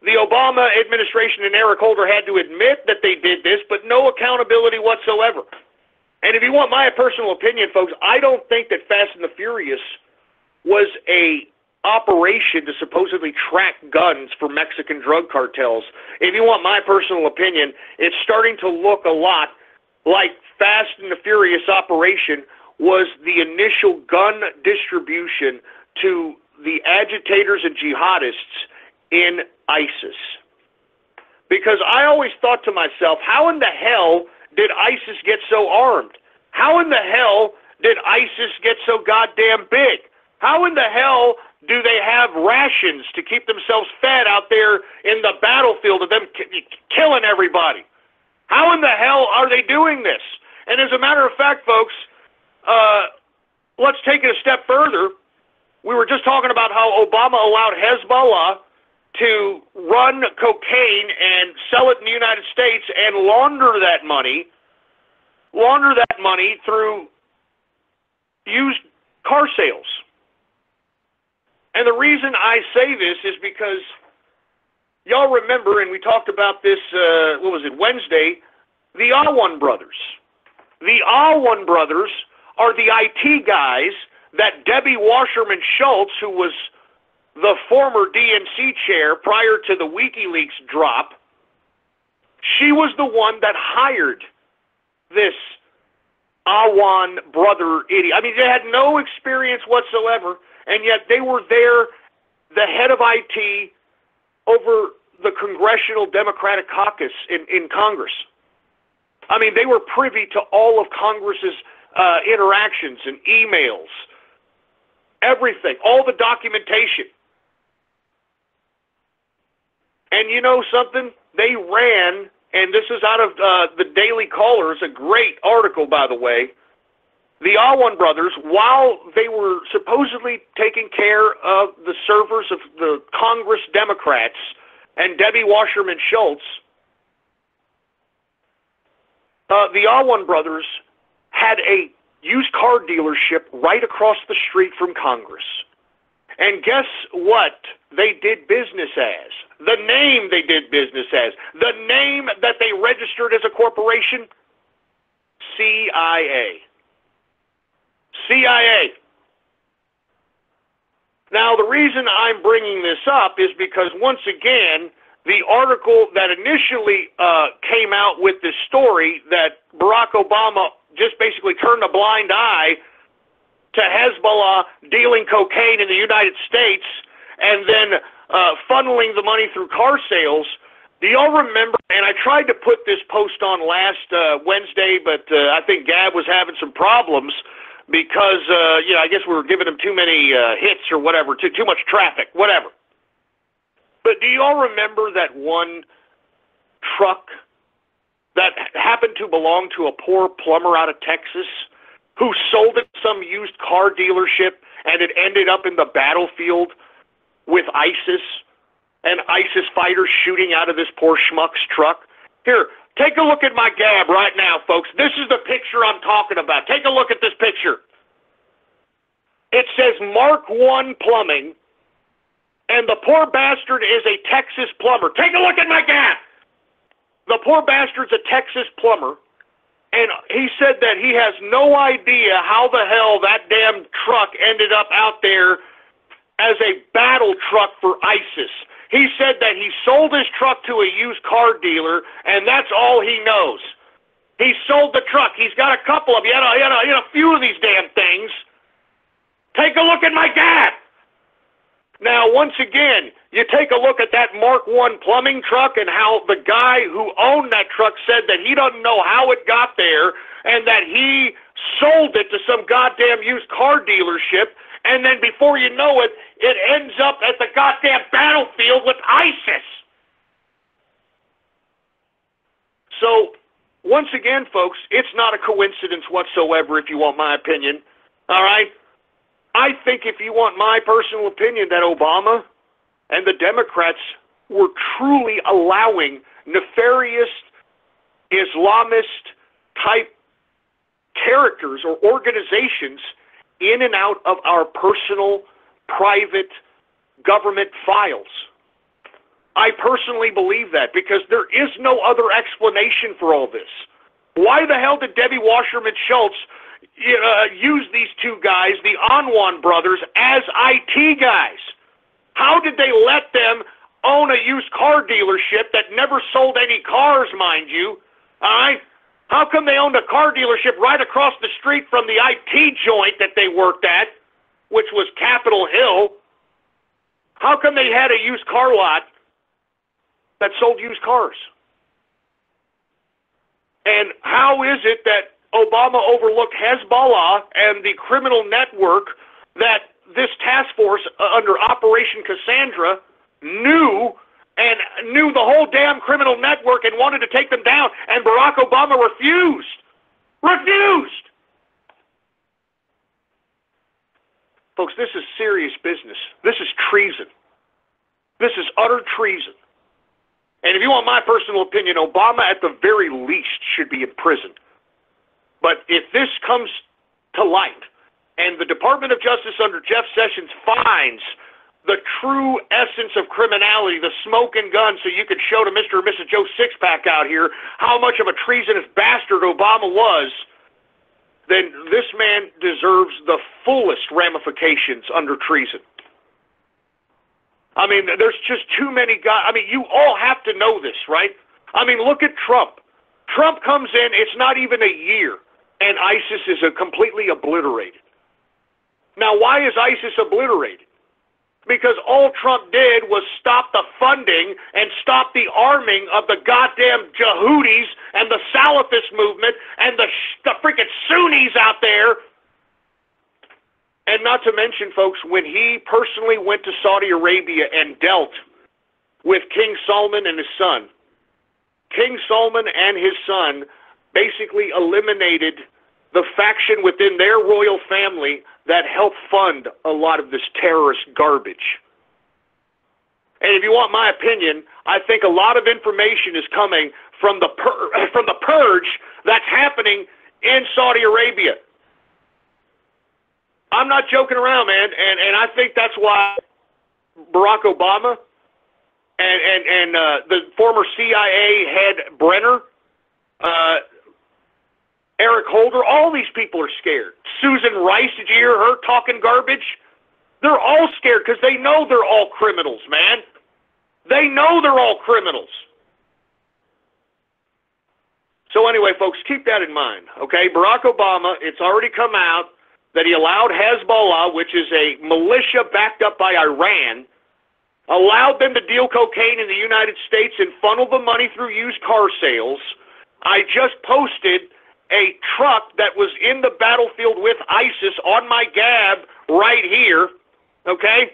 the Obama administration and Eric Holder had to admit that they did this, but no accountability whatsoever. And if you want my personal opinion, folks, I don't think that Fast and the Furious was a operation to supposedly track guns for Mexican drug cartels. If you want my personal opinion, it's starting to look a lot like Fast and the Furious operation was the initial gun distribution to the agitators and jihadists in ISIS. Because I always thought to myself, how in the hell did ISIS get so armed? How in the hell did ISIS get so goddamn big? How in the hell do they have rations to keep themselves fed out there in the battlefield of them killing everybody? How in the hell are they doing this? And as a matter of fact, folks, let's take it a step further. We were just talking about how Obama allowed Hezbollah to run cocaine and sell it in the United States and launder that money through used car sales. And the reason I say this is because y'all remember, and we talked about this, Wednesday, the Awan brothers. The Awan brothers are the IT guys that Debbie Wasserman Schultz, who was the former DNC chair prior to the WikiLeaks drop, she was the one that hired this Awan brother idiot. I mean, they had no experience whatsoever, and yet they were there, the head of IT, over the Congressional Democratic Caucus in Congress. I mean, they were privy to all of Congress's interactions and emails, everything, all the documentation. And you know something? They ran, and this is out of the Daily Caller. It's a great article, by the way. The Awan brothers, while they were supposedly taking care of the servers of the Congress Democrats and Debbie Wasserman Schultz, the Awan brothers had a used car dealership right across the street from Congress. And guess what they did business as? The name they did business as. The name that they registered as a corporation? CIA. CIA. Now, the reason I'm bringing this up is because, once again, the article that initially came out with this story that Barack Obama just basically turned a blind eye to Hezbollah dealing cocaine in the United States and then funneling the money through car sales. Do y'all remember, and I tried to put this post on last Wednesday, but I think Gab was having some problems because, I guess we were giving him too many hits or whatever, too much traffic, whatever. But do y'all remember that one truck that happened to belong to a poor plumber out of Texas who sold it to some used car dealership, and it ended up in the battlefield with ISIS and ISIS fighters shooting out of this poor schmuck's truck? Here, take a look at my Gab right now, folks. This is the picture I'm talking about. Take a look at this picture. It says Mark I Plumbing, and the poor bastard is a Texas plumber. Take a look at my Gab. The poor bastard's a Texas plumber, and he said that he has no idea how the hell that damn truck ended up out there as a battle truck for ISIS. He said that he sold his truck to a used car dealer, and that's all he knows. He sold the truck. He's got a couple of them. He had a few of these damn things. Take a look at my Gab. Now, once again, you take a look at that Mark I plumbing truck and how the guy who owned that truck said that he doesn't know how it got there and that he sold it to some goddamn used car dealership, and then before you know it, it ends up at the goddamn battlefield with ISIS. So, once again, folks, it's not a coincidence whatsoever, if you want my opinion. All right? I think, if you want my personal opinion, that Obama and the Democrats were truly allowing nefarious Islamist-type characters or organizations in and out of our personal, private government files. I personally believe that because there is no other explanation for all this. Why the hell did Debbie Wasserman Schultz use these two guys, the Anwan brothers, as IT guys? How did they let them own a used car dealership that never sold any cars, mind you? All right? How come they owned a car dealership right across the street from the IT joint that they worked at, which was Capitol Hill? How come they had a used car lot that sold used cars? And how is it that Obama overlooked Hezbollah and the criminal network that this task force under Operation Cassandra knew the whole damn criminal network and wanted to take them down, and Barack Obama refused? Refused! Folks, this is serious business. This is treason. This is utter treason. And if you want my personal opinion, Obama at the very least should be in prison. But if this comes to light, and the Department of Justice under Jeff Sessions finds the true essence of criminality, the smoke and gun, so you could show to Mr. and Mrs. Joe Sixpack out here how much of a treasonous bastard Obama was, then this man deserves the fullest ramifications under treason. I mean, there's just too many guys. I mean, you all have to know this, right? I mean, look at Trump. Trump comes in, it's not even a year, and ISIS is completely obliterated. Now, why is ISIS obliterated? Because all Trump did was stop the funding and stop the arming of the goddamn Yehudis and the Salafist movement and the freaking Sunnis out there. And not to mention, folks, when he personally went to Saudi Arabia and dealt with King Salman and his son, King Salman and his son basically eliminated the faction within their royal family that helped fund a lot of this terrorist garbage. And if you want my opinion, I think a lot of information is coming from the purge that's happening in Saudi Arabia. I'm not joking around, man, and I think that's why Barack Obama and the former CIA head Brenner, Eric Holder, all these people are scared. Susan Rice, did you hear her talking garbage? They're all scared because they know they're all criminals, man. They know they're all criminals. So anyway, folks, keep that in mind, okay? Barack Obama, it's already come out that he allowed Hezbollah, which is a militia backed up by Iran, allowed them to deal cocaine in the United States and funnel the money through used car sales. I just posted a truck that was in the battlefield with ISIS on my Gab right here, okay,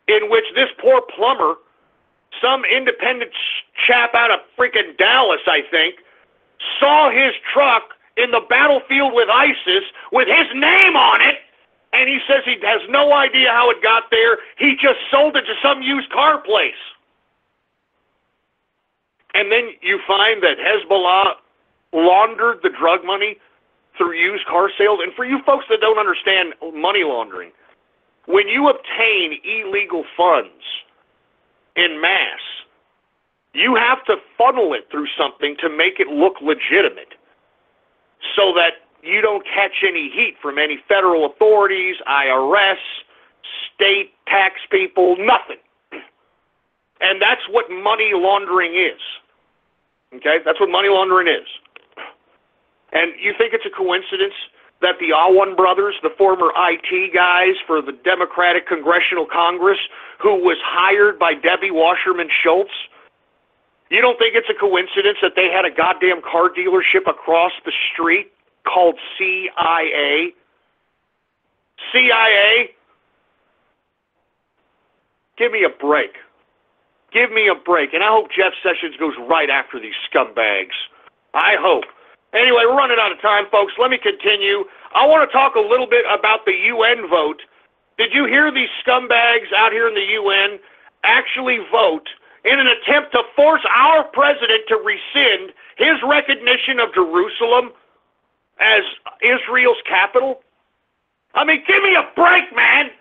in which this poor plumber, some independent chap out of freaking Dallas, I think, saw his truck in the battlefield with ISIS with his name on it, and he says he has no idea how it got there. He just sold it to some used car place. And then you find that Hezbollah laundered the drug money through used car sales. And for you folks that don't understand money laundering, when you obtain illegal funds in mass, you have to funnel it through something to make it look legitimate so that you don't catch any heat from any federal authorities, IRS, state tax people, nothing. And that's what money laundering is. Okay? That's what money laundering is. And you think it's a coincidence that the Awan brothers, the former IT guys for the Democratic Congressional Congress, who was hired by Debbie Wasserman Schultz, you don't think it's a coincidence that they had a goddamn car dealership across the street called CIA? CIA? Give me a break. Give me a break. And I hope Jeff Sessions goes right after these scumbags. I hope. Anyway, we're running out of time, folks. Let me continue. I want to talk a little bit about the UN vote. Did you hear these scumbags out here in the UN actually vote in an attempt to force our president to rescind his recognition of Jerusalem as Israel's capital? I mean, give me a break, man.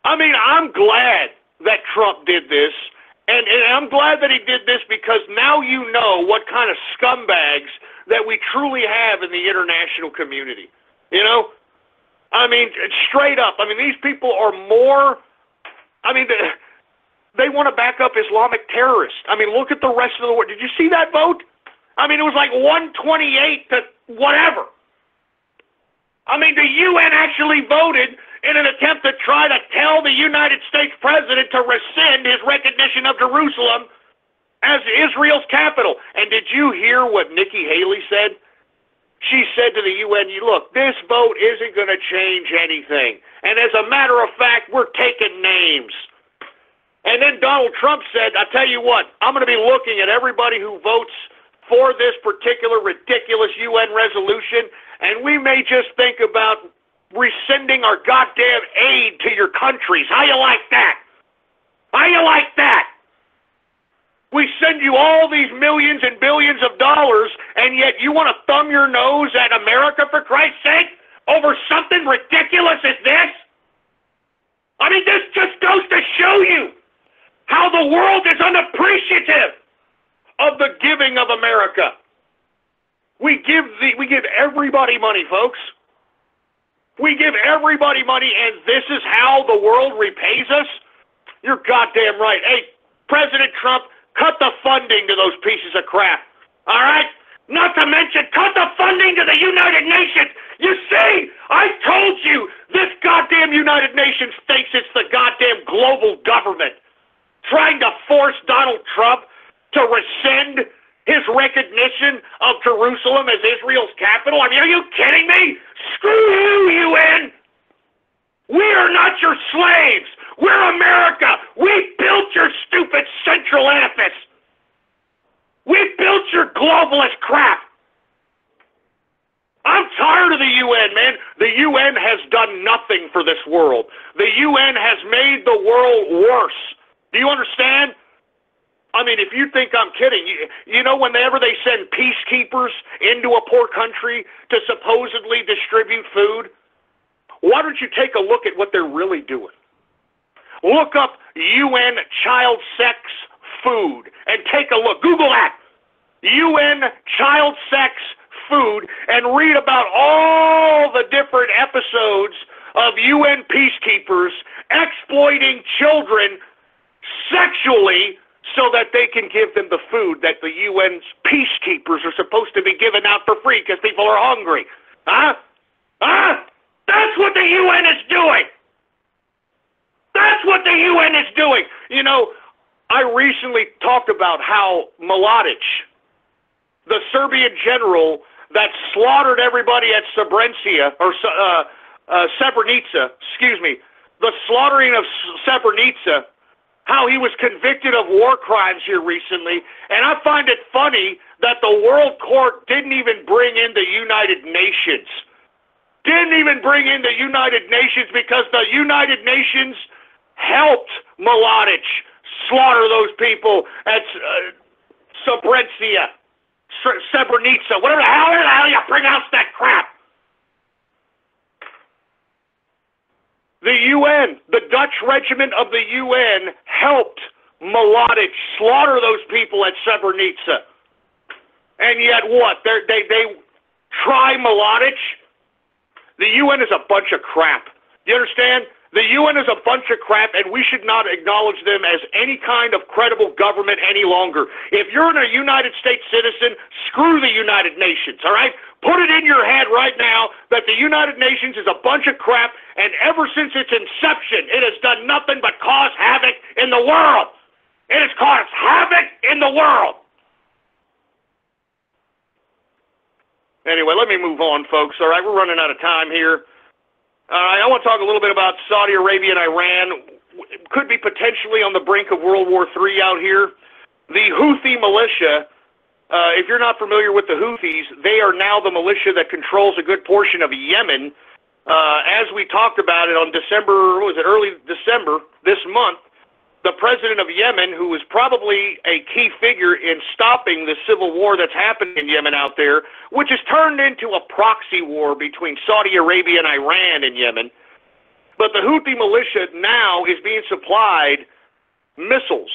I mean, I'm glad that Trump did this, and I'm glad that he did this because now you know what kind of scumbags that we truly have in the international community. You know? I mean, straight up. I mean, these people are more, I mean, they want to back up Islamic terrorists. I mean, look at the rest of the world. Did you see that vote? I mean, it was like 128 to whatever. I mean, the UN actually voted in an attempt to try to tell the United States president to rescind his recognition of Jerusalem as Israel's capital. And did you hear what Nikki Haley said? She said to the UN, look, this vote isn't going to change anything. And as a matter of fact, we're taking names. And then Donald Trump said, I tell you what, I'm going to be looking at everybody who votes for this particular ridiculous UN resolution, and we may just think about rescinding our goddamn aid to your countries. How you like that? How you like that? We send you all these millions and billions of dollars, and yet you want to thumb your nose at America, for Christ's sake, over something ridiculous as this? I mean, this just goes to show you how the world is unappreciative of the giving of America. We give everybody money, folks. We give everybody money, and this is how the world repays us? You're goddamn right. Hey, President Trump, cut the funding to those pieces of crap. All right? Not to mention, cut the funding to the United Nations. You see, I told you, this goddamn United Nations thinks it's the goddamn global government trying to force Donald Trump to rescind his recognition of Jerusalem as Israel's capital. I mean, are you kidding me? Screw you, UN! We are not your slaves! We're America! We built your stupid central edifice! We built your globalist crap! I'm tired of the UN, man. The UN has done nothing for this world. The UN has made the world worse. Do you understand? I mean, if you think I'm kidding, you know whenever they send peacekeepers into a poor country to supposedly distribute food, why don't you take a look at what they're really doing? Look up UN child sex food and take a look. Google that. UN child sex food and read about all the different episodes of UN peacekeepers exploiting children sexually so that they can give them the food that the UN's peacekeepers are supposed to be giving out for free because people are hungry. Huh? Huh? That's what the UN is doing! That's what the UN is doing! You know, I recently talked about how Mladic, the Serbian general that slaughtered everybody at Srebrenica, the slaughtering of Srebrenica, how he was convicted of war crimes here recently, and I find it funny that the World Court didn't even bring in the United Nations. Didn't even bring in the United Nations because the United Nations helped Mladic slaughter those people at Srebrenica, whatever the hell you pronounce that crap. The UN, the Dutch regiment of the UN, helped Mladic slaughter those people at Srebrenica. And yet what? They try Mladic? The UN is a bunch of crap. You understand? The UN is a bunch of crap, and we should not acknowledge them as any kind of credible government any longer. If you're a United States citizen, screw the United Nations, all right? Put it in your head right now that the United Nations is a bunch of crap, and ever since its inception, it has done nothing but cause havoc in the world. It has caused havoc in the world. Anyway, let me move on, folks, all right? We're running out of time here. I want to talk a little bit about Saudi Arabia and Iran. Could be potentially on the brink of World War III out here. The Houthi militia, if you're not familiar with the Houthis, they are now the militia that controls a good portion of Yemen. As we talked about it on early December, this month, the president of Yemen, who was probably a key figure in stopping the civil war that's happening in Yemen out there, which has turned into a proxy war between Saudi Arabia and Iran in Yemen. But the Houthi militia now is being supplied missiles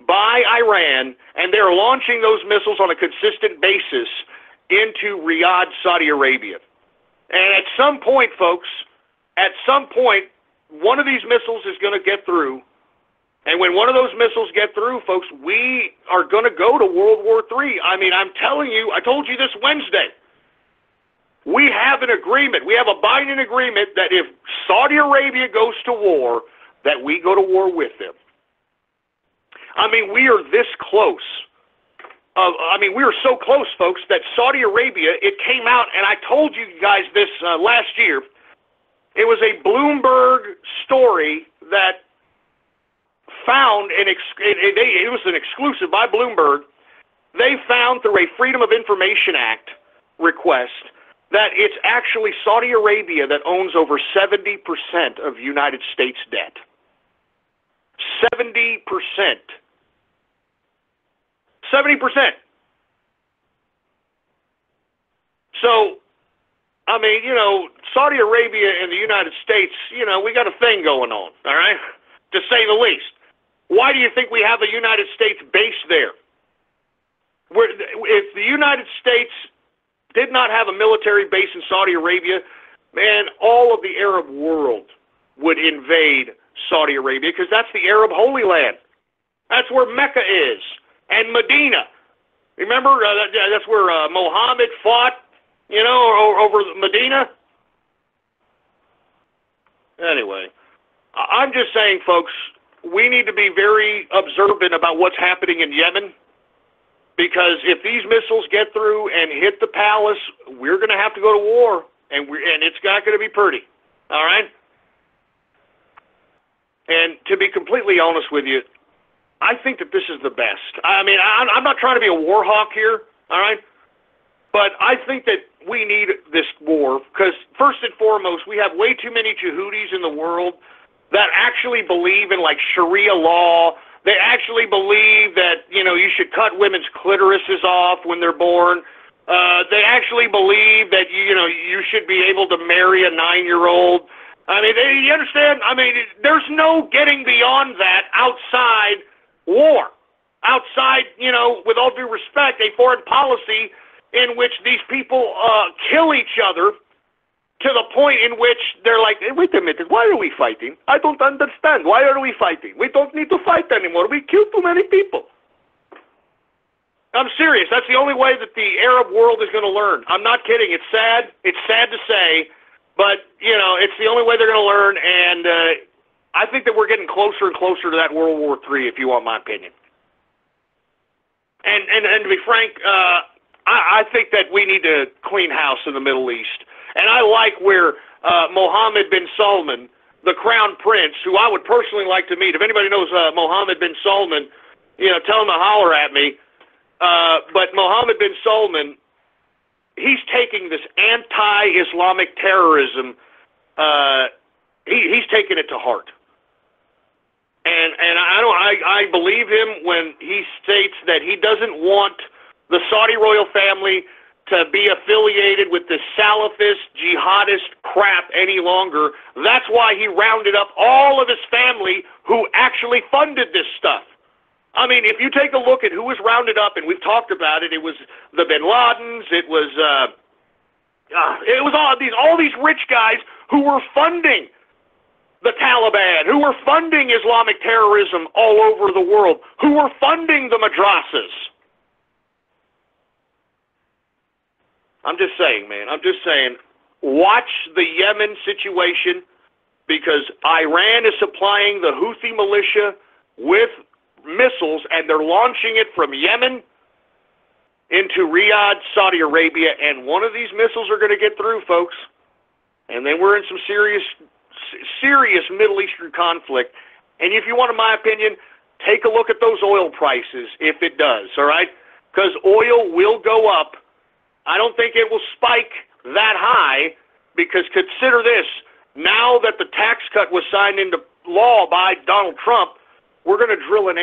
by Iran, and they're launching those missiles on a consistent basis into Riyadh, Saudi Arabia. And at some point, folks, one of these missiles is going to get through. And when one of those missiles get through, folks, we are going to go to World War III. I mean, I'm telling you, I told you this Wednesday. We have an agreement. We have a binding agreement that if Saudi Arabia goes to war, that we go to war with them. I mean, we are this close. We are so close, folks, that Saudi Arabia, it came out, and I told you guys this last year. It was a Bloomberg story that found it was an exclusive by Bloomberg. They found through a Freedom of Information Act request that it's actually Saudi Arabia that owns over 70% of United States debt. 70%. 70%. So, I mean, Saudi Arabia and the United States, we got a thing going on, all right, to say the least. Why do you think we have a United States base there? If the United States did not have a military base in Saudi Arabia, man, all of the Arab world would invade Saudi Arabia because that's the Arab Holy Land. That's where Mecca is, and Medina. Remember, that's where Muhammad fought, over Medina. Anyway, I'm just saying, folks, we need to be very observant about what's happening in Yemen, because if these missiles get through and hit the palace, we're going to have to go to war, and it's not going to be pretty, all right? And to be completely honest with you, I think that this is the best. I mean, I'm not trying to be a war hawk here, all right? But I think that we need this war because, first and foremost, we have way too many Yehudis in the world that actually believe in, like, Sharia law. They actually believe that, you should cut women's clitorises off when they're born. They actually believe that, you should be able to marry a 9-year-old. I mean, you understand? I mean, there's no getting beyond that outside war. Outside, with all due respect, a foreign policy in which these people kill each other to the point in which they're like, hey, wait a minute, why are we fighting? I don't understand. Why are we fighting? We don't need to fight anymore. We kill too many people. I'm serious. That's the only way that the Arab world is going to learn. I'm not kidding. It's sad. It's sad to say, but, it's the only way they're going to learn, and I think that we're getting closer and closer to that World War III, if you want my opinion. And to be frank, I think that we need to clean house in the Middle East. And I like where Mohammed bin Salman, the crown prince, who I would personally like to meet. If anybody knows Mohammed bin Salman, tell him to holler at me. But Mohammed bin Salman, he's taking this anti-Islamic terrorism, he's taking it to heart. And I believe him when he states that he doesn't want the Saudi royal family to be affiliated with the Salafist, jihadist crap any longer. That's why he rounded up all of his family who actually funded this stuff. I mean, if you take a look at who was rounded up, and we've talked about it, it was the Bin Ladens, it was all these rich guys who were funding the Taliban, who were funding Islamic terrorism all over the world, who were funding the madrasas. I'm just saying, man. I'm just saying, watch the Yemen situation because Iran is supplying the Houthi militia with missiles, and they're launching it from Yemen into Riyadh, Saudi Arabia, and one of these missiles are going to get through, folks. And then we're in some serious Middle Eastern conflict. And if you want my opinion, take a look at those oil prices if it does, all right? Because oil will go up. I don't think it will spike that high because consider this. Now that the tax cut was signed into law by Donald Trump, we're going to drill in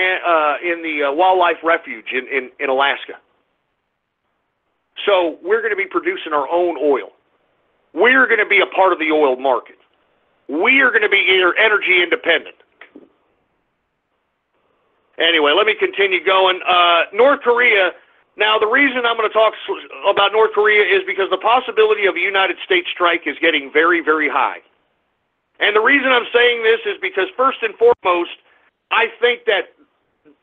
the wildlife refuge in Alaska. So we're going to be producing our own oil. We're going to be a part of the oil market. We are going to be energy independent. Anyway, let me continue going. North Korea. Now, the reason I'm going to talk about North Korea is because the possibility of a United States strike is getting very, very high. And the reason I'm saying this is because, first and foremost, I think that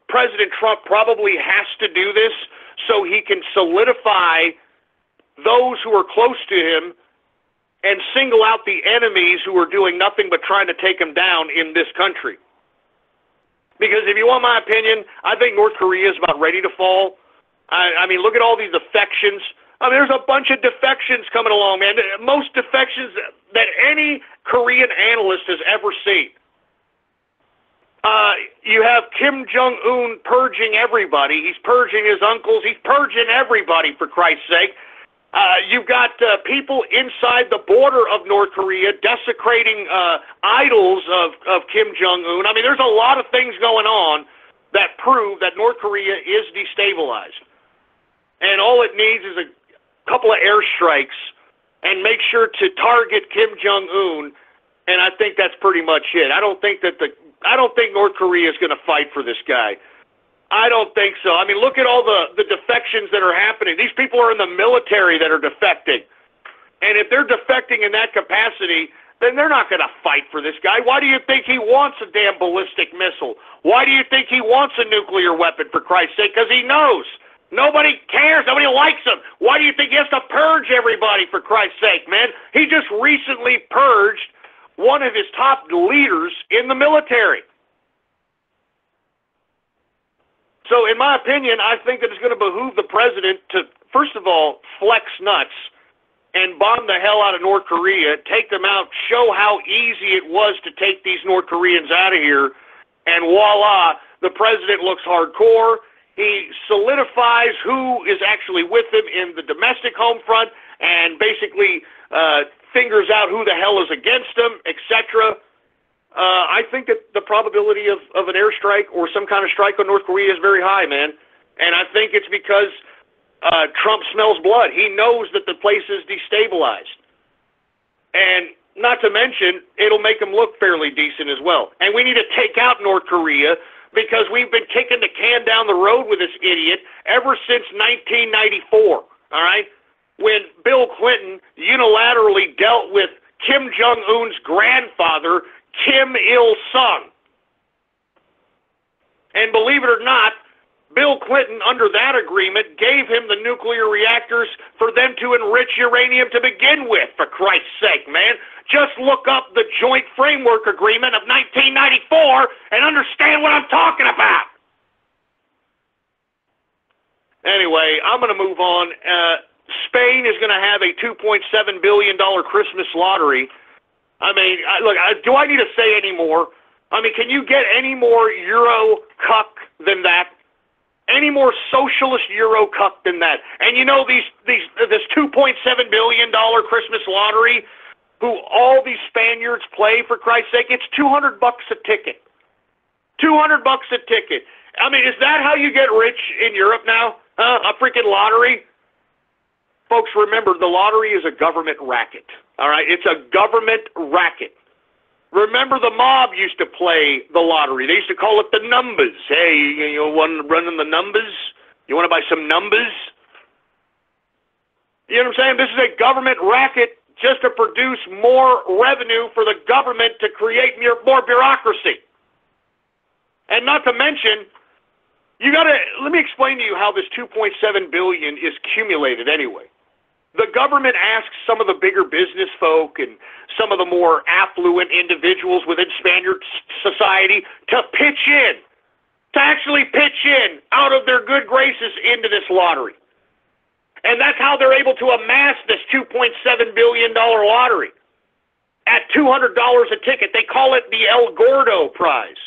President Trump probably has to do this so he can solidify those who are close to him and single out the enemies who are doing nothing but trying to take him down in this country. Because if you want my opinion, I think North Korea is about ready to fall. I mean, look at all these defections. I mean, there's a bunch of defections coming along, man. Most defections that any Korean analyst has ever seen. You have Kim Jong-un purging everybody. He's purging his uncles. He's purging everybody, for Christ's sake. You've got people inside the border of North Korea desecrating idols of Kim Jong-un. I mean, there's a lot of things going on that prove that North Korea is destabilized. And all it needs is a couple of airstrikes and make sure to target Kim Jong-un, and I think that's pretty much it. I don't think North Korea is going to fight for this guy. I don't think so. I mean, look at all the defections that are happening. These people are in the military that are defecting. And if they're defecting in that capacity, then they're not going to fight for this guy. Why do you think he wants a damn ballistic missile? Why do you think he wants a nuclear weapon, for Christ's sake? Because he knows. Nobody cares. Nobody likes him. Why do you think he has to purge everybody, for Christ's sake, man? He just recently purged one of his top leaders in the military. So, in my opinion, I think that it's going to behoove the president to, first of all, flex nuts and bomb the hell out of North Korea, take them out, show how easy it was to take these North Koreans out of here, and voila, the president looks hardcore. He solidifies who is actually with him in the domestic home front and basically figures out who the hell is against him, etc. I think that the probability of an airstrike or some kind of strike on North Korea is very high, man. And I think it's because Trump smells blood. He knows that the place is destabilized. And not to mention, it'll make him look fairly decent as well. And we need to take out North Korea because we've been kicking the can down the road with this idiot ever since 1994, all right? When Bill Clinton unilaterally dealt with Kim Jong-un's grandfather, Kim Il-sung. And believe it or not, Bill Clinton, under that agreement, gave him the nuclear reactors for them to enrich uranium to begin with, for Christ's sake, man. Just look up the Joint Framework Agreement of 1994 and understand what I'm talking about. Anyway, I'm going to move on. Spain is going to have a $2.7 billion Christmas lottery. I mean, look, do I need to say any more? I mean, can you get any more Euro cuck than that? Any more socialist Euro cuck than that? And you know this $2.7 billion Christmas lottery, who all these Spaniards play, for Christ's sake, it's $200 a ticket. $200 a ticket. I mean, is that how you get rich in Europe now? A freaking lottery? Folks, remember, the lottery is a government racket. All right? It's a government racket. Remember, the mob used to play the lottery. They used to call it the numbers. Hey, you want running the numbers? You want to buy some numbers? You know what I'm saying? This is a government racket just to produce more revenue for the government to create more bureaucracy. And not to mention, let me explain to you how this $2.7 billion is accumulated anyway. The government asks some of the bigger business folk and some of the more affluent individuals within Spaniard society to pitch in, to actually pitch in out of their good graces into this lottery. And that's how they're able to amass this $2.7 billion lottery at $200 a ticket. They call it the El Gordo prize.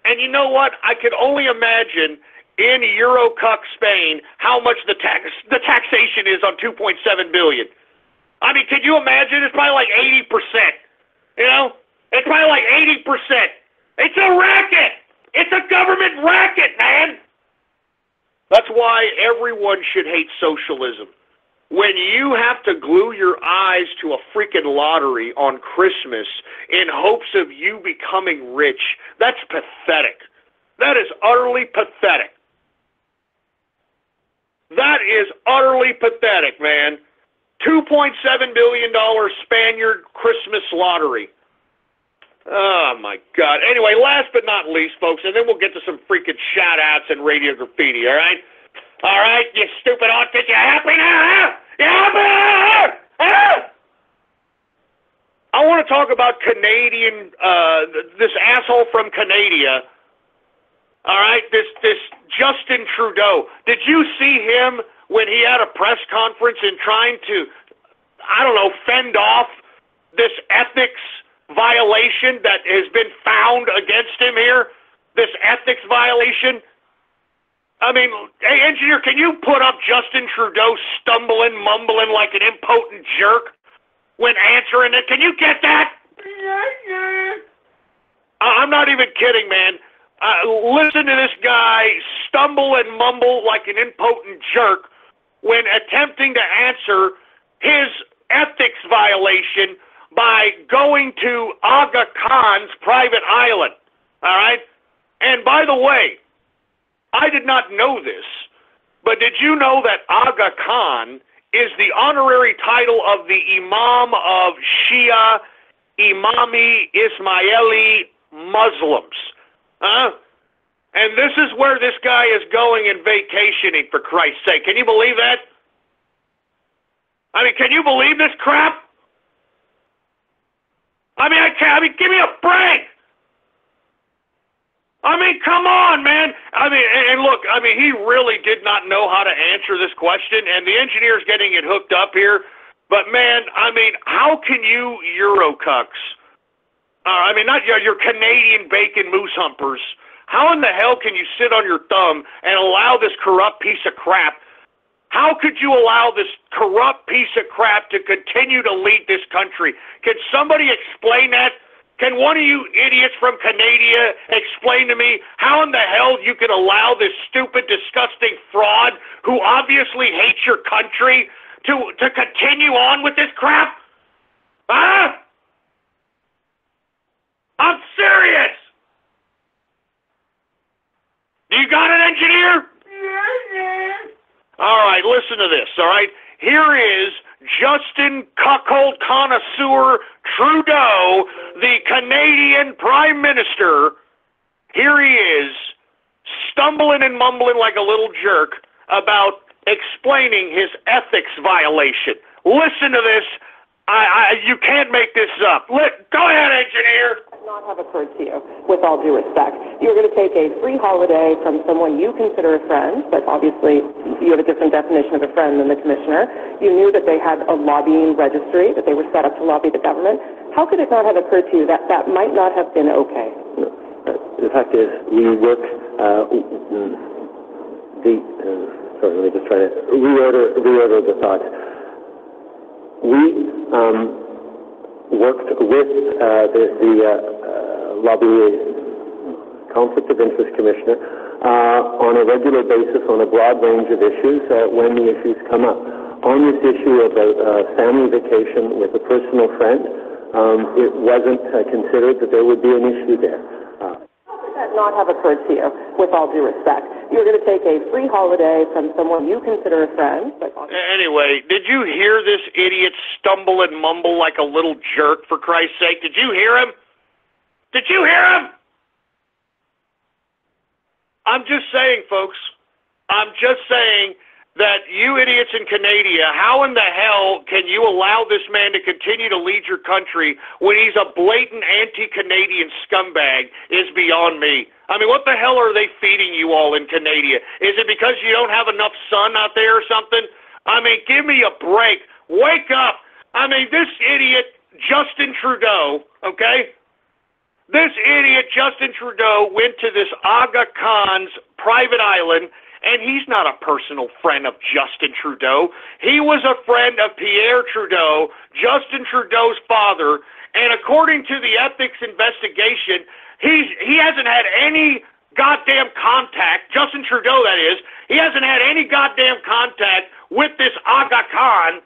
And you know what? I could only imagine in Eurocuck Spain how much the taxation is on $2.7 billion. I mean, could you imagine? It's probably like 80%. You know? It's probably like 80%. It's a racket. It's a government racket, man. That's why everyone should hate socialism. When you have to glue your eyes to a freaking lottery on Christmas in hopes of you becoming rich, that's pathetic. That is utterly pathetic. That is utterly pathetic, man. $2.7 billion Spaniard Christmas lottery. Oh, my God. Anyway, last but not least, folks, and then we'll get to some freaking shout-outs and Radiol Graffiti, all right? All right, you stupid outfit, you happy now, huh? You happy? Huh? I want to talk about Canadian, this asshole from Canada, all right, this Justin Trudeau. Did you see him when he had a press conference in trying to, I don't know, fend off this ethics violation that has been found against him here? This ethics violation? I mean, hey, engineer, can you put up Justin Trudeau stumbling, mumbling like an impotent jerk when answering it? Can you get that? I'm not even kidding, man. Listen to this guy stumble and mumble like an impotent jerk when attempting to answer his ethics violation by going to Aga Khan's private island, all right? And by the way, I did not know this, but did you know that Aga Khan is the honorary title of the Imam of Shia Imami Ismaili Muslims? Huh? And this is where this guy is going and vacationing, for Christ's sake. Can you believe that? I mean, can you believe this crap? I mean, give me a break. I mean, come on, man. I mean, and look, I mean, he really did not know how to answer this question, and the engineer's getting it hooked up here. But, man, I mean, how can you Eurocucks, I mean, not your Canadian bacon moose humpers, how in the hell can you sit on your thumb and allow this corrupt piece of crap? How could you allow this corrupt piece of crap to continue to lead this country? Can somebody explain that? Can one of you idiots from Canada explain to me how in the hell you can allow this stupid, disgusting fraud who obviously hates your country to continue on with this crap? Huh? I'm serious! You got it, engineer? All right, listen to this, all right? Here is Justin Cuckold Connoisseur Trudeau, the Canadian Prime Minister. Here he is, stumbling and mumbling like a little jerk about explaining his ethics violation. Listen to this. You can't make this up. Go ahead, engineer. Not have occurred to you, with all due respect. You're going to take a free holiday from someone you consider a friend, but obviously you have a different definition of a friend than the commissioner. You knew that they had a lobbying registry, that they were set up to lobby the government. How could it not have occurred to you that that might not have been okay? The fact is, we work sorry, let me just try to reorder the thought. We worked with the lobby conflict of interest commissioner on a regular basis on a broad range of issues when the issues come up. On this issue of a family vacation with a personal friend, it wasn't considered that there would be an issue there. How could that not have occurred to you, with all due respect? You're going to take a free holiday from someone you consider a friend, but... Anyway, did you hear this idiot stumble and mumble like a little jerk, for Christ's sake? Did you hear him? Did you hear him? I'm just saying, folks. I'm just saying that you idiots in Canada, how in the hell can you allow this man to continue to lead your country when he's a blatant anti-Canadian scumbag is beyond me. I mean, what the hell are they feeding you all in Canada? Is it because you don't have enough sun out there or something? I mean, give me a break. Wake up. I mean, this idiot, Justin Trudeau, okay? This idiot, Justin Trudeau, went to this Aga Khan's private island, and he's not a personal friend of Justin Trudeau. He was a friend of Pierre Trudeau, Justin Trudeau's father, and according to the ethics investigation, he hasn't had any goddamn contact, Justin Trudeau that is, he hasn't had any goddamn contact with this Aga Khan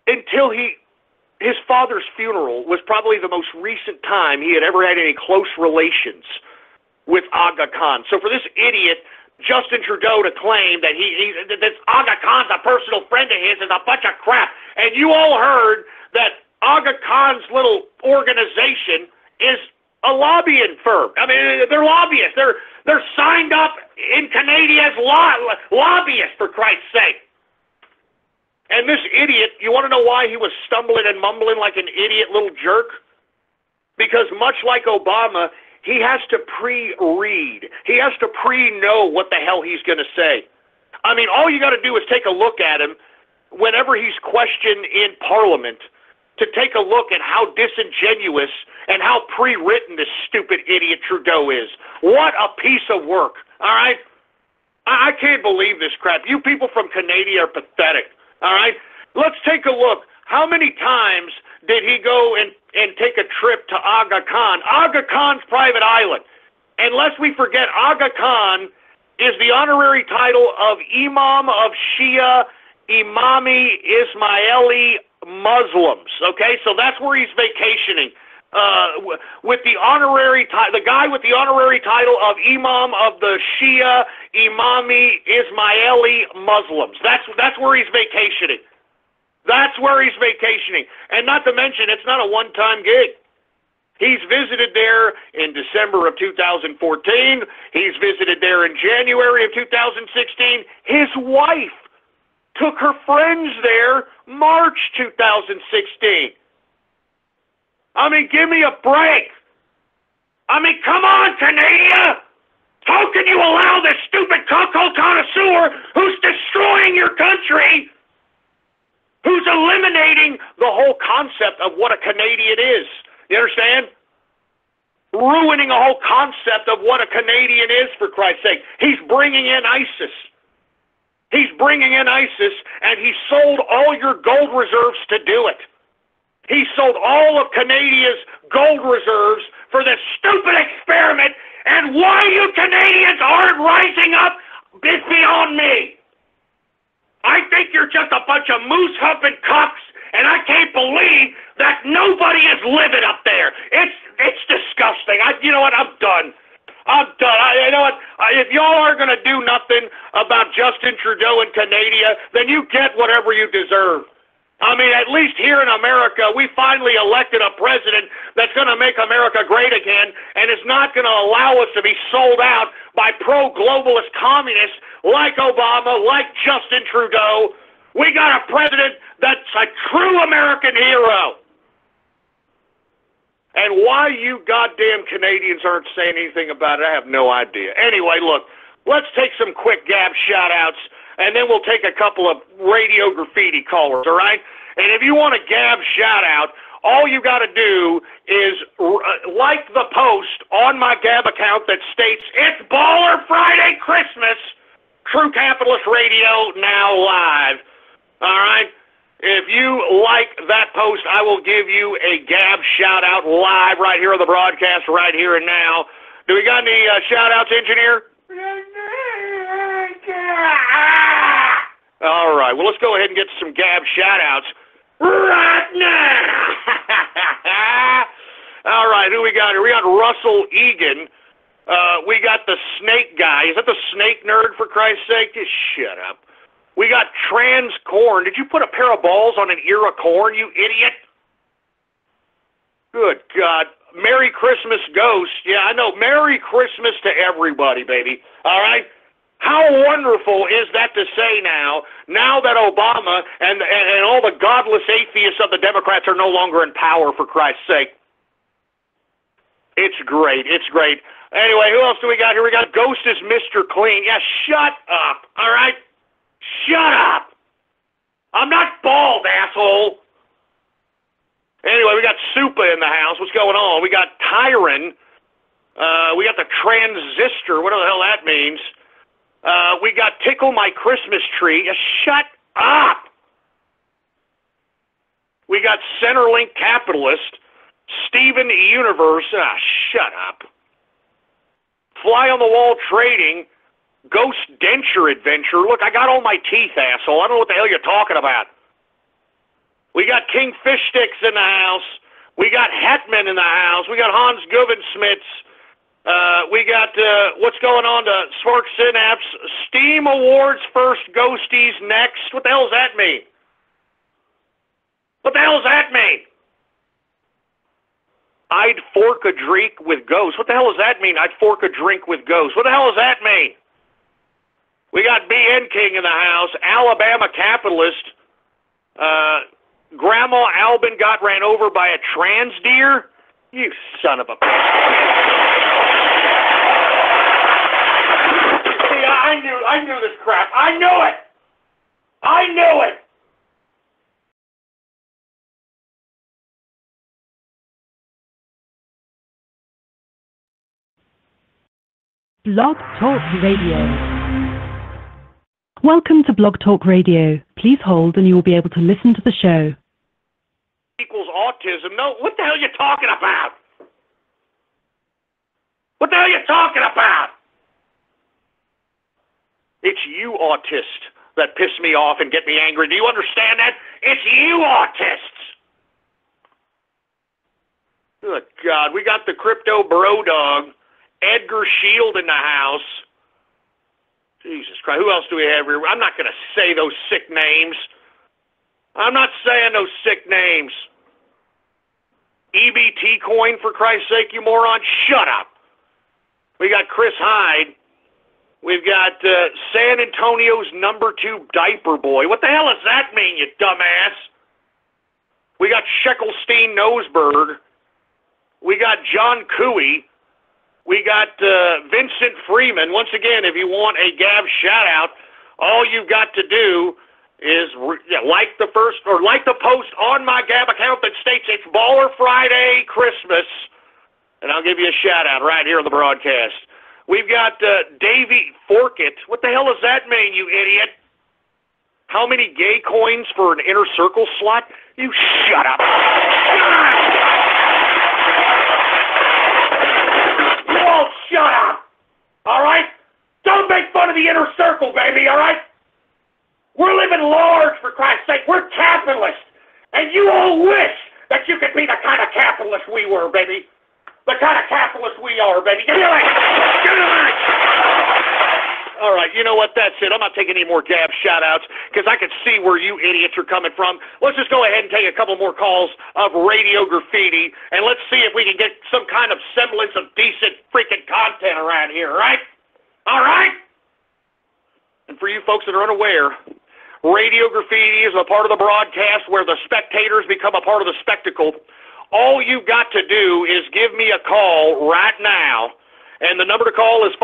until his father's funeral was probably the most recent time he had ever had any close relations with Aga Khan. So for this idiot, Justin Trudeau, to claim that that Aga Khan's a personal friend of his is a bunch of crap. And you all heard that Aga Khan's little organization is a lobbying firm. I mean, they're lobbyists. They're signed up in Canada as lobbyists, for Christ's sake. And this idiot, you want to know why he was stumbling and mumbling like an idiot little jerk? Because much like Obama, he has to pre-read. He has to pre-know what the hell he's going to say. I mean, all you got to do is take a look at him whenever he's questioned in Parliament, to take a look at how disingenuous and how pre-written this stupid idiot Trudeau is. What a piece of work, all right? I can't believe this crap. You people from Canada are pathetic, all right? Let's take a look. How many times did he go and take a trip to Aga Khan? Aga Khan's private island. And lest we forget, Aga Khan is the honorary title of Imam of Shia Imami Ismaili Muslims, okay? So that's where he's vacationing. With the honorary the guy with the honorary title of Imam of the Shia Imami Ismaili Muslims. That's where he's vacationing. That's where he's vacationing. And not to mention, it's not a one-time gig. He's visited there in December of 2014. He's visited there in January of 2016. His wife took her friends there March 2016. I mean, give me a break. I mean, come on, Canada. How can you allow this stupid cocoa connoisseur who's destroying your country, who's eliminating the whole concept of what a Canadian is? You understand? Ruining the whole concept of what a Canadian is, for Christ's sake. He's bringing in ISIS. He's bringing in ISIS, and he sold all your gold reserves to do it. He sold all of Canada's gold reserves for this stupid experiment, and why you Canadians aren't rising up is beyond me. I think you're just a bunch of moose-humping cocks, and I can't believe that nobody is living up there. It's disgusting. You know what? I'm done. You know what? If y'all aren't going to do nothing about Justin Trudeau and Canada, then you get whatever you deserve. I mean, at least here in America, we finally elected a president that's going to make America great again and is not going to allow us to be sold out by pro-globalist communists like Obama, like Justin Trudeau. We got a president that's a true American hero. And why you goddamn Canadians aren't saying anything about it, I have no idea. Anyway, look, let's take some quick Gab shout-outs, and then we'll take a couple of Radiol Graffiti callers, all right? And if you want a Gab shout-out, all you got to do is like the post on my Gab account that states, "It's Baller Friday Christmas, True Capitalist Radio now live." All right? If you like that post, I will give you a Gab shout-out live right here on the broadcast, right here and now. Do we got any shout-outs, engineer? All right, well, let's go ahead and get some Gab shout-outs right now. All right, who we got here? We got Russell Egan. We got the Snake guy. Is that the Snake nerd, for Christ's sake? Just shut up. We got Trans Corn. Did you put a pair of balls on an ear of corn, you idiot? Good God. Merry Christmas, Ghost. Yeah, I know. Merry Christmas to everybody, baby. All right? How wonderful is that to say now that Obama and all the godless atheists of the Democrats are no longer in power, for Christ's sake? It's great. It's great. Anyway, who else do we got here? We got Ghost is Mr. Clean. Yeah, shut up. All right? Shut up! I'm not bald, asshole! Anyway, we got Supa in the house. What's going on? We got Tyron. We got the Transistor. Whatever the hell that means. We got Tickle My Christmas Tree. Shut up! We got Centerlink Capitalist. Steven Universe. Shut up. fly-on-the-wall trading, ghost denture adventure. Look, I got all my teeth, asshole. I don't know what the hell you're talking about. We got King Fish Sticks in the house. We got Hetman in the house. We got Hans Gubensmitz. We got, what's going on to Spark Synapse. Steam Awards first, Ghosties next. What the hell does that mean? What the hell does that mean? I'd fork a drink with ghosts. What the hell does that mean? I'd fork a drink with ghosts. What the hell does that mean? We got BN King in the house. Alabama Capitalist. Grandma Albin got ran over by a trans deer? You son of a... See, I knew this crap. I knew it! I knew it! Blog Talk Radio. Welcome to Blog Talk Radio. Please hold and you will be able to listen to the show. Equals autism. No, what the hell are you talking about? What the hell are you talking about? It's you autists that piss me off and get me angry. Do you understand that? It's you autists. Good God, we got the crypto bro dog, Edgar Shield in the house. Jesus Christ, who else do we have here? I'm not going to say those sick names. I'm not saying those sick names. EBT coin, for Christ's sake, you moron. Shut up. We got Chris Hyde. We've got San Antonio's #2 diaper boy. What the hell does that mean, you dumbass? We got Sheckelstein Noseberg. We got John Cooey. We got Vincent Freeman. Once again, if you want a Gab shout out, all you've got to do is like the post on my Gab account that states it's Baller Friday Christmas, and I'll give you a shout out right here on the broadcast. We've got Davey Forkett. What the hell does that mean, you idiot? How many gay coins for an inner circle slot? You shut up. You all shut up. All right? Don't make fun of the inner circle, baby, all right? We're living large, for Christ's sake. We're capitalists. And you all wish that you could be the kind of capitalist we were, baby. The kind of capitalist we are, baby. Give me a mic. Give me a mic. All right, you know what? That's it. I'm not taking any more Gab shout-outs because I can see where you idiots are coming from. Let's just go ahead and take a couple more calls of Radio Graffiti, and let's see if we can get some kind of semblance of decent freaking content around here, all right? All right? And for you folks that are unaware, Radio Graffiti is a part of the broadcast where the spectators become a part of the spectacle. All you've got to do is give me a call right now. And the number to call is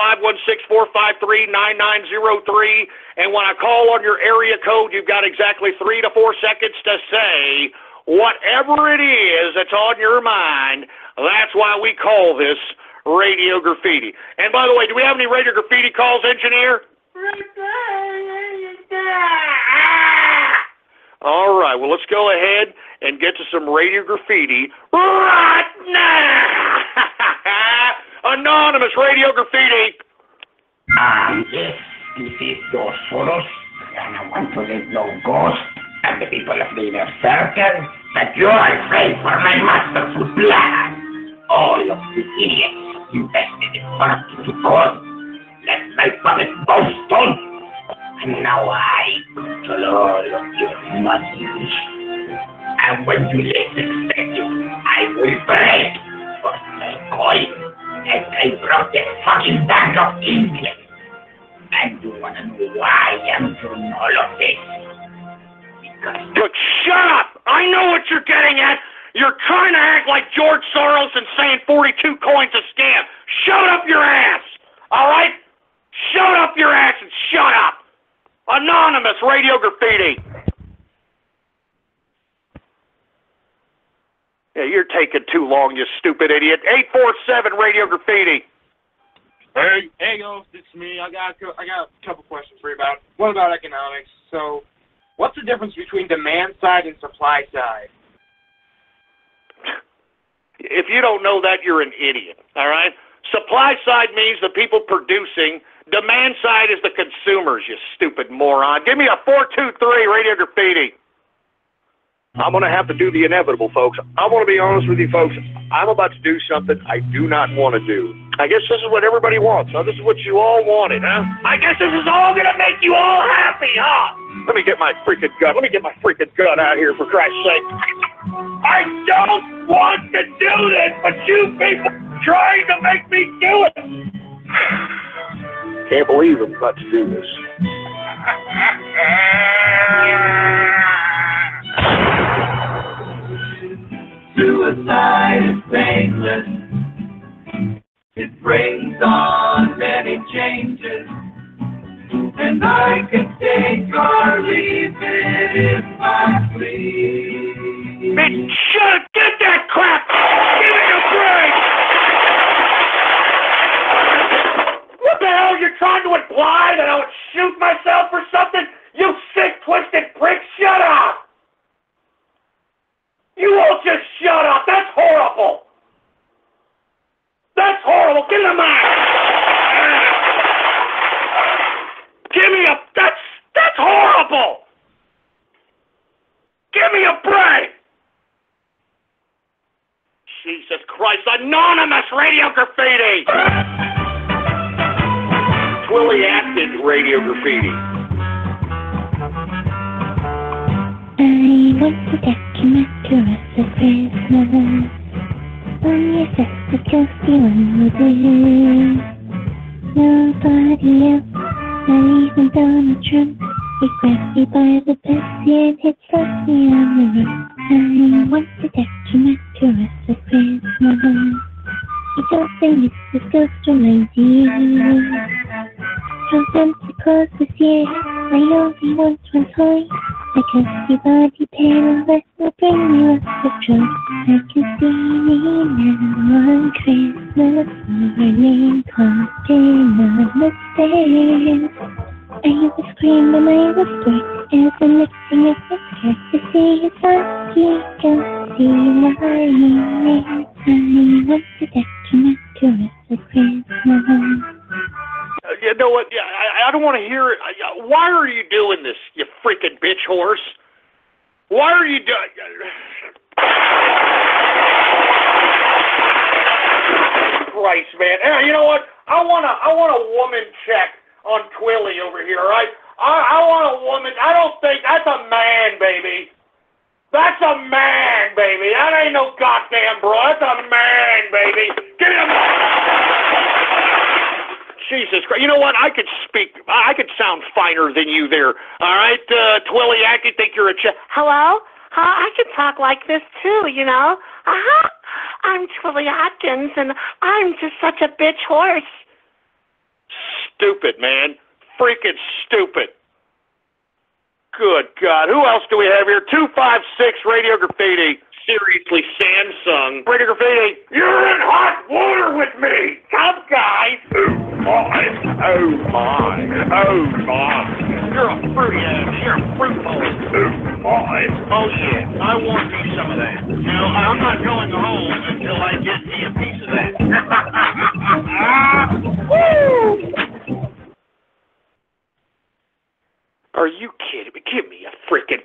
516-453-9903. And when I call on your area code, you've got exactly 3 to 4 seconds to say whatever it is that's on your mind. That's why we call this Radio Graffiti. And by the way, do we have any Radio Graffiti calls, engineer? All right, well, let's go ahead and get to some Radio Graffiti right now. Anonymous Radio Graffiti. Yes, this is Dos Soros, and I want to let no ghost and the people of the inner circle that you are afraid for my master's plan. All of the idiots invested in parking to court let my puppet boast on, and now I control all of your money. And when you least expect it, I will break for my coin. And I brought the fucking Bank of England. And you wanna know why I'm doing all of this? Because... Look, shut up! I know what you're getting at! You're trying to act like George Soros and saying 42 coins a scam. Shut up your ass! Alright? Shut up your ass and shut up! Anonymous Radio Graffiti. Yeah, you're taking too long, you stupid idiot. 847 Radio Graffiti. Hey, Ghost, it's me. I got a couple questions for you one about economics. So, what's the difference between demand side and supply side? If you don't know that, you're an idiot, all right? Supply side means the people producing. Demand side is the consumers, you stupid moron. Give me a 423 Radio Graffiti. I'm going to have to do the inevitable, folks. I'm going to be honest with you, folks. I'm about to do something I do not want to do. I guess this is what everybody wants, huh? This is what you all wanted, huh? I guess this is all going to make you all happy, huh? Let me get my freaking gun. Let me get my freaking gun out here, for Christ's sake. I don't want to do this, but you people are trying to make me do it. Can't believe I'm about to do this. Suicide is painless. It brings on many changes. And I can take or leave it if I please. Man, shut up! Get that crap! Give me a break! What the hell? You're trying to imply that I would shoot myself for something? You sick, twisted prick! Shut up! You won't just shut up! That's horrible! That's horrible! Get in the mic! Give me a... That's horrible! Give me a break! Jesus Christ, anonymous Radio Graffiti! Twilly acted Radio Graffiti. I want to document your rest of Christmas. On your face, the ghosty one within. Nobody else, not even Donald Trump. He grabs me by the pussy and hits me on the roof. I want to document your rest of Christmas. You don't think it's this ghost from my dear. From Santa Claus this year, I only want one toy. I can see body pain that will bring you up to joy. I can see me now on Christmas morning, caught in a mistake. I was screaming, I was scared, as I'm lifting up my skirt to see if I can see my name. I want to document your rest of Christmas. You know what? Yeah, I don't want to hear it. Why are you doing this, you freaking bitch horse? Why are you doing... Christ, man. Hey, you know what? I want a woman check on Twilly over here, all right? I want a woman. I don't think... That's a man, baby. That's a man, baby. That ain't no goddamn bro. That's a man, baby. Give me a... Jesus Christ. You know what? I could sound finer than you there. All right, Twilly Act, you think you're a Hello? I can talk like this too, you know? I'm Twilly Atkins, and I'm just such a bitch horse. Stupid, man. Freaking stupid. Good God. Who else do we have here? 256 Radio Graffiti. Seriously, Samsung. Radio Graffiti. You're in hot water with me. Come, guys. Oh, my. Oh, my. Oh, my. You're a fruit bowl. Oh, my. Oh, yeah. I want me some of that. Now, I'm not going home until I get me a piece of that. Woo! Are you kidding me? Give me a freaking...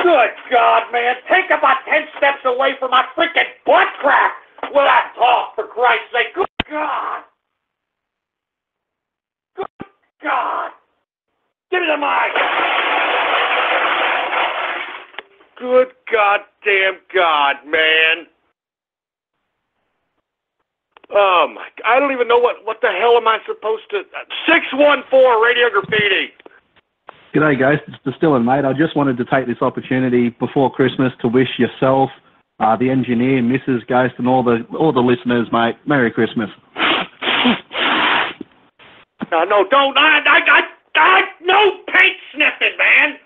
Good God, man. Take about 10 steps away from my freaking butt crack when I talk, for Christ's sake. Good God. Good God. Give me the mic. Good goddamn God, man. Oh, my... I don't even know what the hell am I supposed to... 614 Radio Graffiti. G'day guys, it's Distillin', mate. I just wanted to take this opportunity before Christmas to wish yourself, the engineer, Mrs. Ghost, and all the listeners, mate, Merry Christmas. No, don't. No paint sniffing, man.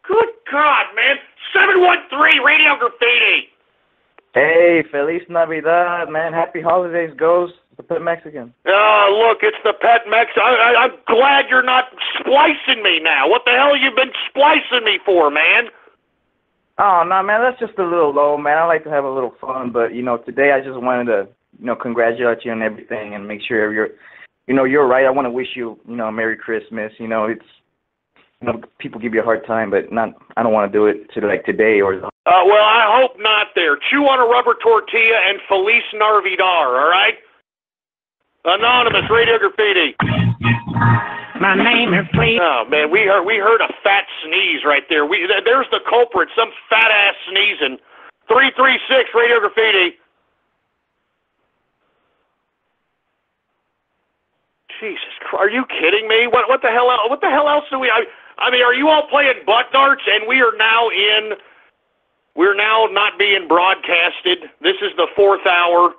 Good God, man. 713 Radio Graffiti. Hey, Feliz Navidad, man. Happy holidays, Ghost. The Pet Mexican. Oh, look, it's the Pet Mex. I'm glad you're not splicing me now. What the hell you been splicing me for, man? Oh, no, man, that's just a little low, man. I like to have a little fun, but, today I just wanted to, congratulate you on everything and make sure you're right. I want to wish you, a Merry Christmas. It's, people give you a hard time, but I don't want to do it today or. Well, I hope not there. Chew on a rubber tortilla and Feliz Navidad, all right? Anonymous, Radio Graffiti. My name is Fleet. Oh, man, we heard a fat sneeze right there. There's the culprit, some fat-ass sneezing. 336, Radio Graffiti. Jesus Christ, are you kidding me? What the hell else do we... I mean, are you all playing butt darts and we're now not being broadcasted? This is the 4th hour.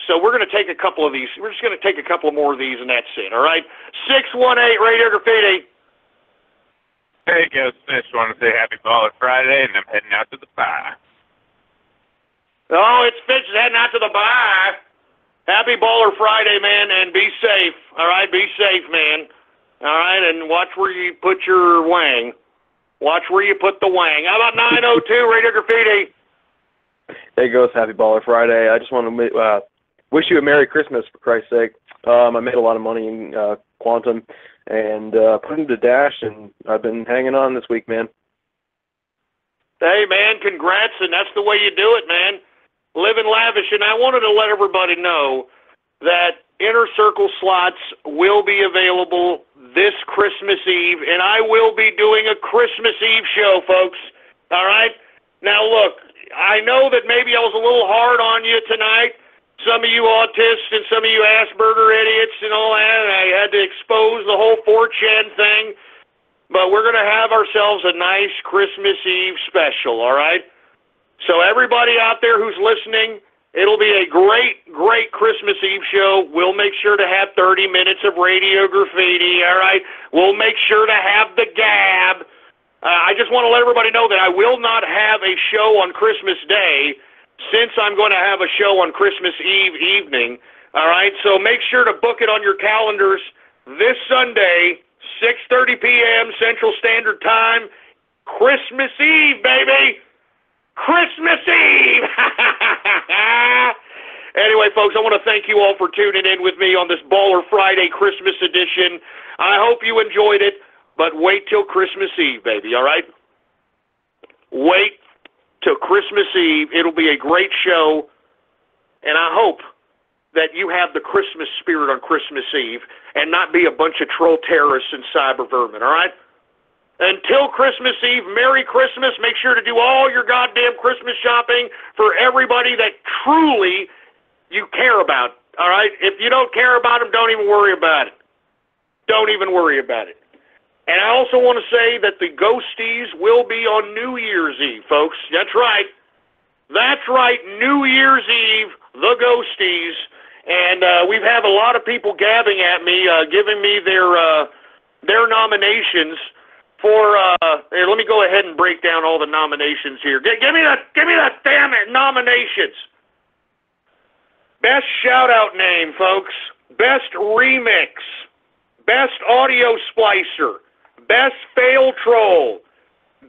So we're going to take a couple of these. We're just going to take a couple more of these, and that's it, all right? 618 Radio Graffiti. Hey, Ghost Fish. Want to say Happy Baller Friday, and I'm heading out to the bar. Oh, it's Fish heading out to the bar. Happy Baller Friday, man, and be safe, all right? Be safe, man, all right? And watch where you put your wang. Watch where you put the wang. How about 902 Radio Graffiti? Hey, Ghost. Happy Baller Friday. I just want to wish you a Merry Christmas, for Christ's sake. I made a lot of money in Quantum and put into Dash, and I've been hanging on this week, man. Hey, man, congrats, and that's the way you do it, man. Living lavish, and I wanted to let everybody know that Inner Circle slots will be available this Christmas Eve, and I will be doing a Christmas Eve show, folks, all right? Now, look, I know that maybe I was a little hard on you tonight, some of you autists and some of you Asperger idiots and all that, and I had to expose the whole 4chan thing, but we're going to have ourselves a nice Christmas Eve special, all right? So everybody out there who's listening, it'll be a great, great Christmas Eve show. We'll make sure to have 30 minutes of Radio Graffiti, all right? We'll make sure to have the Gab. I just want to let everybody know that I will not have a show on Christmas Day, since I'm going to have a show on Christmas Eve evening, all right? So make sure to book it on your calendars this Sunday, 6:30 p.m. Central Standard Time, Christmas Eve, baby! Christmas Eve! Anyway, folks, I want to thank you all for tuning in with me on this Baller Friday Christmas edition. I hope you enjoyed it, but wait till Christmas Eve, baby, all right? Wait till Christmas Eve. It'll be a great show, and I hope that you have the Christmas spirit on Christmas Eve and not be a bunch of troll terrorists and cyber vermin, all right? Until Christmas Eve, Merry Christmas. Make sure to do all your goddamn Christmas shopping for everybody that truly you care about, all right? If you don't care about them, don't even worry about it. Don't even worry about it. And I also want to say that the Ghosties will be on New Year's Eve, folks. That's right. That's right, New Year's Eve, the Ghosties. And we've had a lot of people gabbing at me, giving me their nominations for, here, let me go ahead and break down all the nominations here. Give me the damn it nominations. Best shout-out name, folks. Best remix. Best audio splicer. Best fail troll.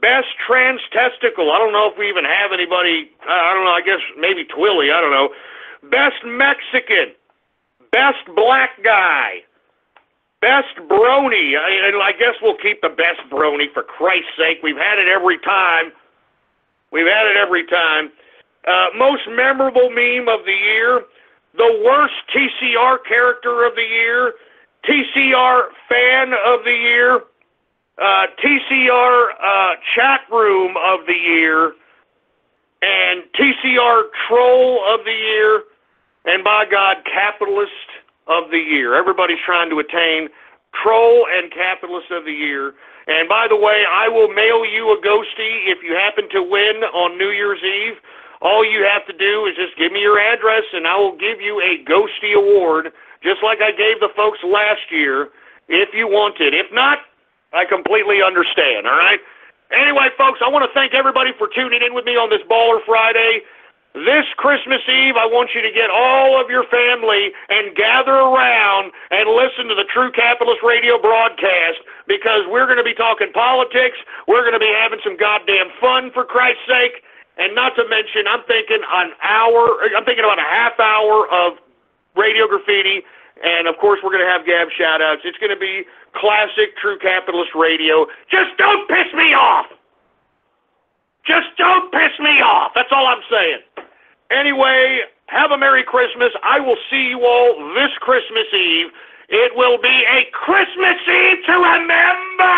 Best trans testicle. I don't know if we even have anybody, I don't know, I guess maybe Twilly, I don't know. Best Mexican. Best black guy. Best brony. I guess we'll keep the best brony, for Christ's sake. We've had it every time. We've had it every time. Most memorable meme of the year. The worst TCR character of the year. TCR fan of the year. TCR chat room of the year. And TCR troll of the year. And by God, capitalist of the year. Everybody's trying to attain troll and capitalist of the year. And by the way, I will mail you a ghostie if you happen to win on New Year's Eve. All you have to do is just give me your address and I will give you a ghostie award, just like I gave the folks last year, if you want it. If not, I completely understand, all right? Anyway, folks, I want to thank everybody for tuning in with me on this Baller Friday. This Christmas Eve, I want you to get all of your family and gather around and listen to the True Capitalist Radio broadcast, because we're going to be talking politics. We're going to be having some goddamn fun, for Christ's sake. And not to mention, I'm thinking about a half hour of Radio Graffiti. And, of course, we're going to have Gab Shout Outs. It's going to be classic True Capitalist Radio. Just don't piss me off. Just don't piss me off. That's all I'm saying. Anyway, have a Merry Christmas. I will see you all this Christmas Eve. It will be a Christmas Eve to remember.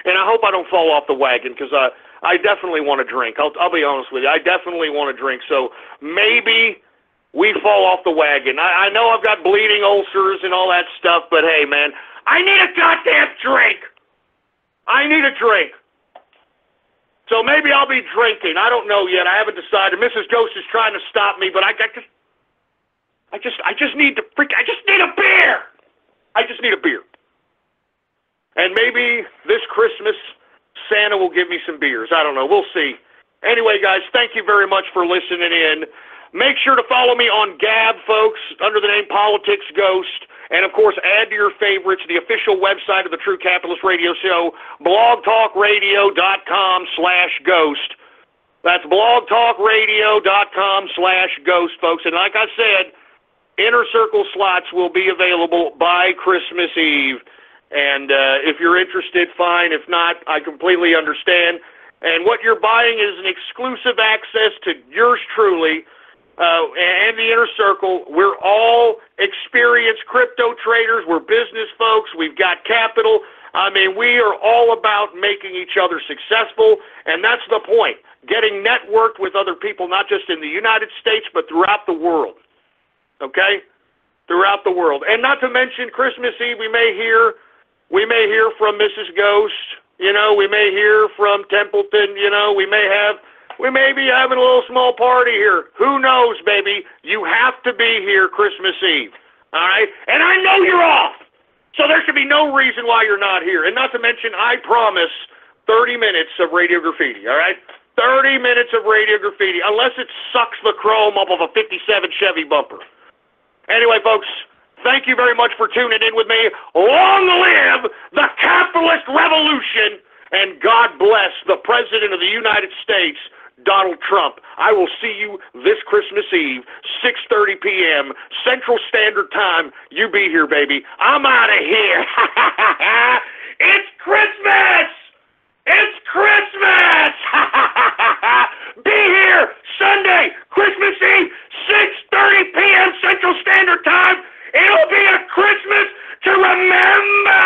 And I hope I don't fall off the wagon, because I definitely want to drink. I'll be honest with you. I definitely want to drink. So maybe we fall off the wagon. I know I've got bleeding ulcers and all that stuff, but hey, man, I need a goddamn drink. I need a drink. So maybe I'll be drinking. I don't know yet. I haven't decided. Mrs. Ghost is trying to stop me, but I just need a beer. I just need a beer. And maybe this Christmas Santa will give me some beers. I don't know. We'll see. Anyway, guys, thank you very much for listening in. Make sure to follow me on Gab, folks, under the name Politics Ghost. And, of course, add to your favorites the official website of the True Capitalist Radio Show, blogtalkradio.com/ghost. That's blogtalkradio.com/ghost, folks. And like I said, Inner Circle slots will be available by Christmas Eve. And if you're interested, fine. If not, I completely understand. And what you're buying is an exclusive access to yours truly, and the Inner Circle. We're all experienced crypto traders. We're business folks. We've got capital. I mean, we are all about making each other successful, and that's the point. Getting networked with other people, not just in the United States, but throughout the world. Okay? Throughout the world. And not to mention, Christmas Eve, we may hear from Mrs. Ghost. You know, we may hear from Templeton. You know, we may be having a little small party here. Who knows, baby? You have to be here Christmas Eve. All right? And I know you're off. So there should be no reason why you're not here. And not to mention, I promise 30 minutes of Radio Graffiti. All right? 30 minutes of Radio Graffiti, unless it sucks the chrome up of a 57 Chevy bumper. Anyway, folks, thank you very much for tuning in with me. Long live the capitalist revolution, and God bless the President of the United States, Donald Trump. I will see you this Christmas Eve, 6:30 p.m. Central Standard Time. You be here, baby. I'm out of here. It's Christmas! It's Christmas! Be here Sunday, Christmas Eve, 6:30 p.m. Central Standard Time. It'll be a Christmas to remember!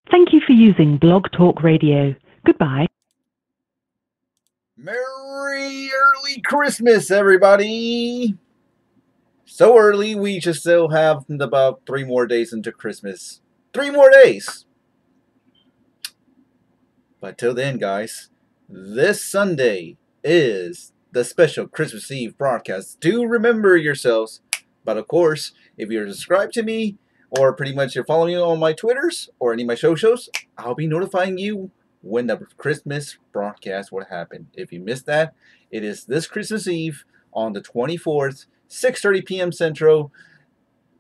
Thank you for using Blog Talk Radio. Goodbye. Merry early Christmas, everybody! So early, we just still have about 3 more days into Christmas. 3 more days! But till then, guys, this Sunday is the special Christmas Eve broadcast. Do remember yourselves. But of course, if you're subscribed to me, or pretty much you're following me on my Twitters, or any of my shows, I'll be notifying you when the Christmas broadcast will happen. If you missed that, it is this Christmas Eve on the 24th, 6:30 p.m. Central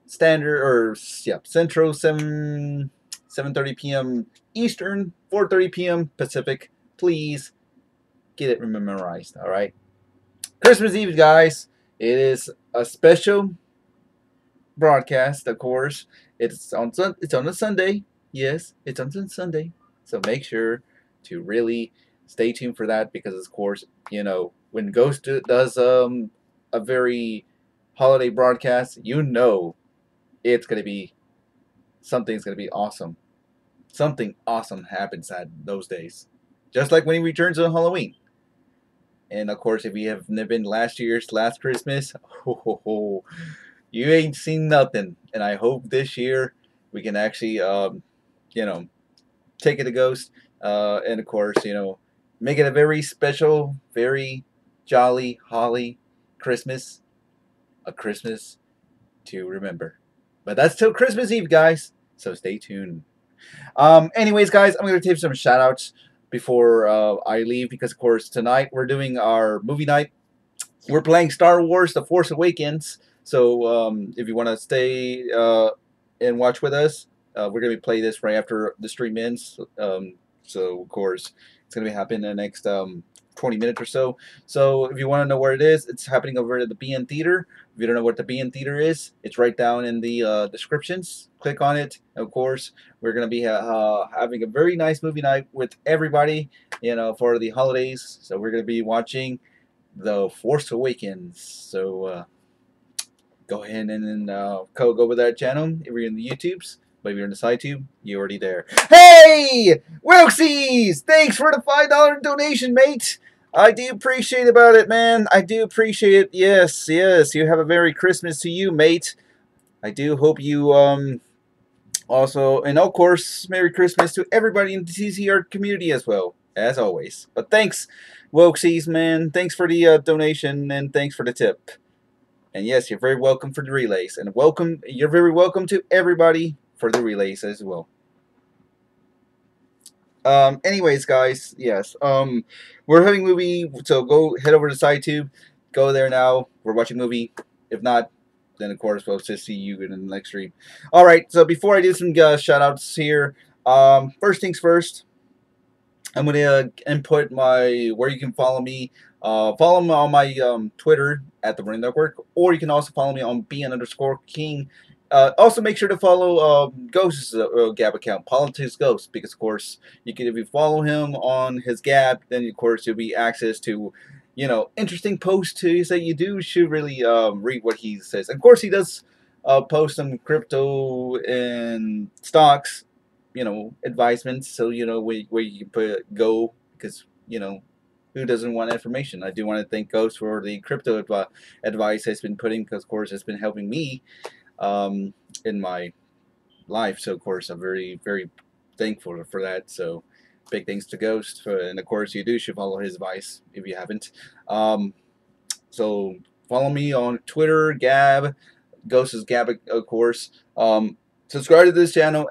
Standard, or Central, 7:30 p.m. Eastern, 4:30 p.m. Pacific. Please get it memorized, all right? Christmas Eve, guys. It is a special broadcast, of course. It's on a Sunday. Yes, it's on Sunday. So make sure to really stay tuned for that, because of course, you know, when Ghost does a very holiday broadcast, you know it's gonna be something's gonna be awesome. Something awesome happens at those days. Just like when he returns on Halloween. And of course, if you have been last Christmas, you ain't seen nothing. And I hope this year we can actually, you know, take it to Ghost. And of course, you know, make it a very special, very jolly, holly Christmas. A Christmas to remember. But that's till Christmas Eve, guys. So stay tuned. Anyways, guys, I'm going to take some shout outs. before I leave, because of course tonight we're doing our movie night. We're playing Star Wars: The Force Awakens. So if you want to stay and watch with us, we're gonna be playing this right after the stream ends. So of course it's gonna be happening in the next 20 minutes or so. So if you want to know where it is, it's happening over at the BN Theater. If you don't know what the BN Theater is, it's right down in the descriptions. Click on it. Of course, we're going to be having a very nice movie night with everybody, for the holidays. So we're going to be watching The Force Awakens. So go ahead and go over that channel if you're in the YouTubes. But if you're in the SciTube, you're already there. Hey! Wilksies! Thanks for the $5 donation, mate! I do appreciate about it, man. I do appreciate it. Yes, yes. You have a Merry Christmas to you, mate. I do hope you also, and of course, Merry Christmas to everybody in the TCR community as well, as always. But thanks, Wilksies, man. Thanks for the donation, and thanks for the tip. And yes, you're very welcome for the relays. And you're very welcome to everybody for the relays as well. Anyways, guys, yes. We're having a movie, so go head over to SciTube. Go there now. We're watching a movie. If not, then of course we'll just see you in the next stream. Alright, so before I do some shout outs here, first things first, I'm gonna input where you can follow me. Follow me on my Twitter at the Brain Network, or you can also follow me on BN_King. Also, make sure to follow Ghost's Gab account, Politics Ghost, because of course if you follow him on his Gab, then of course you'll be access to interesting posts that you should really read what he says. Of course, he does post some crypto and stocks, advisements, so where you go, because who doesn't want information? I do want to thank Ghost for the crypto advice he's been putting, because of course it's been helping me in my life. So of course I'm very, very thankful for that. So big thanks to Ghost and of course you should follow his advice if you haven't. So follow me on Twitter, Gab, Ghost is Gab, of course. Subscribe to this channel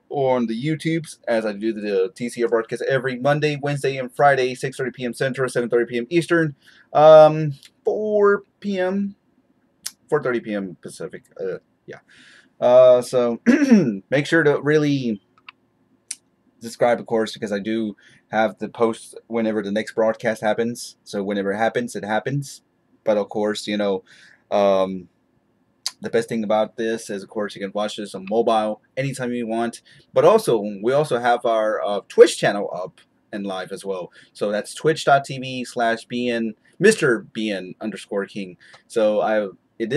on the YouTubes, as I do the TCR broadcast every Monday, Wednesday, and Friday, 6:30 p.m. Central, 7:30 p.m. Eastern, 4 p.m. 4:30 p.m. Pacific. So make sure to really subscribe, of course, because I do have the post whenever the next broadcast happens. So whenever it happens, it happens. But of course, the best thing about this is, of course, you can watch this on mobile anytime you want. But also, we also have our Twitch channel up and live as well. So that's twitch.tv/BN, Mr. BN_King. So it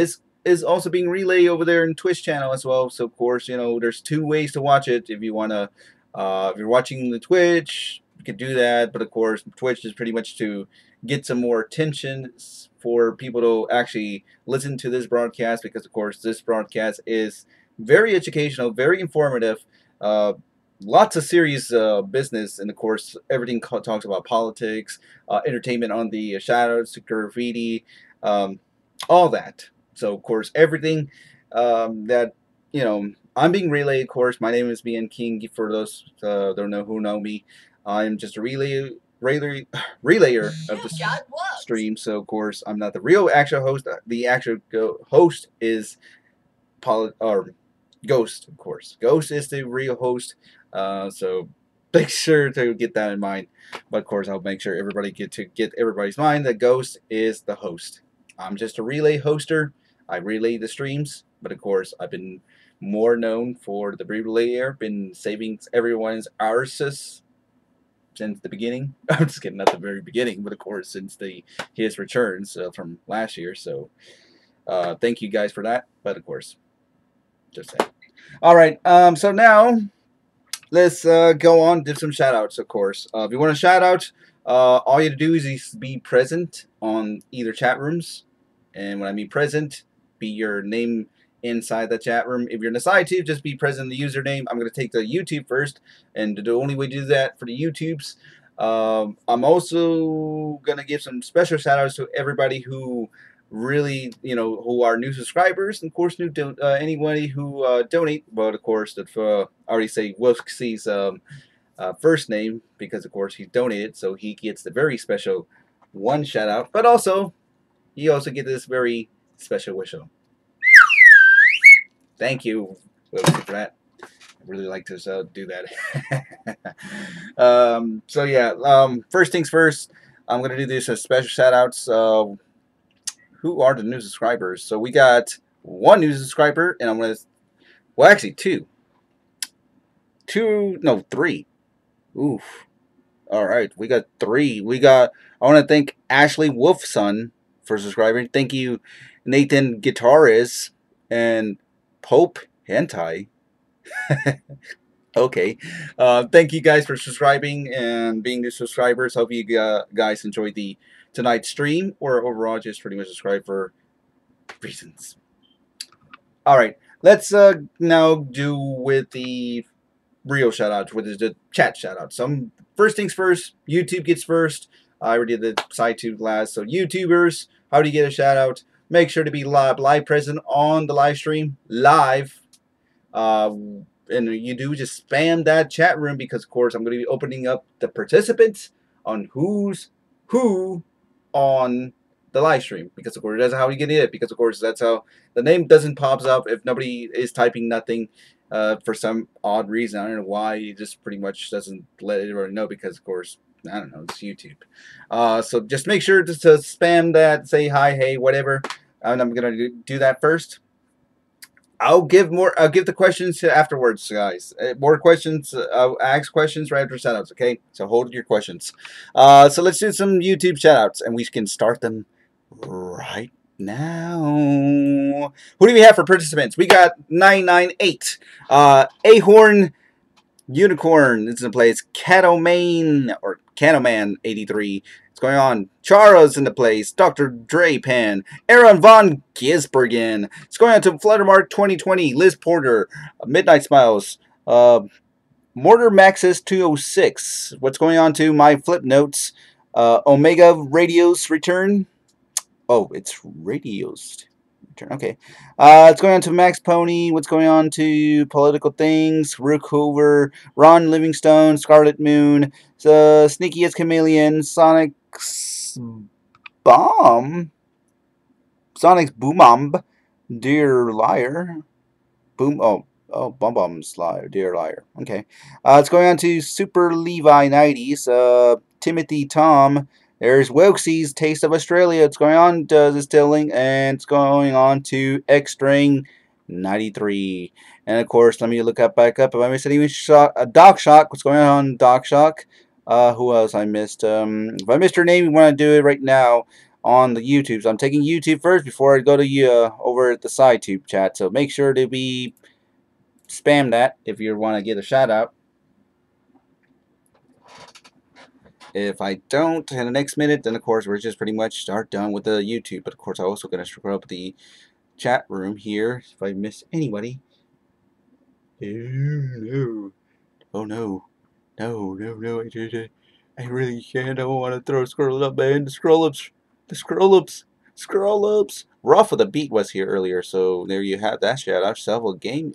is also being relayed over there in Twitch channel as well. So of course, there's two ways to watch it. If you wanna, if you're watching the Twitch, you can do that. But of course, Twitch is pretty much to get some more attention for people to actually listen to this broadcast, because of course this broadcast is very educational, very informative, lots of serious business, and of course everything talks about politics, entertainment on the shadows, graffiti, all that. So of course everything that I'm being relayed. Of course, my name is BN King. For those don't know who know me, I'm just a relayer of the stream. So of course I'm not the real actual host. The actual host is Ghost, of course. Ghost is the real host. So make sure to get that in mind. But of course I'll make sure everybody get everybody's mind that Ghost is the host. I'm just a relay hoster. I relay the streams, but of course I've been more known for the relayer, been saving everyone's arses since the beginning. I'm just kidding, not the very beginning, but of course since his returns from last year. So thank you guys for that. But of course, just saying. All right, so now let's go on, do some shout outs, of course. If you want to shout out, all you have to do is be present on either chat rooms. And when I mean present, be your name inside the chat room. If you're in the SciTube, just be present in the username. I'm going to take the YouTube first, and the only way to do that for the YouTubes, I'm also going to give some special shout outs to everybody who really, who are new subscribers, and of course anybody who donate. But of course, that I already say Wilksey's first name because, of course, he donated, so he gets the very special one shout out. But also, you also get this very special whistle. Thank you, Wilson, for that. I really like to do that. So yeah, first things first, I'm gonna do this as special shout outs. Who are the new subscribers? So we got one new subscriber, and I'm gonna, well, actually three. Oof. All right, we got three. I want to thank Ashley Wolfson for subscribing. Thank you, Nathan Guitarist and Pope Hentai. Okay. Thank you guys for subscribing and being new subscribers. Hope you guys enjoyed the tonight's stream, or overall just pretty much subscribe for reasons. All right, let's now do with the real shout outs, which is the chat shout outs. Some first things first, YouTube gets first. I already did the side tube last. So YouTubers, how do you get a shout out? Make sure to be live present on the live stream, live. And you do just spam that chat room because, of course, I'm going to be opening up the participants on who's who on the live stream, because, of course, that's how you get it. Because, of course, that's how the name doesn't pops up if nobody is typing nothing for some odd reason. I don't know why. It just pretty much doesn't let everybody know because, of course, I don't know, it's YouTube. So just make sure to spam that, say hi, hey, whatever. And I'm going to do that first. I'll give the questions afterwards, guys. More questions. I'll ask questions right after shoutouts. Okay, so hold your questions. So let's do some YouTube shoutouts, and we can start them right now. Who do we have for participants? We got 998. Ahorn Unicorn. This is in place. Cattleman 83. What's going on? Charo's in the place. Dr. Dre Pan. Aaron Von Gisbergen. It's going on to Fluttermark 2020. Liz Porter. Midnight Smiles. Mortar Maxis 206. What's going on to my flip notes? Omega Radios return. Oh, it's Radios. Okay. It's going on to Max Pony. What's going on to Political Things? Rook Hoover. Ron Livingstone. Scarlet Moon. Sneaky as Chameleon. Sonic's Bomb. Sonic's Boom Bomb. Dear Liar. Boom. Oh, Bum Bum's Liar. Dear Liar. Okay. It's going on to Super Levi 90s. Timothy Tom. There's Wilkes's Taste of Australia. It's going on to Distilling, and it's going on to X-String 93. And of course, let me look back up. If I missed any Doc Shock. What's going on, Doc Shock? Who else I missed? If I missed her name, you want to do it right now on the YouTube. So I'm taking YouTube first before I go to over at the SideTube chat. So make sure to spam that if you want to get a shout out. If I don't in the next minute, then of course we're just pretty much done with the YouTube. But of course I'm also going to screw up the chat room here if I miss anybody. Oh no. I really can't. I don't want to throw Scroll Up, man. The Scroll Ups. Raw for the Beat was here earlier, so there you have that shout out. Salvo Gaming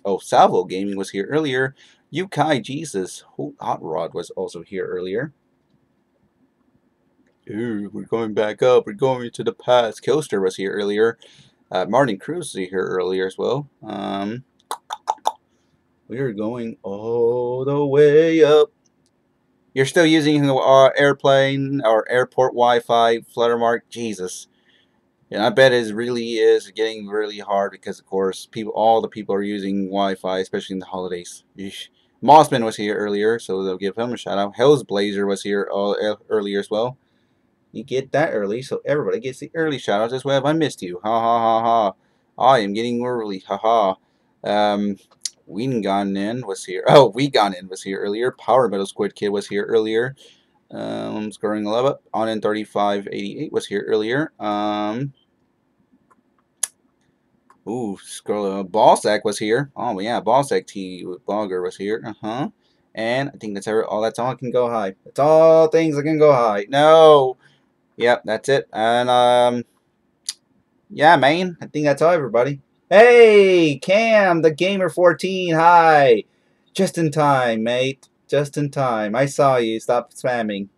was here earlier. Yukai Jesus. Hot Rod was also here earlier. Ooh, we're going back up. We're going to the past. Kilster was here earlier. Martin Cruz was here earlier as well. We are going all the way up. You're still using airplane or airport Wi-Fi, Fluttermark. Jesus. And I bet it really is getting really hard because, of course, all the people are using Wi-Fi, especially in the holidays. Eesh. Mossman was here earlier, so they'll give him a shout out. Hell's Blazer was here earlier as well. You get that early, so everybody gets the early shout-outs as well. If I missed you, ha ha ha ha. I am getting early, ha ha. Weganin was here. Oh, Weganin was here earlier. Power Metal Squid Kid was here earlier. Scoring 11 on in 3588 was here earlier. Ballsack was here. Oh yeah, Ballsack T Blogger was here. And I think that's all. That's all I can go high. That's all things I can go high. No. Yep, that's it. And yeah, man. I think that's all, everybody. Hey, Cam, the Gamer 14. Hi. Just in time, mate. Just in time. I saw you. Stop spamming.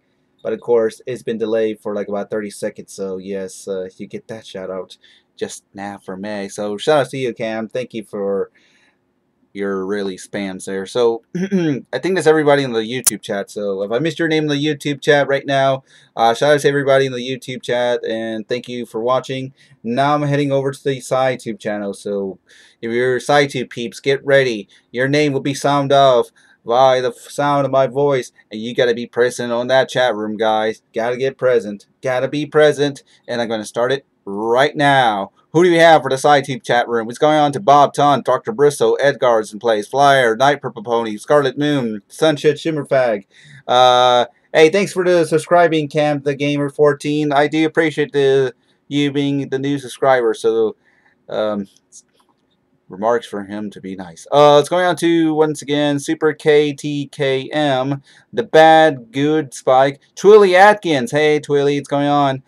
But of course, it's been delayed for like about 30 seconds. So yes, you get that shout out just now for me. So shout out to you, Cam. Thank you for your really spams there. So I think that's everybody in the YouTube chat. So if I missed your name in the YouTube chat right now, shout out to everybody in the YouTube chat and thank you for watching. Now I'm heading over to the SciTube channel. So if you're SciTube peeps, get ready. Your name will be sounded off by the sound of my voice, and you gotta be present on that chat room, guys. Gotta get present. Gotta be present. And I'm gonna start it right now. Who do we have for the SciTube chat room? What's going on to Bob Ton, Dr. Bristow, Edgar's in place, Flyer, Night Purple Pony, Scarlet Moon, Sunshine Shimmerfag. Hey, thanks for the subscribing, Cam the Gamer 14. I do appreciate you being the new subscriber. So, remarks for him to be nice. It's going on to, once again, Super KTKM, The Bad Good Spike, Twilly Atkins. Hey, Twilly, what's going on?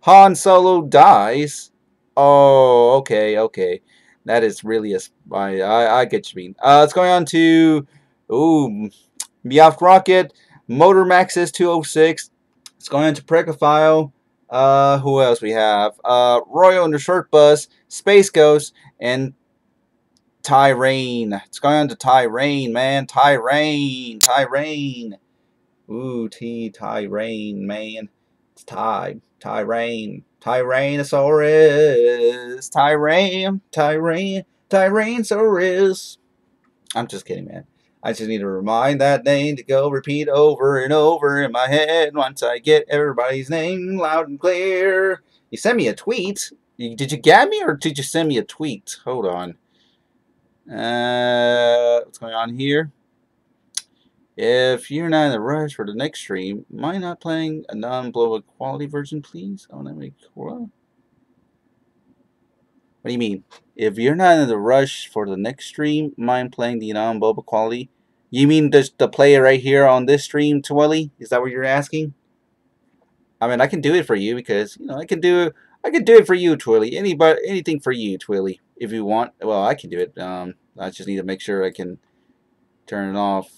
Han Solo dies. Oh, okay. That is really a... I get you mean. It's going on to... Ooh, Meowth Rocket, Motor Maxis 206. It's going on to Precophile. Who else we have? Royal and the Short Bus, Space Ghost, and Tyrain. It's going on to Tyrain, man. Tyrain. Ooh, Tyrain, man. It's Tyrain. Tyrannosaurus. Tyrannosaurus. I'm just kidding, man. I just need to remind that name to go repeat over and over in my head once I get everybody's name loud and clear. You sent me a tweet. Did you gab me or did you send me a tweet? Hold on. What's going on here? If you're not in a rush for the next stream, mind not playing a non-blowout quality version, please? I want to make what? What do you mean? If you're not in the rush for the next stream, mind playing the non-blowout quality? You mean just the player right here on this stream, Twilly? Is that what you're asking? I mean, I can do it for you because I can do it for you, Twilly. Anything for you, Twilly, if you want. Well, I can do it. I just need to make sure I can turn it off.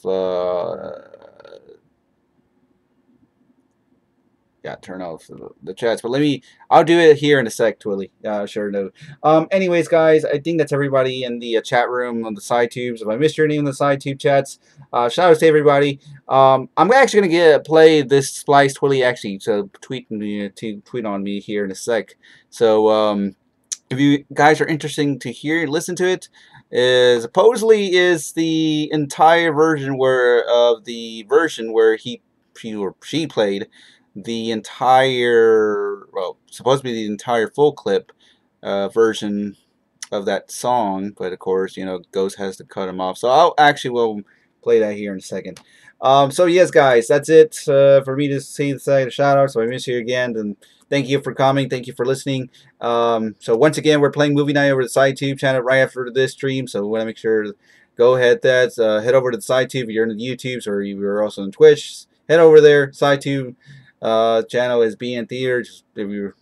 Yeah, turn off the chats. But I'll do it here in a sec, Twilly. Sure, no. Anyways, guys, I think that's everybody in the chat room on the SciTubes. If I missed your name in the SciTube chats, shout out to everybody. I'm actually gonna play this Splice Twilly actually to tweet on me here in a sec. So if you guys are interested to hear and listen to it, supposedly is the entire version where he or she played the entire, well, supposed to be the entire full clip version of that song, but of course, Ghost has to cut him off. So we'll play that here in a second. So yes, guys, that's it for me to see the side of shout out. So I miss you again, and thank you for coming. Thank you for listening. So once again, we're playing Movie Night over the SciTube channel right after this stream. So we want to make sure to go ahead. Head over to the SciTube if you're in the YouTubes or you're also on Twitch. Head over there. SciTube channel is being in theaters. If you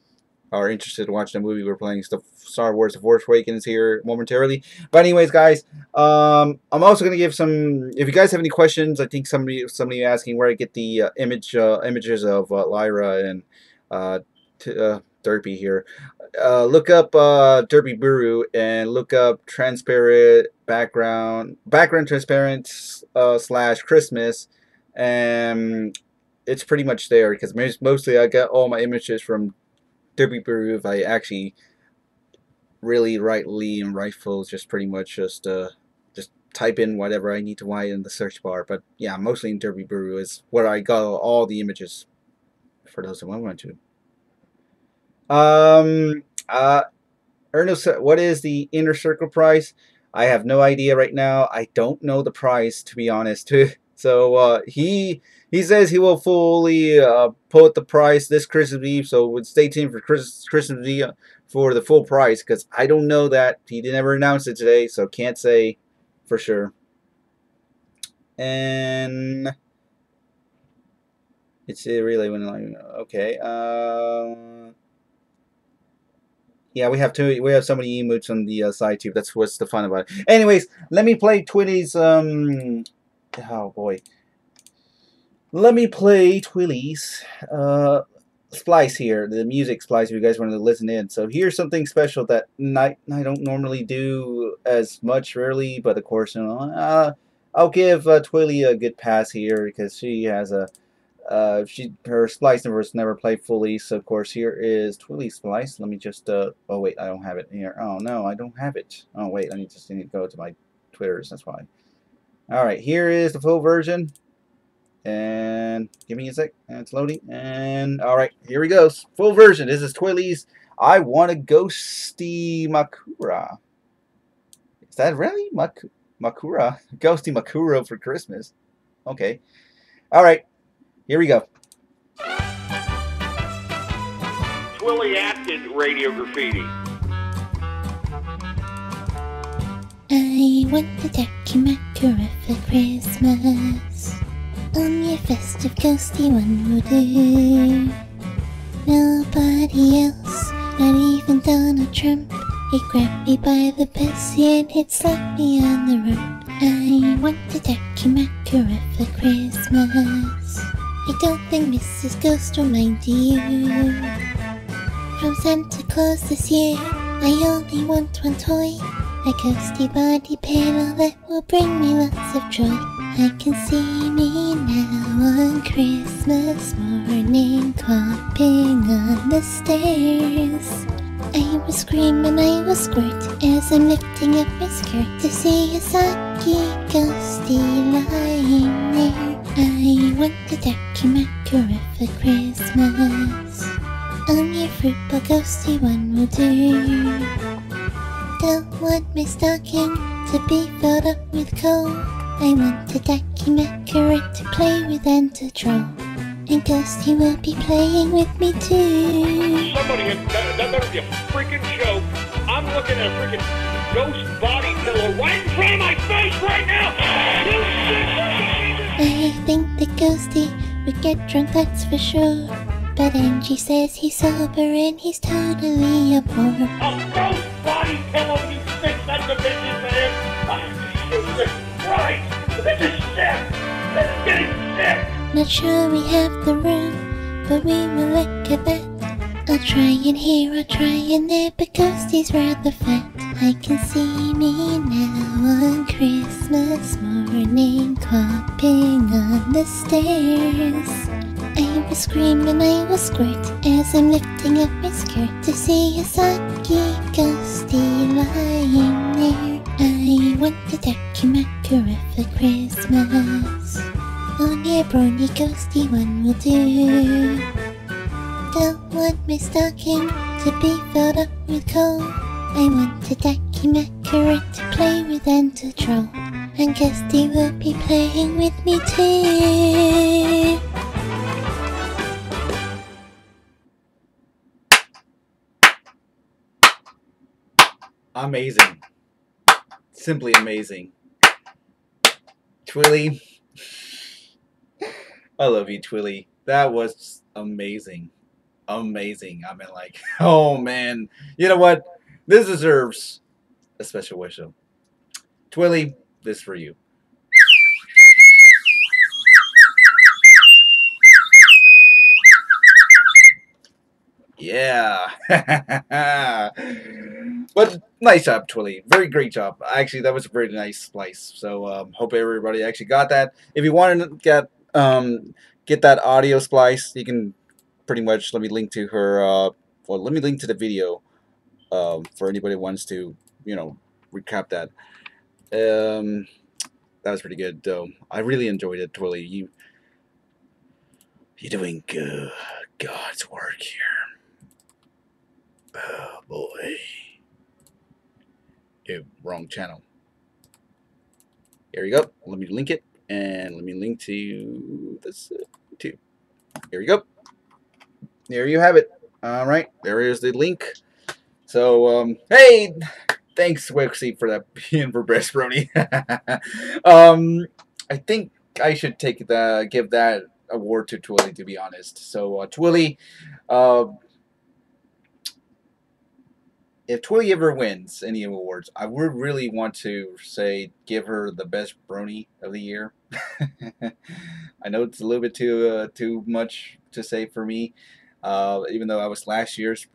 are interested in watching the movie, we're playing Star Wars: The Force Awakens here momentarily. But anyways, guys, I'm also gonna give some. If you guys have any questions, I think somebody asking where I get the images of Lyra and Derpy here. Look up Derpy Buru and look up transparent background transparent / Christmas, and it's pretty much there because mostly I get all my images from Derpy Buru. If I actually really rightly and rightful, just pretty much just type in whatever I need to write in the search bar. But yeah, mostly in Derpy Buru is where I got all the images for those who want to. Ernest, what is the inner circle price? I have no idea right now. I don't know the price, to be honest. So he says he will fully put the price this Christmas Eve. So stay tuned for Christmas Eve for the full price, because I don't know that. He never announced it today, so can't say for sure. And it's really okay. Yeah, we have so many emotes on the SciTube. That's what's the fun about it. Anyways, let me play Twitty's oh boy. Let me play Twilly's splice here, the music splice, if you guys want to listen in. So here's something special that I don't normally do as much, really, but of course, I'll give Twilly a good pass here because she has a her splice numbers never play fully. So of course, here is Twilly's splice. Let me just oh wait, I don't have it here. Oh no, I don't have it. Oh wait, I need to go to my Twitters. That's why. All right, here is the full version. And give me a sec. And it's loading. And all right, here he goes. Full version. This is Twilly's I Want a Ghosty Makura. Is that really? Makura? Ghosty Makura for Christmas. Okay. All right. Here we go. Twilly acted Radiol Graffiti. I want a Dakimakura for Christmas. Only a festive ghosty one will do. Nobody else, not even Donald Trump. He grabbed me by the pussy and he'd slap me on the rump. I want a Dakimakura for Christmas. I don't think Mrs. Ghost will mind you. From Santa Claus this year, I only want one toy. A ghosty body pillow that will bring me lots of joy. I can see me now on Christmas morning, clopping on the stairs. I will scream and I will squirt as I'm lifting up my skirt to see a soggy ghosty lying there. I want a Dakimakura for Christmas. Only a fruitball ghosty one will do. Don't want my stocking to be filled up with coal. I want a Dakimakura to play with and to draw. And Ghosty will be playing with me too. Somebody, that better be a freaking joke. I'm looking at a freaking ghost body pillow right in front of my face right now. I think the Ghosty would get drunk, that's for sure. But Angie says he's sober and he's totally a bore. A ghost body pillow, you sick sons of bitches, man. Jesus Christ, this is sick. This is getting sick. Not sure we have the room, but we will look at that. I'll try in here, I'll try in there, but Ghosty's rather fat. I can see me now on Christmas morning, clopping on the stairs. I will scream and I will squirt as I'm lifting up my skirt to see a soggy ghosty lying there. I want a Dakimakura for Christmas. Only a brony ghosty one will do. Don't want my stocking to be filled up with coal. I want a Dakimakura to play with and to draw. And Ghosty will be playing with me too. Amazing. Simply amazing. Twilly. I love you, Twilly. That was amazing. Amazing. I mean, like, oh man. You know what? This deserves a special whistle. Twilly, this for you. Yeah. But nice job, Twilly. Very great job. Actually, that was a very nice splice. So hope everybody actually got that. If you want to get that audio splice, you can pretty much let me link to her. Well, let me link to the video for anybody who wants to, recap that. That was pretty good, though. I really enjoyed it, Twilly. You're doing good. God's work here. Oh boy. Wrong channel. Here we go. Let me link it, and let me link to this too. Here we go. There you have it. All right, there is the link. So, hey, thanks, Wixie, for that being for Breast Brony. I think I should give that award to Twilly, to be honest. So, Twilly, if Twilly ever wins any awards, I would really want to say give her the best brony of the year. I know it's a little bit too much to say for me, even though I was last year's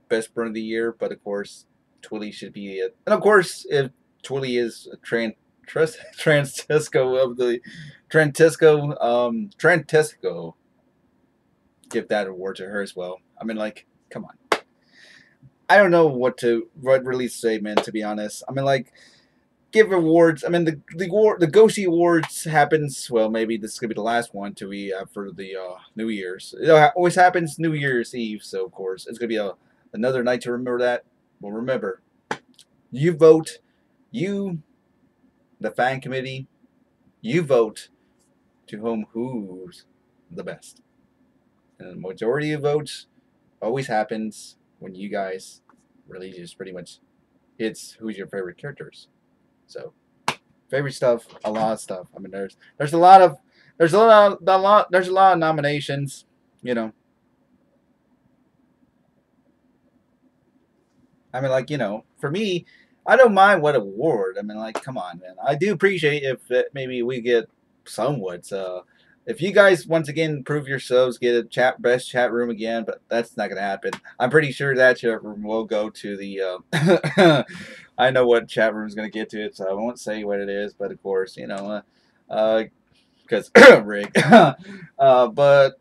best burn of the year. But of course, Twilly should be it. And of course, if Twilly is a Trantisco of the Trantisco, give that award to her as well. I mean, like, come on. I don't know what really say, man. To be honest, I mean, like, give awards. I mean, the Goshi Awards happens. Well, maybe this is gonna be the last one to be for the New Year's. It always happens New Year's Eve, so of course it's gonna be another night to remember that. Well, remember, you vote, you, the fan committee, you vote to who's the best, and the majority of votes always happens when you guys really just pretty much hits who's your favorite characters. So, favorite stuff, a lot of stuff. I mean, there's a lot of nominations. You know, I mean, like, for me, I don't mind what award. I mean, like, come on, man. I do appreciate if maybe we get somewhat. If you guys once again prove yourselves, get a best chat room again, but that's not gonna happen. I'm pretty sure that chat room will go to the. I know what chat room is gonna get to it, so I won't say what it is. But of course, because Rick. But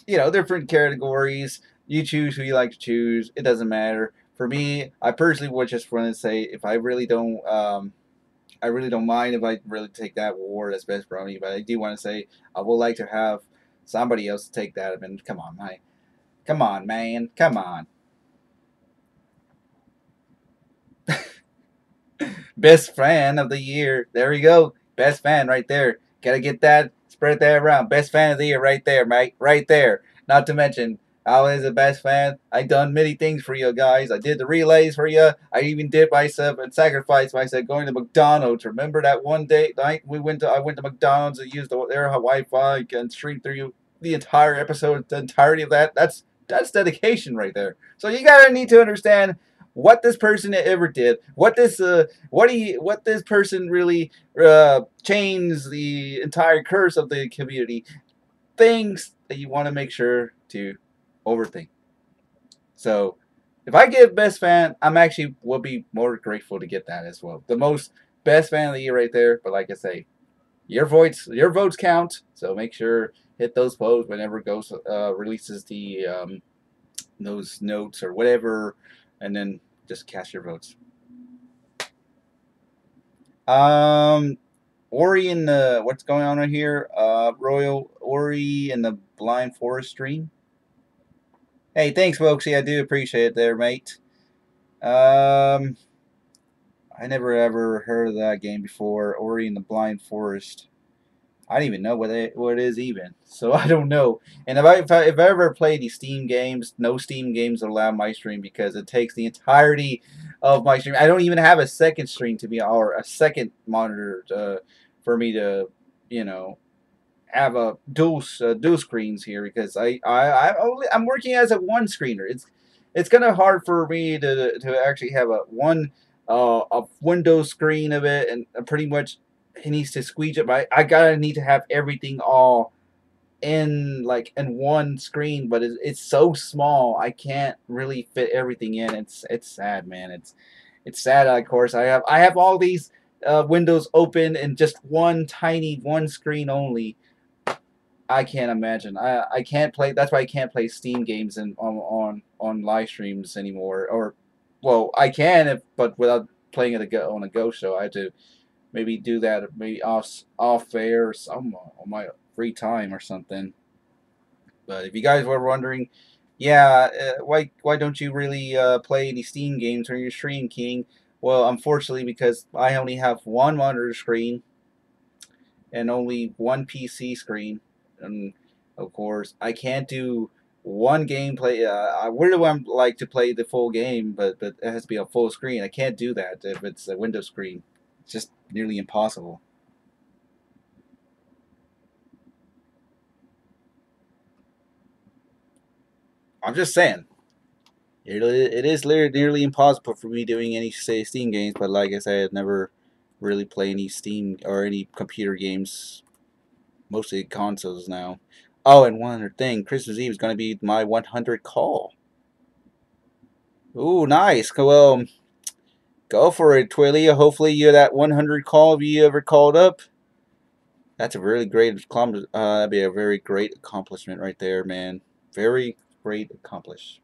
different categories. You choose who you like to choose. It doesn't matter. For me, I personally would just want to say if I really don't mind if I really take that award as best brownie, but I do want to say I would like to have somebody else take that. I mean, come on, man. Come on. Best fan of the year. There we go. Best fan right there. Gotta get that. Spread that around. Best fan of the year right there, mate. Right there. Not to mention, I was the best fan. I done many things for you guys. I did the relays for you. I even did myself and sacrificed myself going to McDonald's. Remember that one day night I went to McDonald's and used their Wi-Fi and streamed through the entire episode, the entirety of that. That's dedication right there. So you gotta need to understand what this person ever did, what this person really changed the entire curse of the community. Things that you want to make sure to overthink. So, if I get best fan, I'm actually will be more grateful to get that as well. The most best fan of the year right there. But like I say, your votes count. So make sure hit those votes whenever Ghost releases the those notes or whatever, and then just cast your votes. Ori in the what's going on right here? Royal Ori in the Blind Forest stream. Hey, thanks, Wilksy. I do appreciate it there, mate. I never ever heard of that game before. Ori in the Blind Forest. I don't even know what it is even. So I don't know. And if I ever play these Steam games, no Steam games allow my stream because it takes the entirety of my stream. I don't even have a second stream to be or a second monitor for me to, have a dual screens here because I'm working as a one screener. It's kind of hard for me to actually have a Windows screen of it, and pretty much it needs to squeeze it. But I need to have everything all in one screen, but it's so small I can't really fit everything in. It's sad, man. It's sad. Of course, I have all these windows open in just one screen only. I can't imagine. I can't play. That's why I can't play Steam games on live streams anymore. Or, well, I can but without playing it on a Go show. I have to maybe do that maybe off air or some on my free time or something. But if you guys were wondering, yeah, why don't you really play any Steam games on your stream, King? Well, unfortunately, because I only have one monitor screen and only one PC screen. And of course, I can't do one gameplay. I really want like to play the full game, but it has to be a full screen. I can't do that if it's a Windows screen. It's just nearly impossible. I'm just saying. It is nearly impossible for me doing any Steam games, but like I said, never really play any Steam or any computer games. Mostly consoles now. Oh, and one other thing, Christmas Eve is going to be my 100 call. Ooh, nice. Well, go for it, Twilly. Hopefully you're that 100 call if you ever called up. That's a really great that'd be a very great accomplishment right there, man. Very great accomplishment.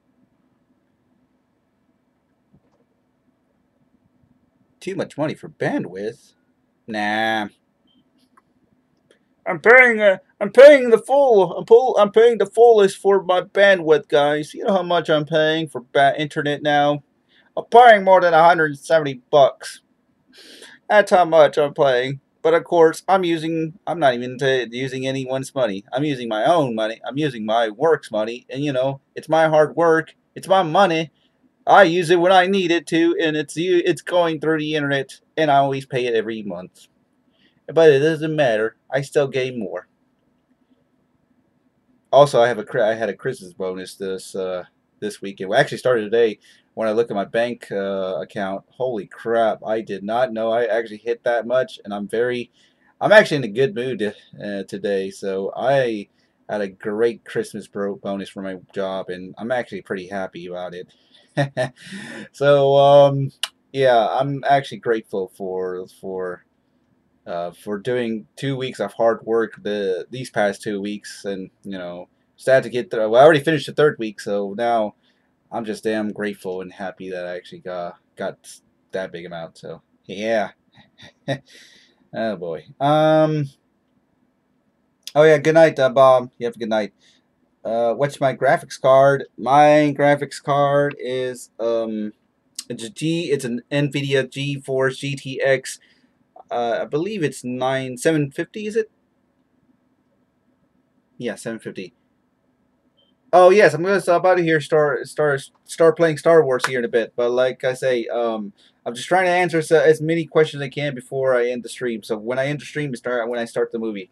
Too much money for bandwidth? Nah. I'm paying the fullest for my bandwidth, guys. You know how much I'm paying for internet now? I'm paying more than $170. That's how much I'm paying. But of course, I'm not even using anyone's money. I'm using my own money. I'm using my work's money. And you know, it's my hard work. It's my money. I use it when I need it to, and it's going through the internet, and I always pay it every month. But it doesn't matter. I still gain more. Also, I had a Christmas bonus this weekend. Well, actually started today when I look at my bank account. Holy crap! I did not know I actually hit that much, and I'm actually in a good mood today. So I had a great Christmas bonus for my job, and I'm actually pretty happy about it. So yeah, I'm actually grateful for doing 2 weeks of hard work these past 2 weeks, and you know, sad to get through. Well, I already finished the third week, so now I'm just damn grateful and happy that I actually got that big amount. So yeah. Oh boy. Oh yeah. Good night, Bob. You have a good night. What's my graphics card? My graphics card is it's an NVIDIA GeForce GTX. I believe it's 750. Is it? Yeah, 750. Oh yes, I'm gonna stop out of here. Start playing Star Wars here in a bit. But like I say, I'm just trying to answer as many questions as I can before I end the stream. So when I end the stream, when I start the movie.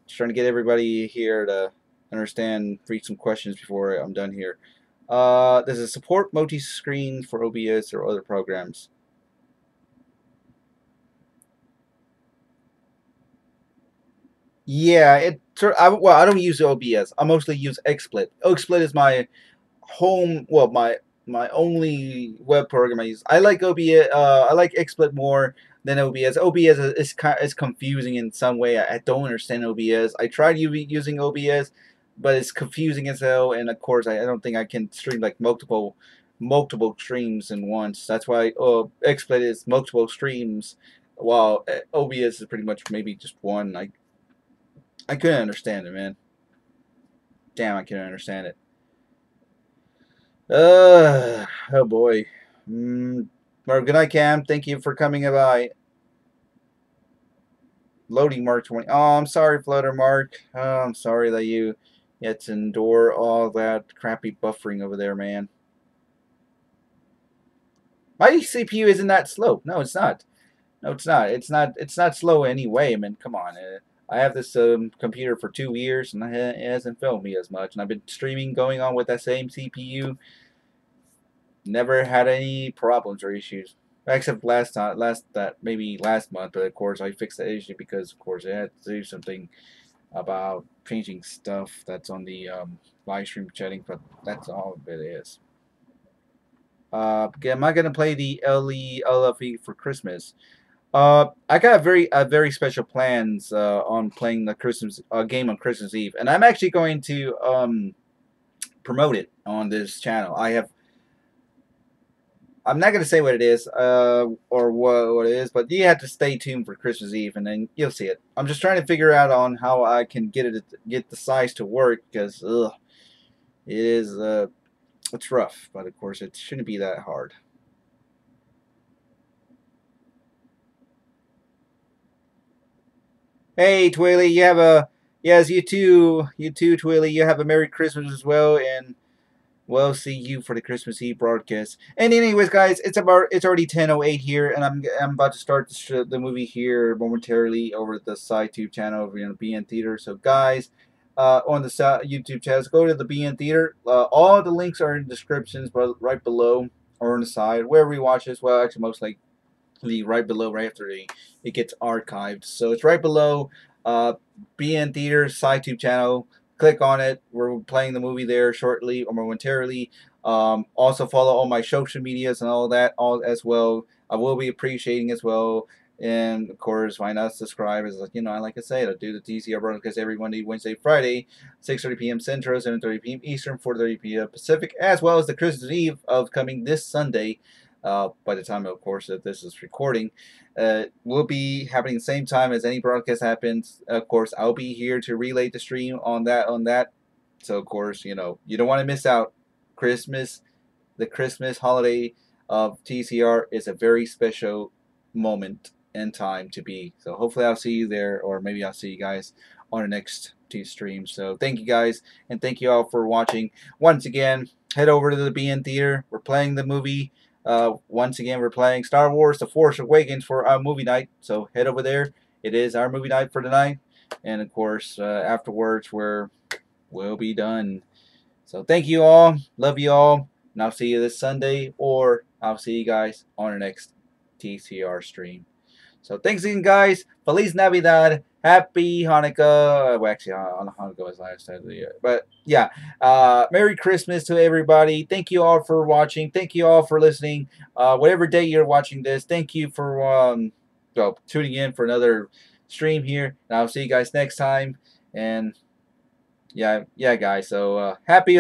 Just trying to get everybody here to understand, read some questions before I'm done here. Does it support multi-screen for OBS or other programs? Yeah, well, I don't use OBS. I mostly use XSplit. XSplit is my my only web program I use. I like OBS. I like XSplit more than OBS. OBS is confusing in some way. I don't understand OBS. I tried using OBS, but it's confusing as hell. And of course, I don't think I can stream like multiple streams in once. That's why XSplit is multiple streams, while OBS is pretty much maybe just one. I couldn't understand it, man. Damn, I couldn't understand it. Oh boy. Well, good night, Cam. Thank you for coming by. Loading Mark 20. Oh, I'm sorry, Flutter Mark. Oh, I'm sorry that you had to endure all that crappy buffering over there, man. My CPU isn't that slow. No, it's not. No, it's not. It's not slow anyway. I mean, come on. I have this computer for 2 years, and it hasn't failed me as much. And I've been streaming going on with that same CPU. Never had any problems or issues, except maybe last month. But of course, I fixed the issue because, of course, I had to do something about changing stuff that's on the live stream chatting. But that's all it is. Am I gonna play the LFE for Christmas? I got very special plans on playing the Christmas game on Christmas Eve, and I'm actually going to promote it on this channel. I'm not gonna say what it is or what it is, but you have to stay tuned for Christmas Eve, and then you'll see it. I'm just trying to figure out on how I can get the size to work, because it is it's rough, but of course it shouldn't be that hard. Hey, Twilly, you have yes, you too, Twilly, you have a Merry Christmas as well, and we'll see you for the Christmas Eve broadcast. And anyways, guys, it's already 10:08 here, and I'm about to start the movie here momentarily over the SciTube channel over in the BN Theater. So, guys, on the YouTube channel, go to the BN Theater. All the links are in the descriptions, but right below or on the side, wherever you watch this. Well, actually, most like right below, right after it gets archived. So it's right below BN Theater's SciTube channel. Click on it. We're playing the movie there shortly or momentarily. Also follow all my social medias and all that as well. I will be appreciating as well. And of course, why not subscribe? As you know, like I said, I do the TCR broadcast every Monday, Wednesday, Friday, 6:30 p.m. Central, 7:30 p.m. Eastern, 4:30 p.m. Pacific, as well as the Christmas Eve of coming this Sunday. By the time, of course, that this is recording, will be happening the same time as any broadcast happens. Of course, I'll be here to relay the stream on that. So, of course, you know, you don't want to miss out. The Christmas holiday of TCR is a very special moment and time to be. So hopefully I'll see you there, or maybe I'll see you guys on the next two streams. So thank you guys, and thank you all for watching. Once again, head over to the BN Theater. We're playing the movie. Once again, we're playing Star Wars The Force Awakens for our movie night. So head over there. It is our movie night for tonight. And of course, afterwards, we'll be done. So thank you all. Love you all. And I'll see you this Sunday, or I'll see you guys on the next TCR stream. So thanks again, guys. Feliz Navidad. Happy Hanukkah. Well, actually, Hanukkah was last time of the year. But yeah, Merry Christmas to everybody. Thank you all for watching. Thank you all for listening. Whatever day you're watching this, thank you for tuning in for another stream here. And I'll see you guys next time. And yeah, guys. So happy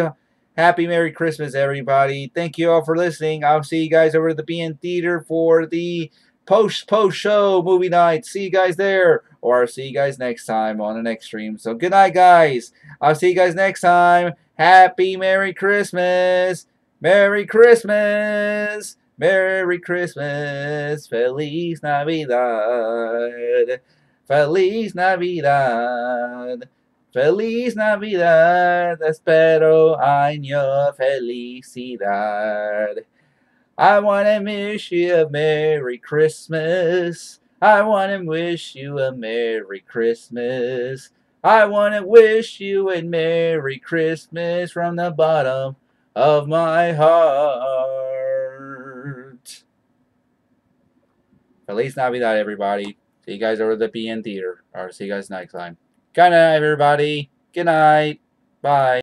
Merry Christmas, everybody. Thank you all for listening. I'll see you guys over at the BN Theater for the post show movie night. See you guys there, or I'll see you guys next time on the next stream. So good night, guys. I'll see you guys next time. Happy Merry Christmas. Merry Christmas. Merry Christmas. Feliz Navidad. Feliz Navidad. Feliz Navidad, espero año felicidad. I want to wish you a Merry Christmas. I want to wish you a Merry Christmas. I want to wish you a Merry Christmas from the bottom of my heart. Feliz Navidad, everybody. See you guys over at the BN Theater. Or see you guys next time. Good night, everybody. Good night. Bye.